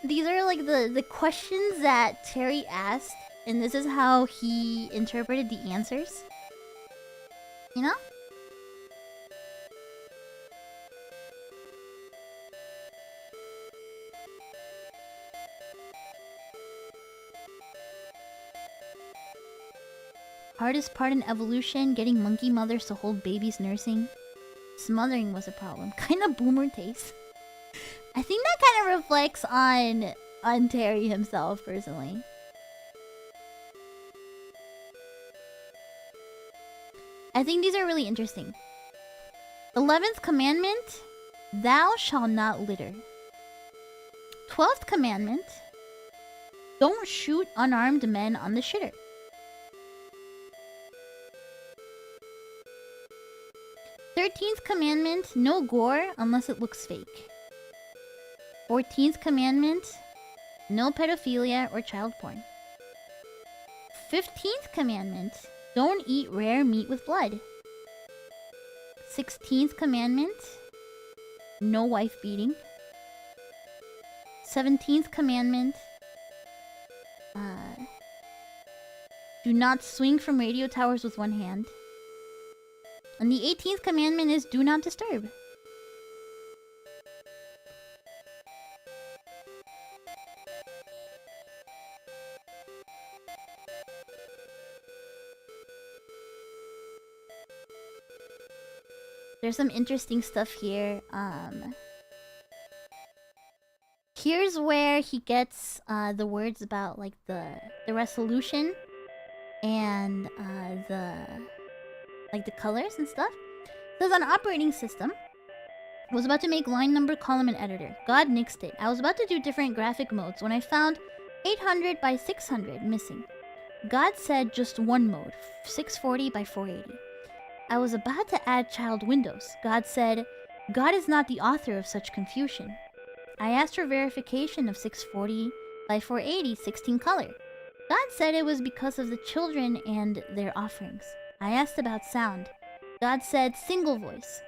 these are like the questions that Terry asked, and this is how he interpreted the answers. You know? Hardest part in evolution, getting monkey mothers to hold babies nursing. Smothering was a problem. Kinda boomer taste. I think that kind of reflects on Terry himself, personally. I think these are really interesting. 11th commandment, thou shalt not litter. 12th commandment, don't shoot unarmed men on the shitter. 13th commandment, no gore unless it looks fake. 14th commandment, no pedophilia or child porn. 15th commandment, don't eat rare meat with blood. 16th commandment, no wife beating. 17th commandment, do not swing from radio towers with one hand. And the 18th commandment is do not disturb. There's some interesting stuff here. Here's where he gets the words about like the resolution and the colors and stuff. It says on operating system, I was about to make line number column and editor. God nixed it. I was about to do different graphic modes when I found 800 by 600 missing. God said just one mode, 640 by 480. I was about to add child windows. God said, God is not the author of such confusion. I asked for verification of 640 by 480 16 color. God said it was because of the children and their offerings. I asked about sound. God said single voice.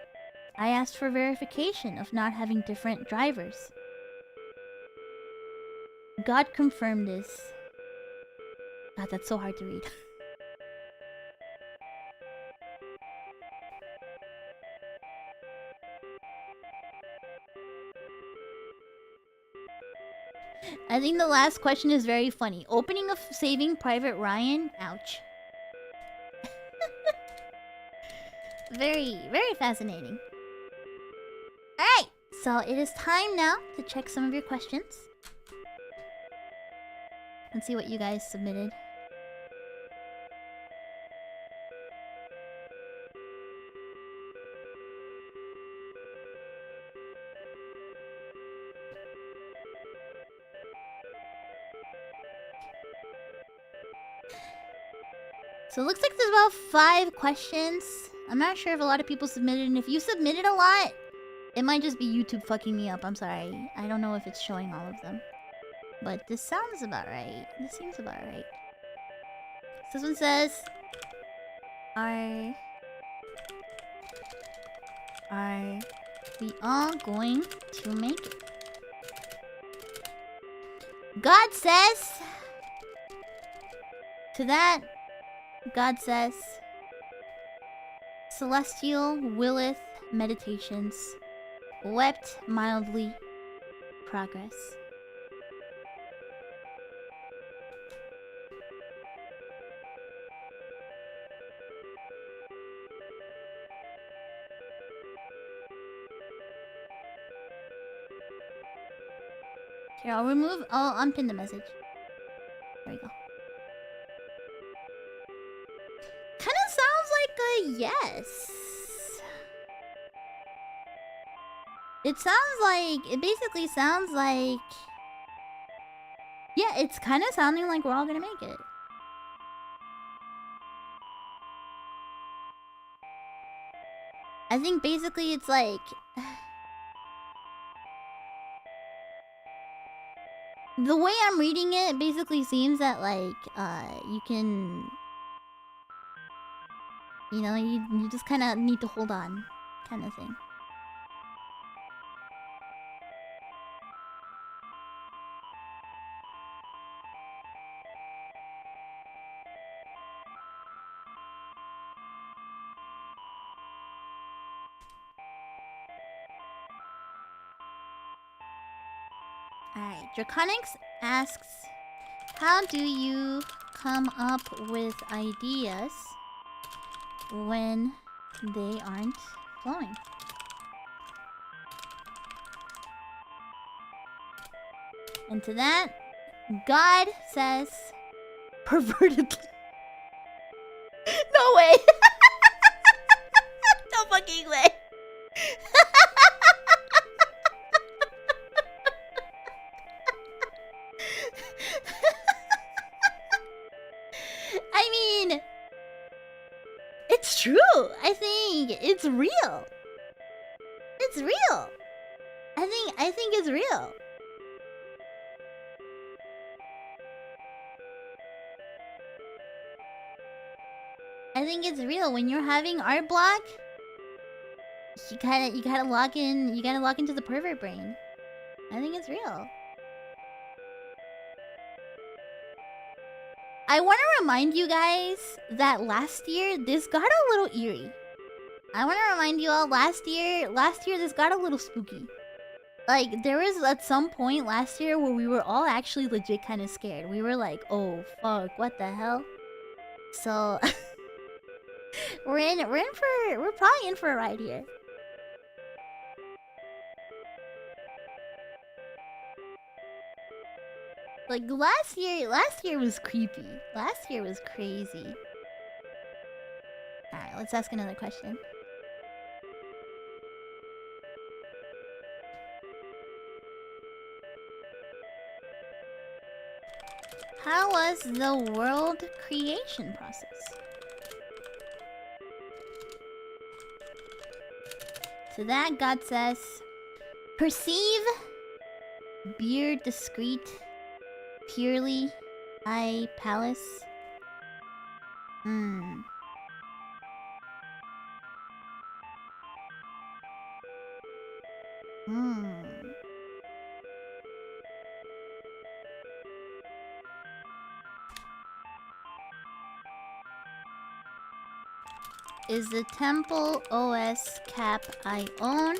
I asked for verification of not having different drivers. God confirmed this. God, that's so hard to read. I think the last question is very funny. Opening of Saving Private Ryan? Ouch. Very, very fascinating. Alright, so it is time now to check some of your questions. And see what you guys submitted. So it looks like there's about 5 questions. I'm not sure if a lot of people submitted, and if you submitted a lot, it might just be YouTube fucking me up. I'm sorry. I don't know if it's showing all of them. But this sounds about right. This seems about right. This one says, Are we all going to make it? God says, to that, God says, Celestial willeth meditations, wept mildly, progress. Here, I'll unpin the message. There we go. Kinda sounds like a yes. It basically sounds like... Yeah, it's kinda sounding like we're all gonna make it. I think basically it's like... The way I'm reading it basically seems that like, you can... You know, you just kind of need to hold on, kind of thing. Alright, Draconics asks, how do you come up with ideas when they aren't flowing? And to that, God says, perverted. No way! No fucking way! I mean, it's true. I think it's real. It's real. I think it's real. I think it's real. When you're having art block, you gotta lock into the pervert brain. I think it's real. I want to remind you guys that last year this got a little eerie. I want to remind you all last year this got a little spooky. Like, there was at some point last year where we were all actually legit kind of scared. We were like, oh fuck, what the hell? So we're probably in for a ride here. Like last year was creepy. Last year was crazy. Alright, let's ask another question. How was the world creation process? To that, God says, perceive, beard discreet, purely, eye palace. Is the templeOS cap I own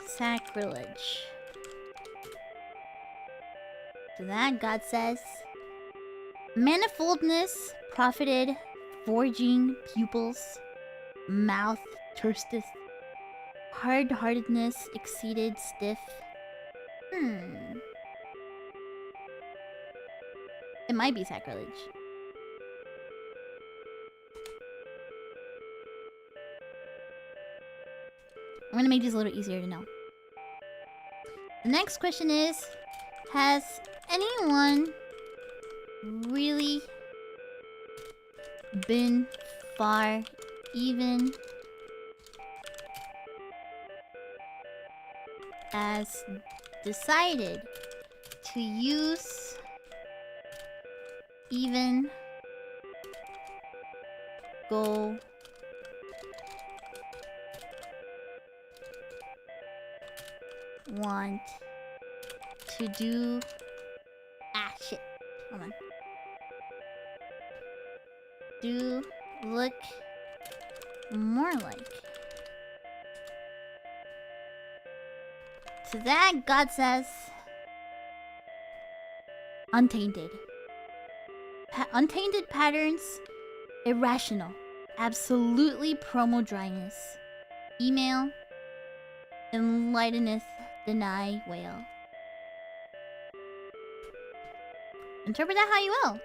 sacrilege? To that, God says, manifoldness profited, forging pupils, mouth thirsteth, hard-heartedness exceeded stiff. It might be sacrilege. I'm gonna make these a little easier to know. The next question is, has anyone really been far even as decided to use even go want to do shit. Hold on. Do look more like. To that, God says, untainted. Untainted patterns, irrational, absolutely promo dryness. Email, enlighteneth, deny, whale. Interpret that how you will.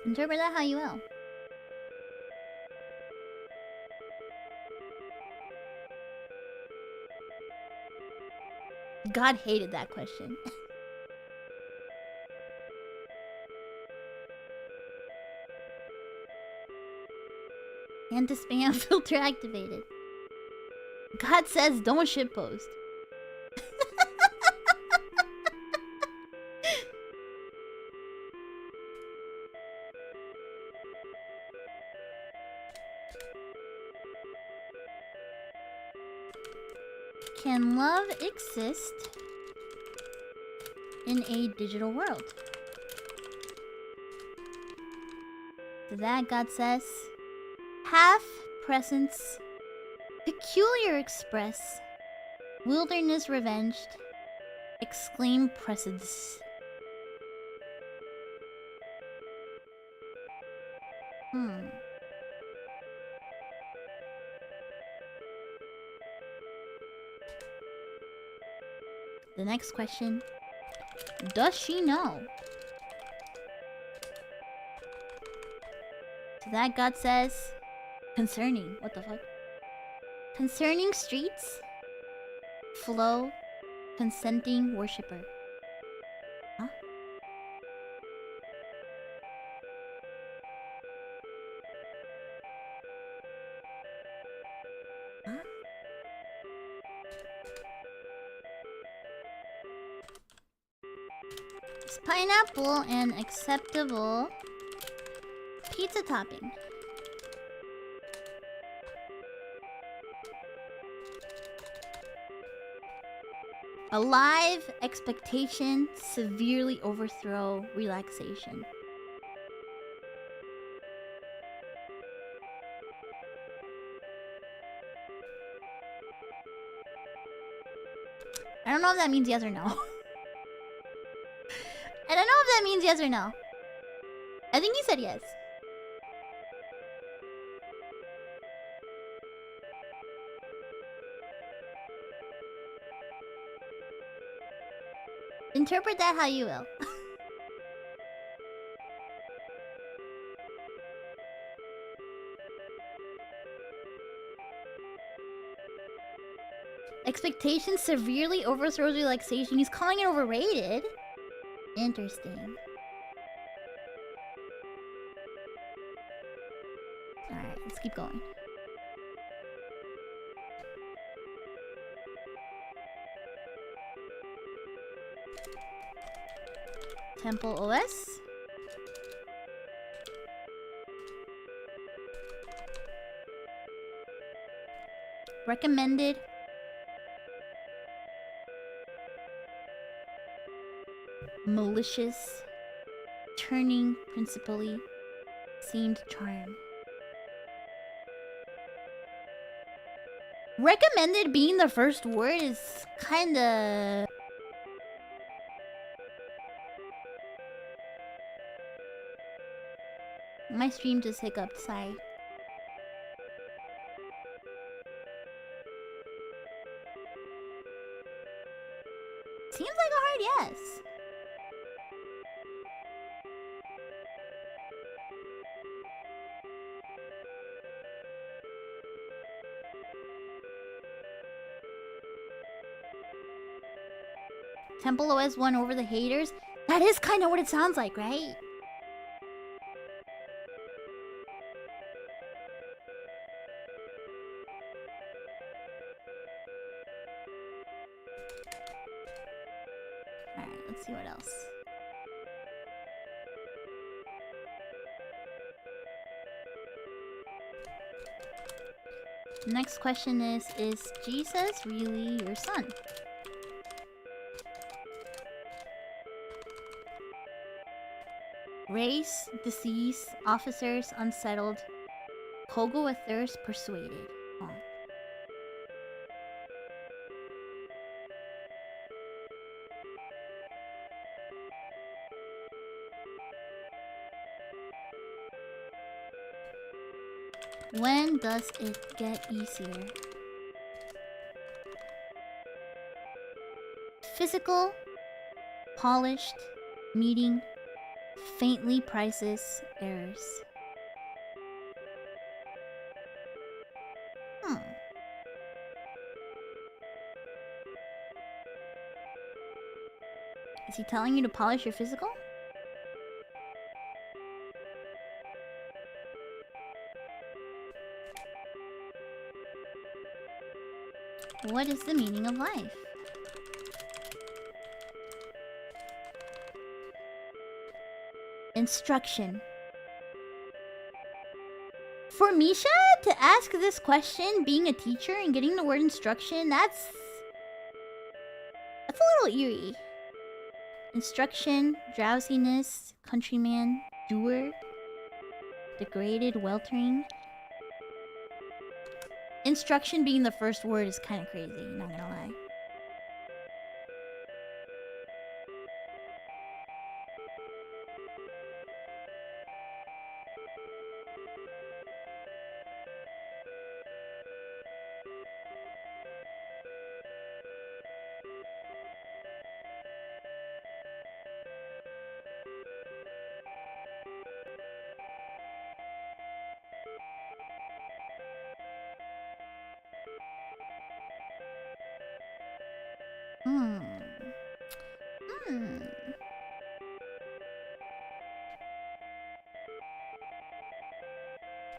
Interpret that how you will. God hated that question. Anti-spam filter activated. God says don't shitpost. Can love exist in a digital world? To that, God says, half presence, peculiar express, wilderness revenged, exclaim presence. The next question. Does she know? To that, God says, concerning. What the fuck? Concerning streets, flow, consenting worshiper. Huh? Huh? Is pineapple an acceptable pizza topping? Alive, expectation, severely overthrow, relaxation. I don't know if that means yes or no. I don't know if that means yes or no. I think he said yes. Interpret that how you will. Expectation severely overthrows relaxation. He's calling it overrated. Interesting. Alright, let's keep going. templeOS. Recommended. Malicious. Turning principally. Seemed charm. Recommended being the first word is kinda... My stream just hiccuped, sorry. Seems like a hard yes. templeOS won over the haters. That is kind of what it sounds like, right? Alright, let's see what else. Next question is Jesus really your son? Race, deceased, officers unsettled, Kogo with thirst persuaded. Oh. When does it get easier? Physical, polished, meeting, faintly prices, errors. Is he telling you to polish your physical? What is the meaning of life? Instruction. For Misha to ask this question, being a teacher and getting the word instruction, that's a little eerie. Instruction, drowsiness, countryman, doer, degraded, weltering. Instruction being the first word is kind of crazy, not gonna lie.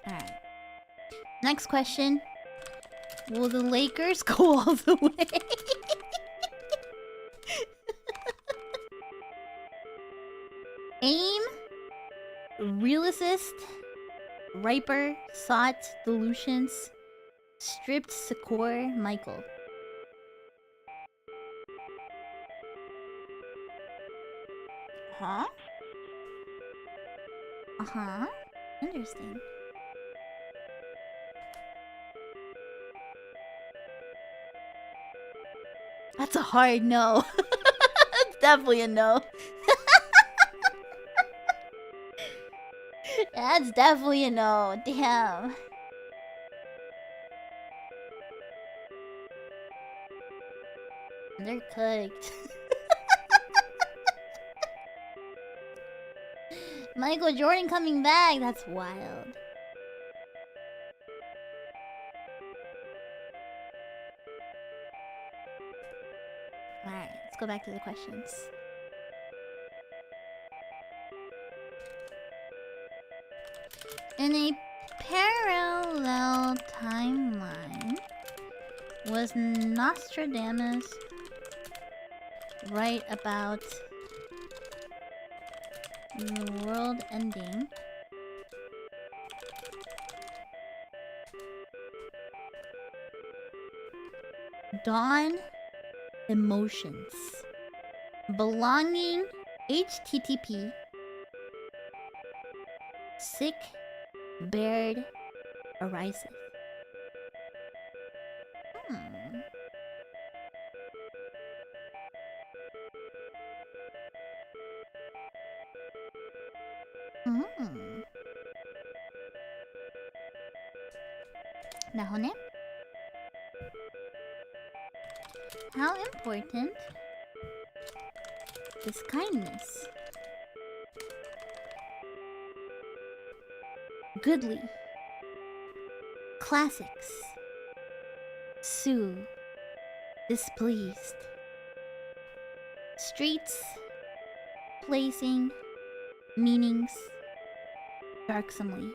Alright. Next question. Will the Lakers go all the way? Aim, realist, riper, sought, dilutions, stripped, Secor, Michael. Huh? Uh-huh. Interesting. That's a hard no. That's definitely a no. That's definitely a no. Damn. They're cooked. Michael Jordan coming back. That's wild. Alright, let's go back to the questions. In a parallel timeline, was Nostradamus right about the world ending? Dawn emotions. Belonging HTTP. Sick bared arises. Nahone? How important is kindness? Goodly. Classics. Sue. Displeased. Streets. Placing. Meanings. Darksomely.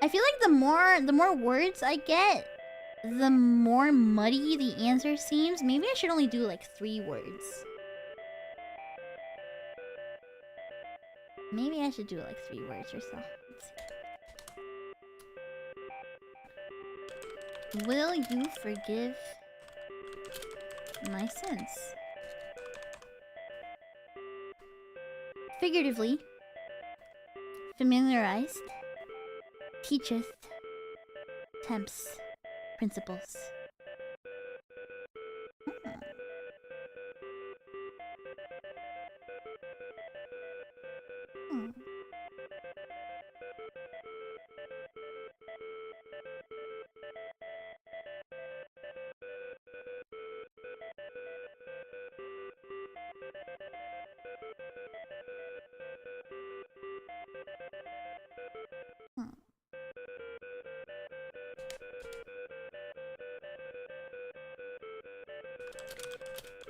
I feel like the more words I get, the more muddy the answer seems. Maybe I should only do like 3 words. Maybe I should do like 3 words or so. Let's see. Will you forgive my sins? Figuratively. Familiarized. Teacheth. Temps. Principles.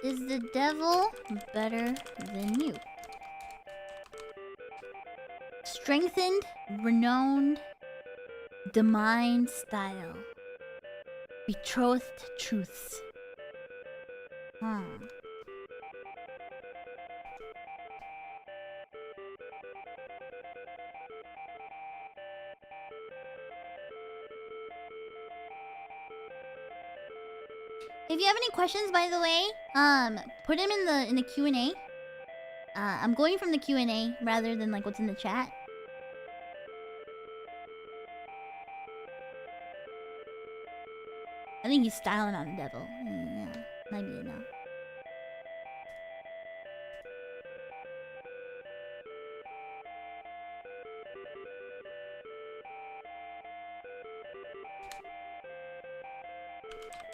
Is the devil better than you? Strengthened, renowned, domined style. Betrothed truths. If you have any questions, by the way, put them in the Q&A. I'm going from the Q&A rather than like what's in the chat. I think he's styling on the devil. Yeah, might be enough.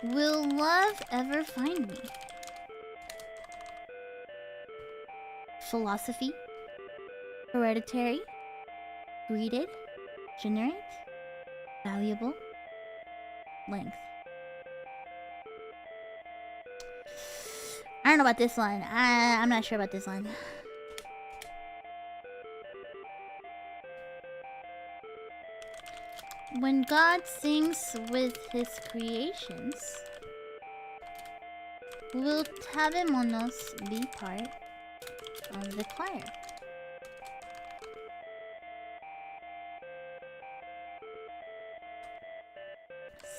Will love ever find me? Philosophy. Hereditary. Greeted. Generate. Valuable. Length. I don't know about this one. I'm not sure about this one. When God sings with his creations, will Tabemonos be part of the choir?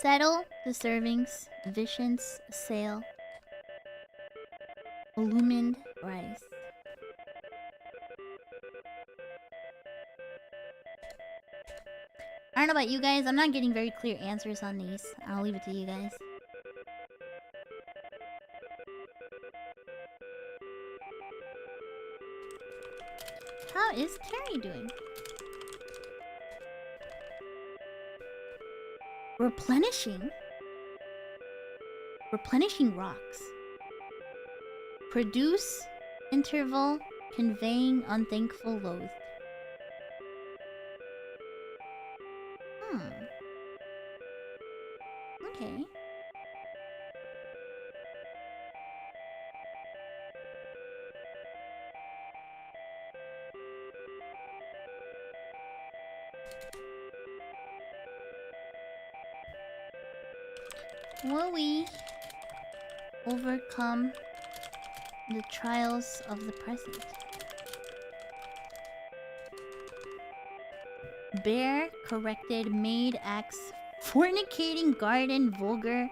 Settle the servings, visions, sail, illumined rice. I don't know about you guys, I'm not getting very clear answers on these. I'll leave it to you guys. How is Terry doing? Replenishing? Replenishing rocks. Produce, interval, conveying unthankful loathed. Okay. Will we overcome the trials of the present? Bear, corrected, maid, axe, fornicating, garden, vulgar,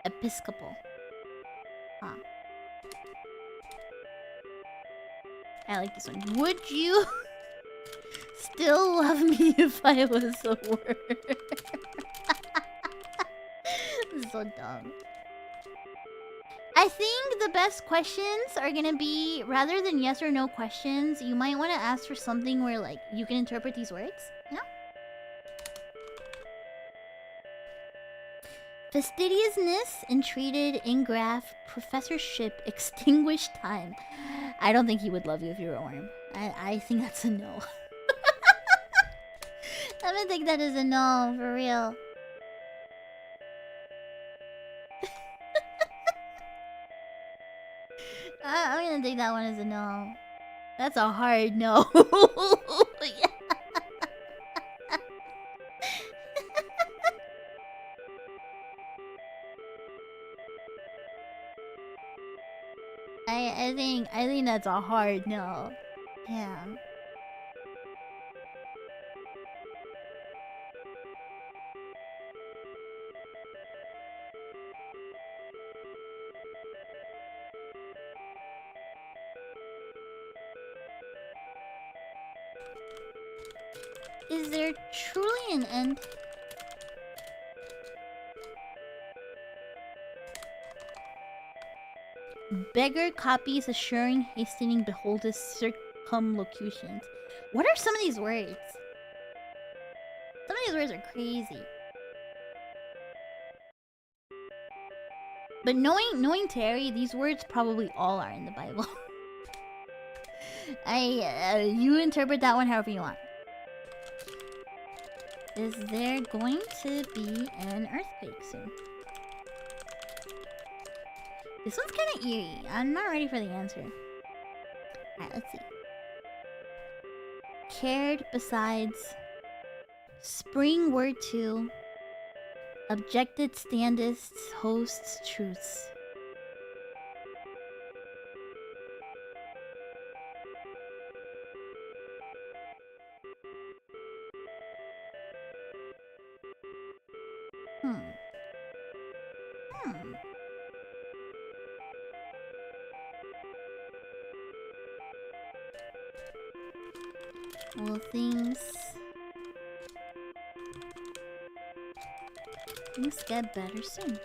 episcopal. Huh. I like this one. Would you still love me if I was a word? This is so dumb. I think the best questions are gonna be, rather than yes or no questions, you might want to ask for something where like you can interpret these words, you know? Fastidiousness, entreated, ingraft, professorship, extinguished time. I don't think he would love you if you were a worm. I think that's a no. I'm gonna take that as a no, for real. I'm gonna take that one as a no. That's a hard no. Yeah. I think that's a hard no. Damn. Is there truly an end? Beggar copies assuring hastening beholdeth circumlocutions. What are some of these words? Some of these words are crazy. But knowing Terry, these words probably all are in the Bible. You interpret that one however you want. Is there going to be an earthquake soon? This one's kind of eerie. I'm not ready for the answer. Alright, let's see. Cared besides. Spring word to. Objected standists, hosts, truths. Well, things get better soon.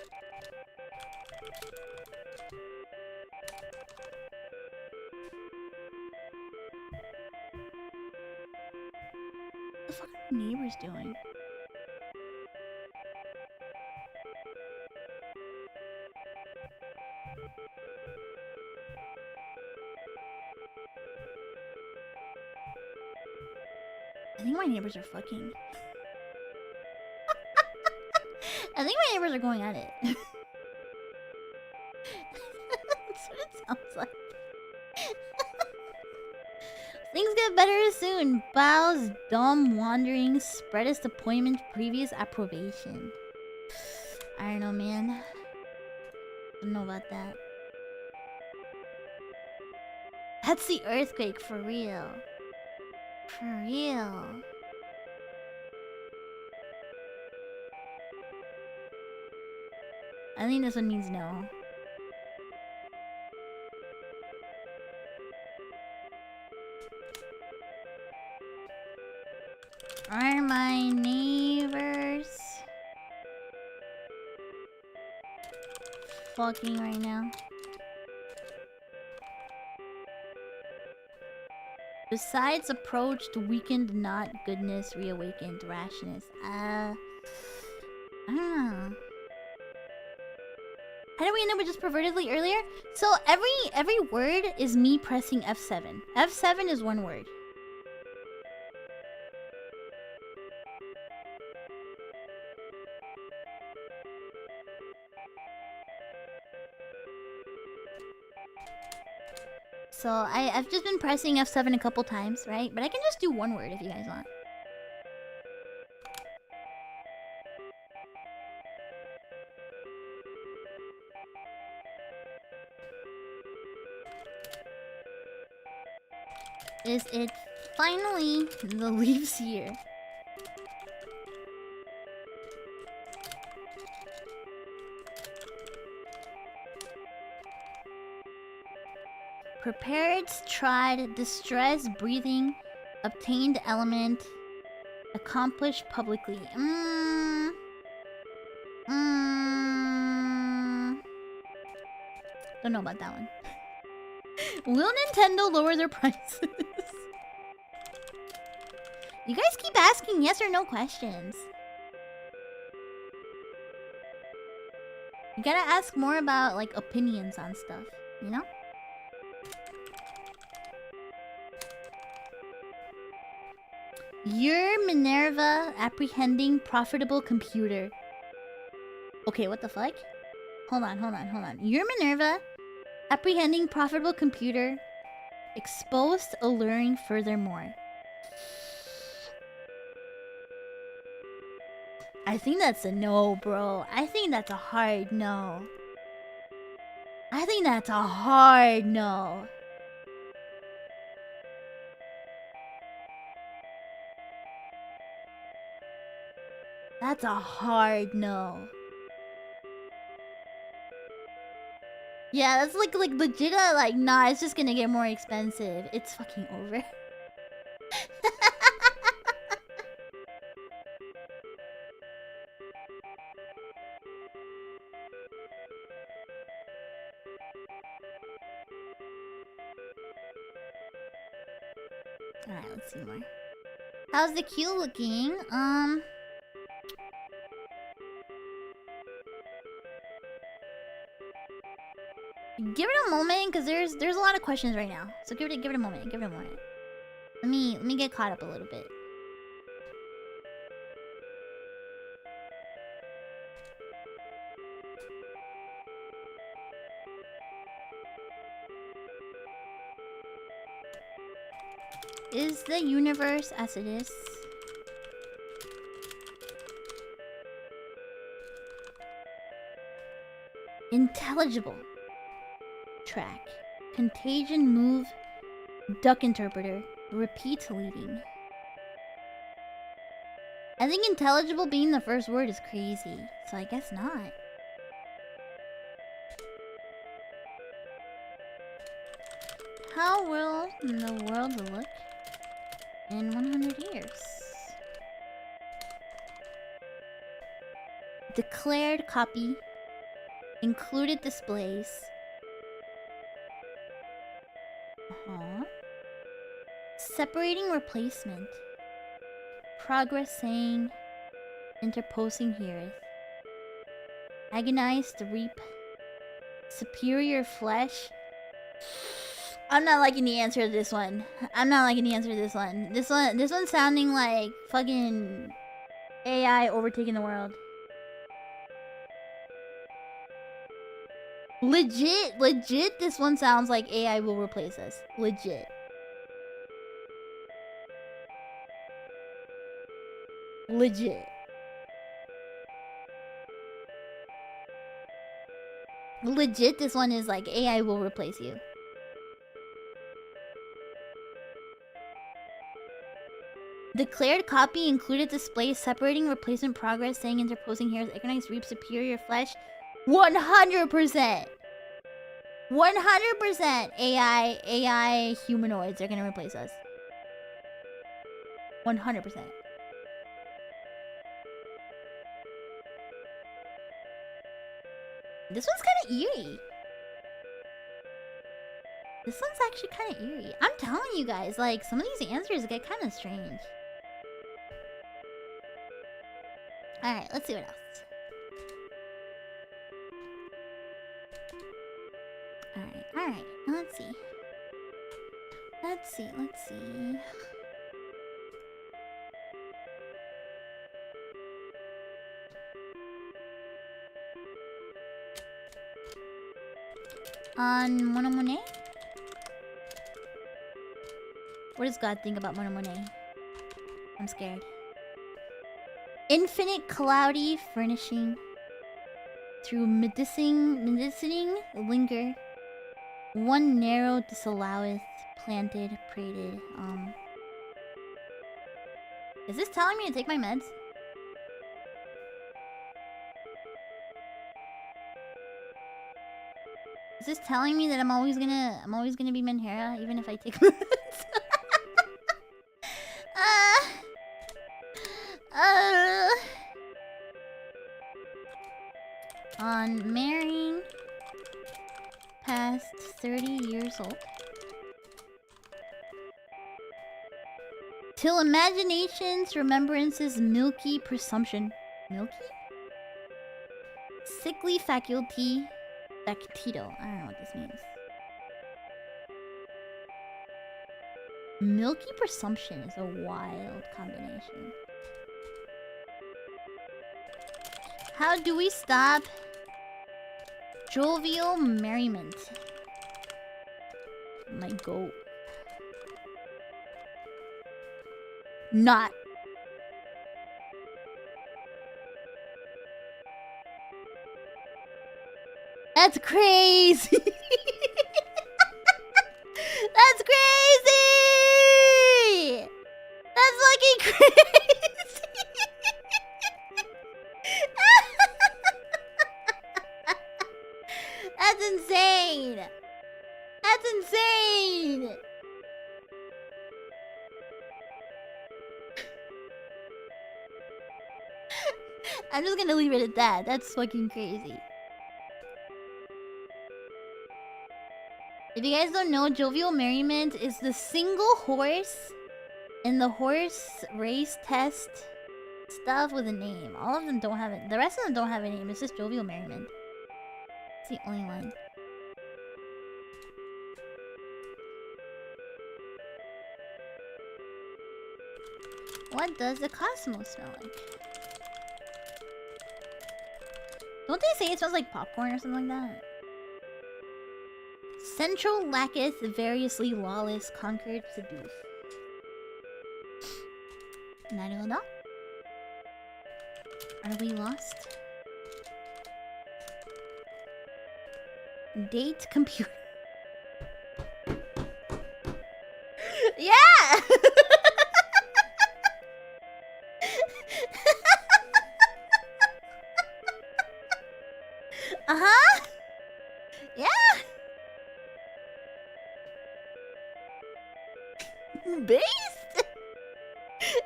What the fuck are my neighbors doing? I think my neighbors are fucking. I think my neighbors are going at it. That's what it sounds like. Things get better soon. Bows, dumb wanderings, spread disappointment, previous approbation. I don't know, man. I don't know about that. That's the earthquake for real. For real. I think this one means no. Are my neighbors fucking right now? Besides approached, weakened, not goodness, reawakened, rashness. I don't know. How did we end up with just pervertedly earlier? So every word is me pressing F7. F7 is one word. So I've just been pressing F7 a couple times, right? But I can just do one word if you guys want. Is it finally the leaves year? Prepared, tried, distress, breathing, obtained element, accomplished publicly. Don't know about that one. Will Nintendo lower their prices? You guys keep asking yes or no questions. You gotta ask more about, like, opinions on stuff, you know? Your Minerva apprehending profitable computer. Okay, what the fuck? Hold on. Your Minerva apprehending profitable computer. Exposed, alluring furthermore. I think that's a no, bro. I think that's a hard no. I think that's a hard no. That's a hard no. Yeah, that's like legit like, nah, it's just gonna get more expensive. It's fucking over. Alright, let's see more. How's the queue looking? Give it a moment, cause there's a lot of questions right now. So give it a moment. Let me get caught up a little bit. Is the universe as it is? Intelligible. Track. Contagion move. Duck interpreter. Repeat leading. I think intelligible being the first word is crazy, so I guess not. How will the world look in 100 years? Declared copy. Included displays. Separating replacement. Progress saying. Interposing heareth. Agonized reap. Superior flesh. I'm not liking the answer to this one. This one's sounding like fucking AI overtaking the world. Legit, this one sounds like AI will replace us. Legit. Legit, this one is like AI will replace you. Declared copy included display separating replacement progress saying interposing hairs economics reap superior flesh. 100%. 100% AI humanoids are gonna replace us. 100%. This one's kind of eerie. This one's actually kind of eerie. I'm telling you guys, like, some of these answers get kind of strange. Alright, let's see what else. Alright. Let's see. On Monet? What does God think about Monet? I'm scared. Infinite cloudy furnishing through medicining linger. One narrow disalloweth planted prated. Is this telling me to take my meds? Is this telling me that I'm always gonna be Menhera even if I take meds? On marrying past 30 years old. Till imagination's remembrance's milky presumption. Milky? Sickly faculty. Factito. I don't know what this means. Milky presumption is a wild combination. How do we stop jovial merriment? My goat. Not. That's crazy. That's crazy. That's fucking crazy. That's insane. That's insane. I'm just gonna leave it at that. That's fucking crazy. If you guys don't know, jovial merriment is the single horse in the horse race test stuff with a name. All of them don't have it. The rest of them don't have a name. It's just jovial merriment. It's the only one. What does the cosmos smell like? Don't they say it smells like popcorn or something like that? Central lacketh variously lawless, conquered, seduced. Naruhodo. Are we lost? Date computer. Yeah! Uh-huh. Yeah. Beast.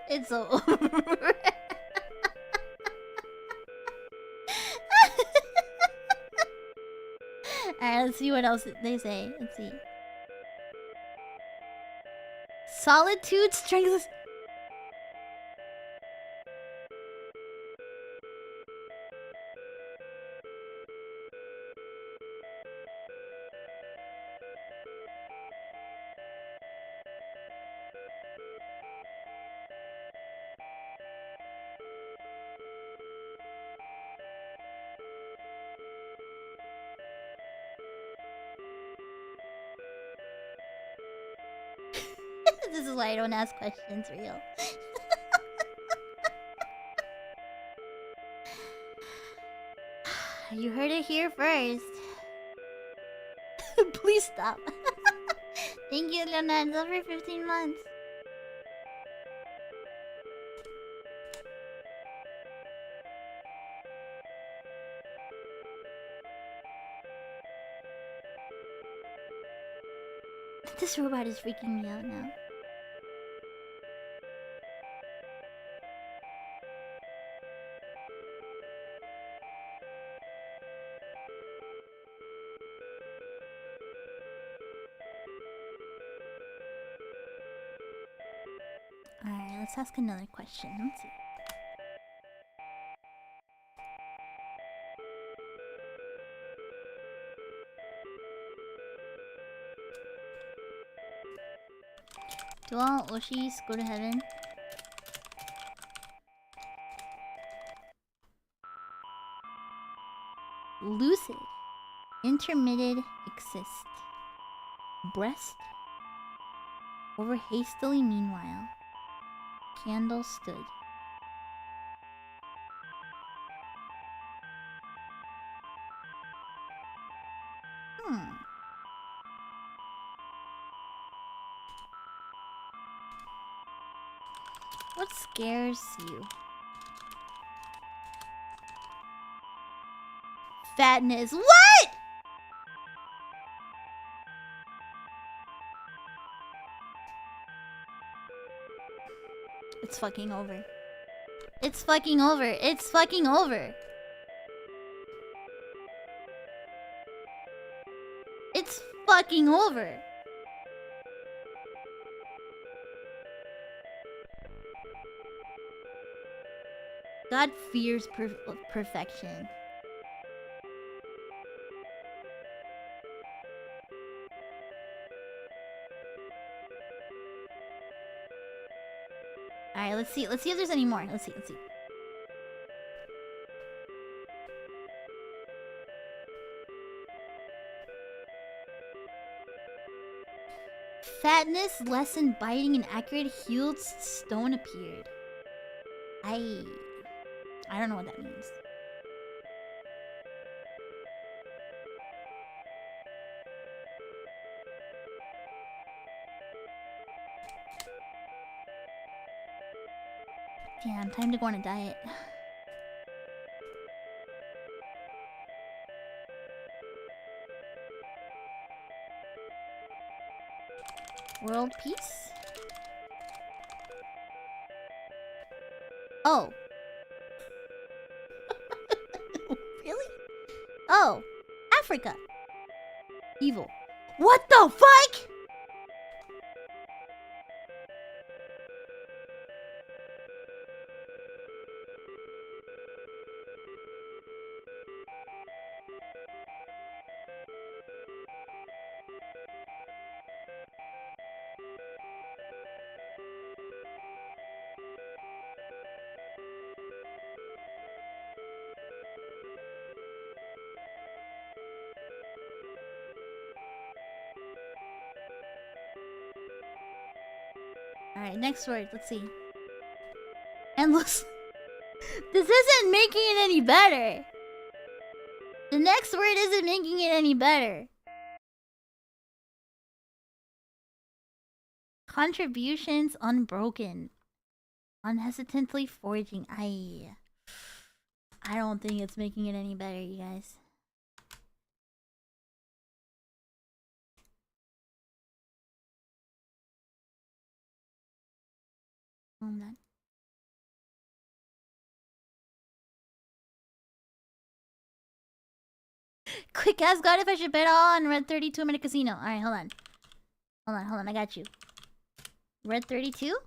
It's over. Alright, let's see what else they say. Let's see. Solitude, strengthless. This is why I don't ask questions, real. You heard it here first. Please stop. Thank you, Leonardo, for 15 months. This robot is freaking me out now. Alright, let's ask another question. Let's see. Do all Oshis go to heaven? Lucid. Intermitted exist. Breast. Over hastily meanwhile. Candle stood. What scares you? Fatness. What? It's fucking over. It's fucking over. It's fucking over. It's fucking over. God fears perfection. Alright, let's see. Let's see if there's any more. Let's see. Fatness, lessened biting, and accurate healed stone appeared. I don't know what that means. Damn, time to go on a diet. World peace? Oh. Really? Oh. Africa. Evil. What the fuck? Alright, next word. Let's see. Endless. This isn't making it any better. The next word isn't making it any better. Contributions unbroken. Unhesitantly forging. I don't think it's making it any better, you guys. Hold on. Quick ask God if I should bet on Red 32 I'm in a casino. Alright, hold on. Hold on, I got you. Red 32?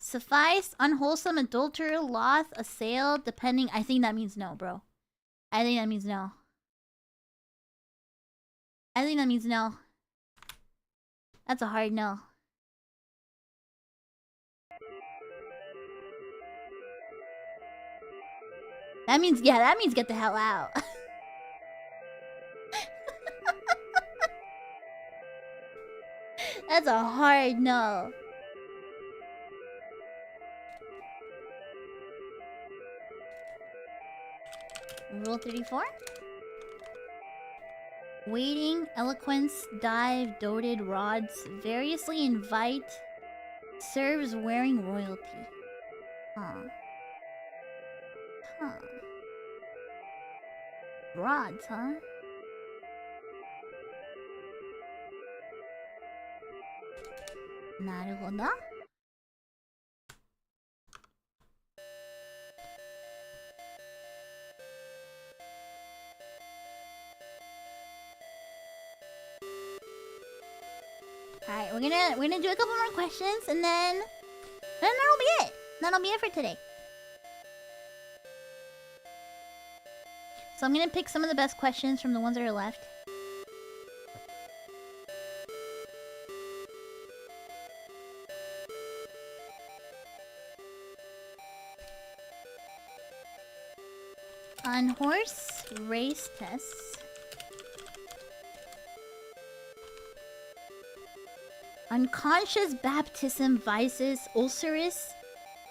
Suffice, unwholesome, adulterer, loth, assailed, depending. I think that means no, bro. I think that means no. I think that means no. That's a hard no. That means, yeah, that means get the hell out. That's a hard no. Rule 34? Waiting, eloquence, dive, doted, rods, variously invite, serves wearing royalty. Huh. Huh. Rods, huh? Naruhodo. Alright, we're gonna do a couple more questions and then that'll be it. That'll be it for today. So I'm gonna pick some of the best questions from the ones that are left. On horse race tests. Unconscious baptism, vices, ulcerous,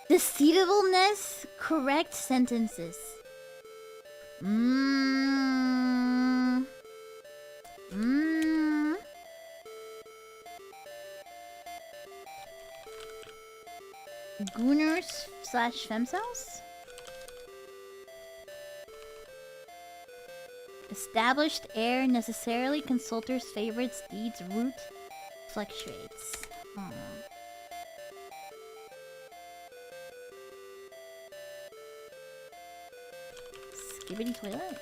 deceivableness, correct sentences. Gooners / femcells. Established heir necessarily consulters favorites deeds root fluctuates. Skibbity toilet.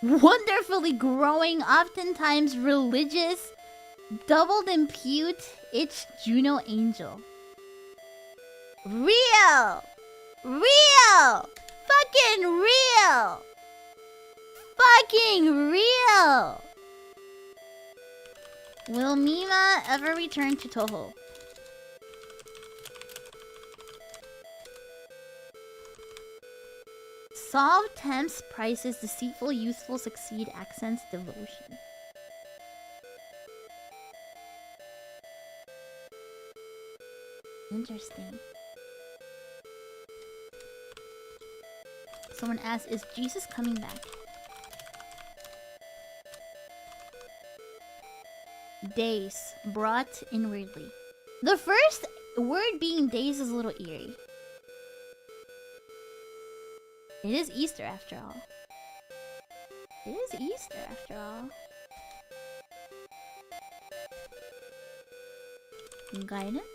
Wonderfully growing, oftentimes religious, doubled impute, itch Juno angel. Real! Real! Fucking real! Fucking real! Will Mima ever return to Toho? Solve temps, prices, deceitful, youthful, succeed, accents, devotion. Interesting. Someone asked, is Jesus coming back? Days, brought inwardly. The first word being days is a little eerie. It is Easter after all. It is Easter after all. Guidance.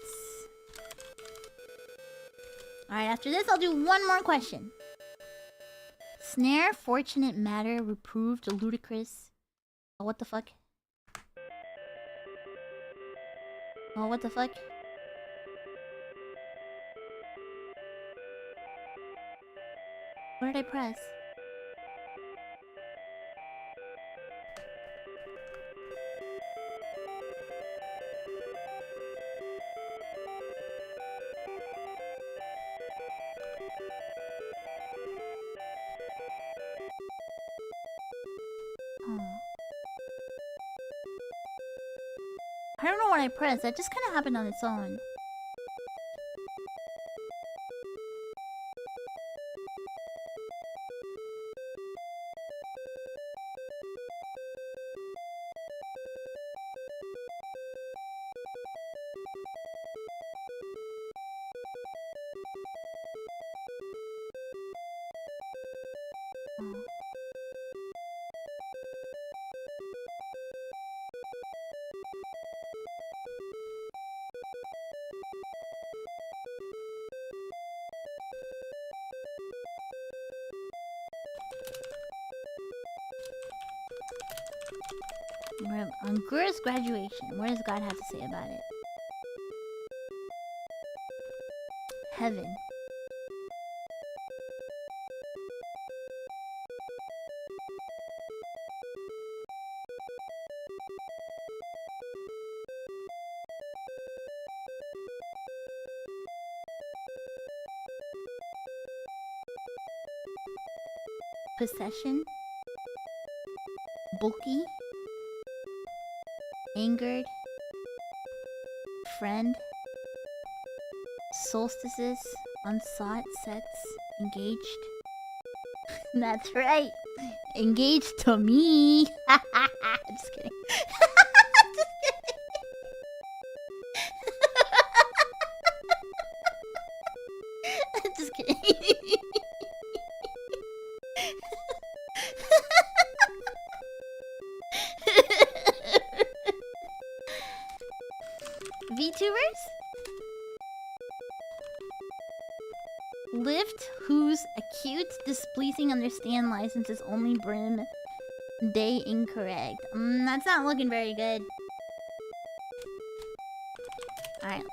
Alright, after this I'll do one more question. Snare, fortunate matter, reproved, ludicrous. Oh, what the fuck? Oh, what the fuck? What did I press? I don't know what I pressed. That just kind of happened on its own. On Gura's graduation, what does God have to say about it? Heaven. Possession. Bulky. Angered. Friend. Solstices. Unsought sets. Engaged. That's right. Engaged to me. Just kidding. Just kidding. Just kidding. VTubers? Lift whose acute displeasing understand license is only brim day incorrect. That's not looking very good. Alright.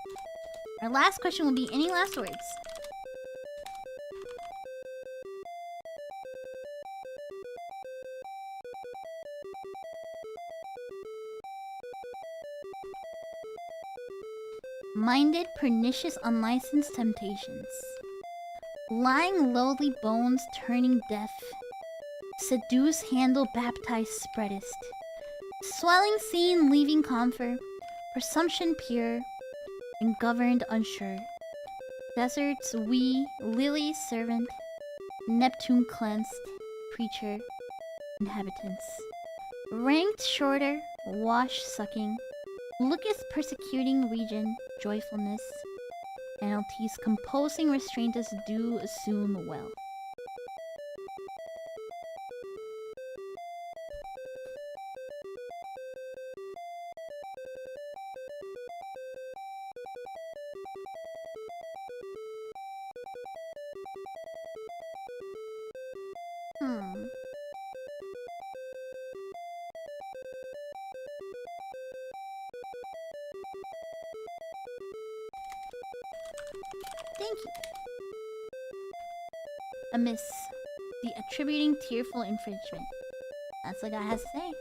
Our last question will be any last words? Minded, pernicious, unlicensed temptations. Lying lowly bones, turning deaf. Seduce, handle, baptize, spreadest. Swelling scene, leaving comfort. Presumption pure, and governed unsure. Deserts, we, lily, servant. Neptune cleansed, preacher, inhabitants. Ranked shorter, wash sucking. Looketh persecuting region, joyfulness, penalties, composing restrainters do assume wealth. Thank you. Amiss. The attributing tearful infringement. That's what God has to say.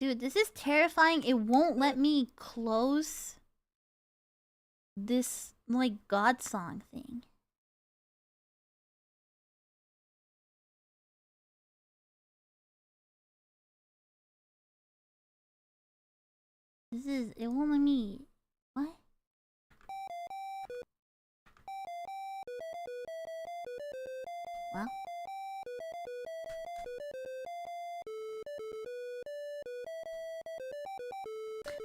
Dude, this is terrifying. It won't let me close this, like, God song thing. It won't let me... What? Well.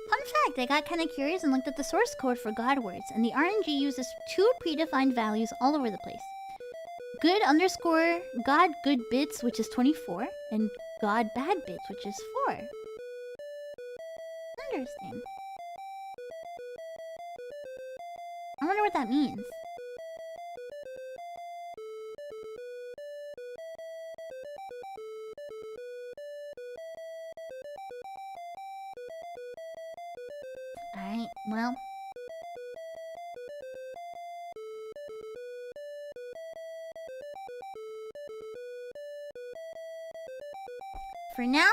Fun fact, I got kind of curious and looked at the source code for God words, and the RNG uses two predefined values all over the place. Good underscore God good bits, which is 24, and God bad bits, which is 4. Interesting. I wonder what that means. Alright, well. For now,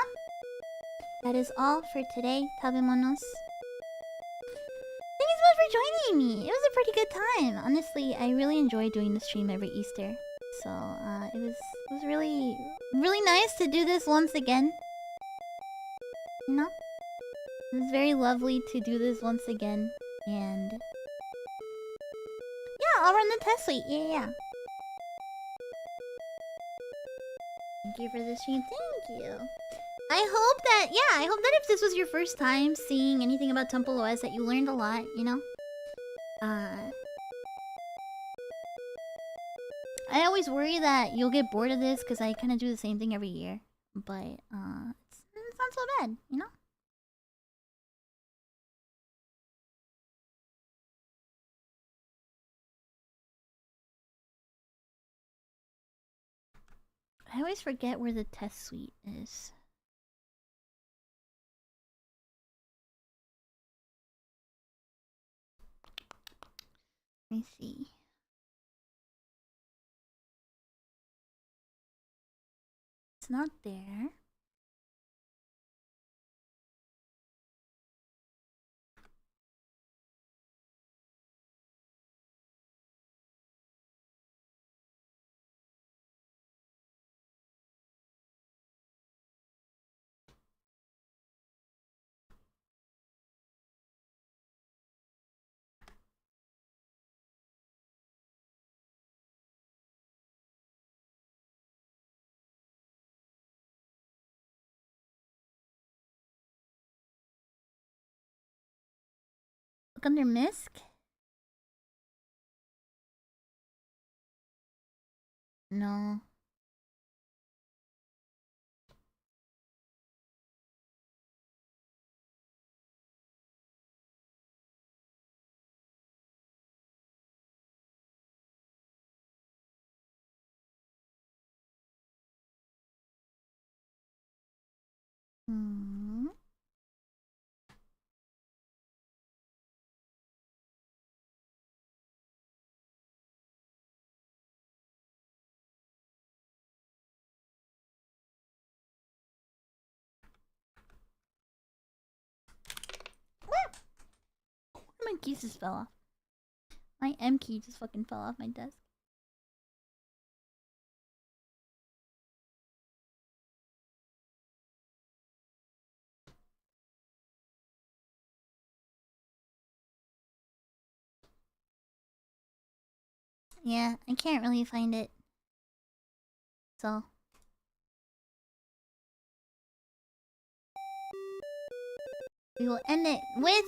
that is all for today, Tabemonos. Thank you so much for joining me. It was a pretty good time. Honestly, I really enjoy doing the stream every Easter. So, it was really nice to do this once again. You know? It was very lovely to do this once again. And yeah, I'll run the test suite. Yeah. Thank you for the stream. Thank you. I hope that if this was your first time seeing anything about templeOS, that you learned a lot, you know? I always worry that you'll get bored of this because I kind of do the same thing every year. But, it's not so bad, you know? I always forget where the test suite is. Let me see. It's not there. Look under MISC? No. Hmm. My keys just fell off. My M key just fucking fell off my desk. Yeah, I can't really find it. So. We will end it with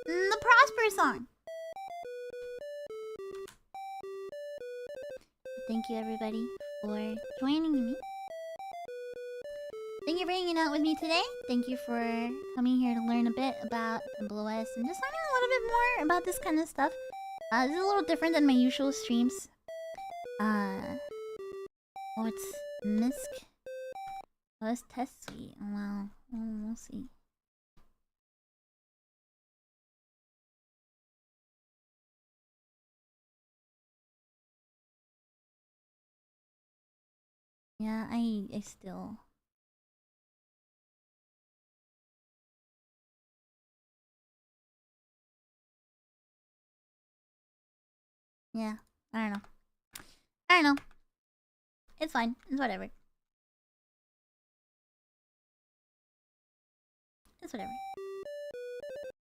the Prosper song. Thank you everybody for joining me. Thank you for hanging out with me today. Thank you for coming here to learn a bit about templeOS and just learning a little bit more about this kind of stuff. This is a little different than my usual streams. Oh, it's MISC. Oh, it's test suite. Oh, wow. We'll see. Yeah, I still... Yeah, I don't know. I don't know. It's fine. It's whatever. It's whatever.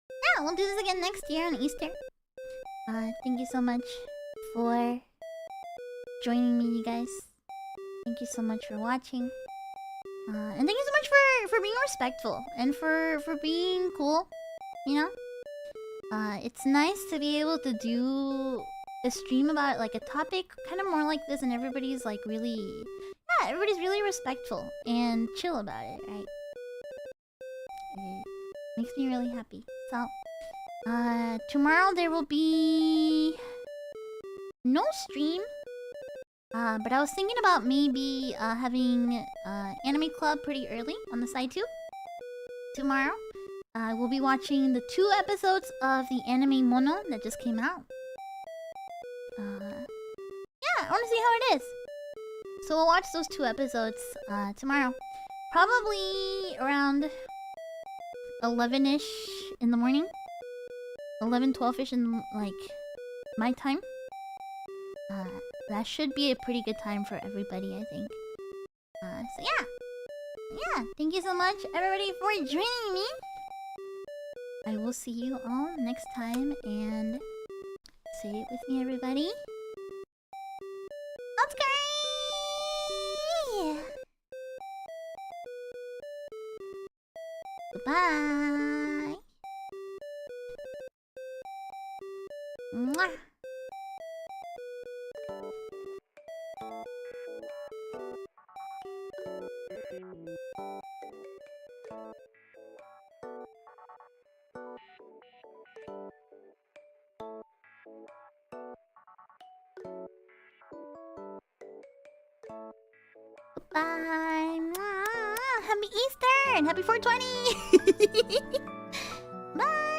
Yeah, we'll do this again next year on Easter. Thank you so much for joining me, you guys. Thank you so much for watching. And thank you so much for being respectful and for being cool, you know? It's nice to be able to do a stream about like a topic kind of more like this, and everybody's like really, yeah, everybody's really respectful and chill about it, right? It makes me really happy. So, tomorrow there will be no stream. But I was thinking about maybe having anime club pretty early on the side too. Tomorrow, we'll be watching the 2 episodes of the anime Mono that just came out. Yeah, I want to see how it is. So we'll watch those 2 episodes tomorrow. Probably around 11-ish in the morning. 11, 12-ish in, like, my time. That should be a pretty good time for everybody, I think. So yeah. Yeah, thank you so much, everybody, for joining me. I will see you all next time, and say it with me, everybody. Let's go! Goodbye. Mwah. Bye. Mwah. Happy Easter and happy 420. Bye.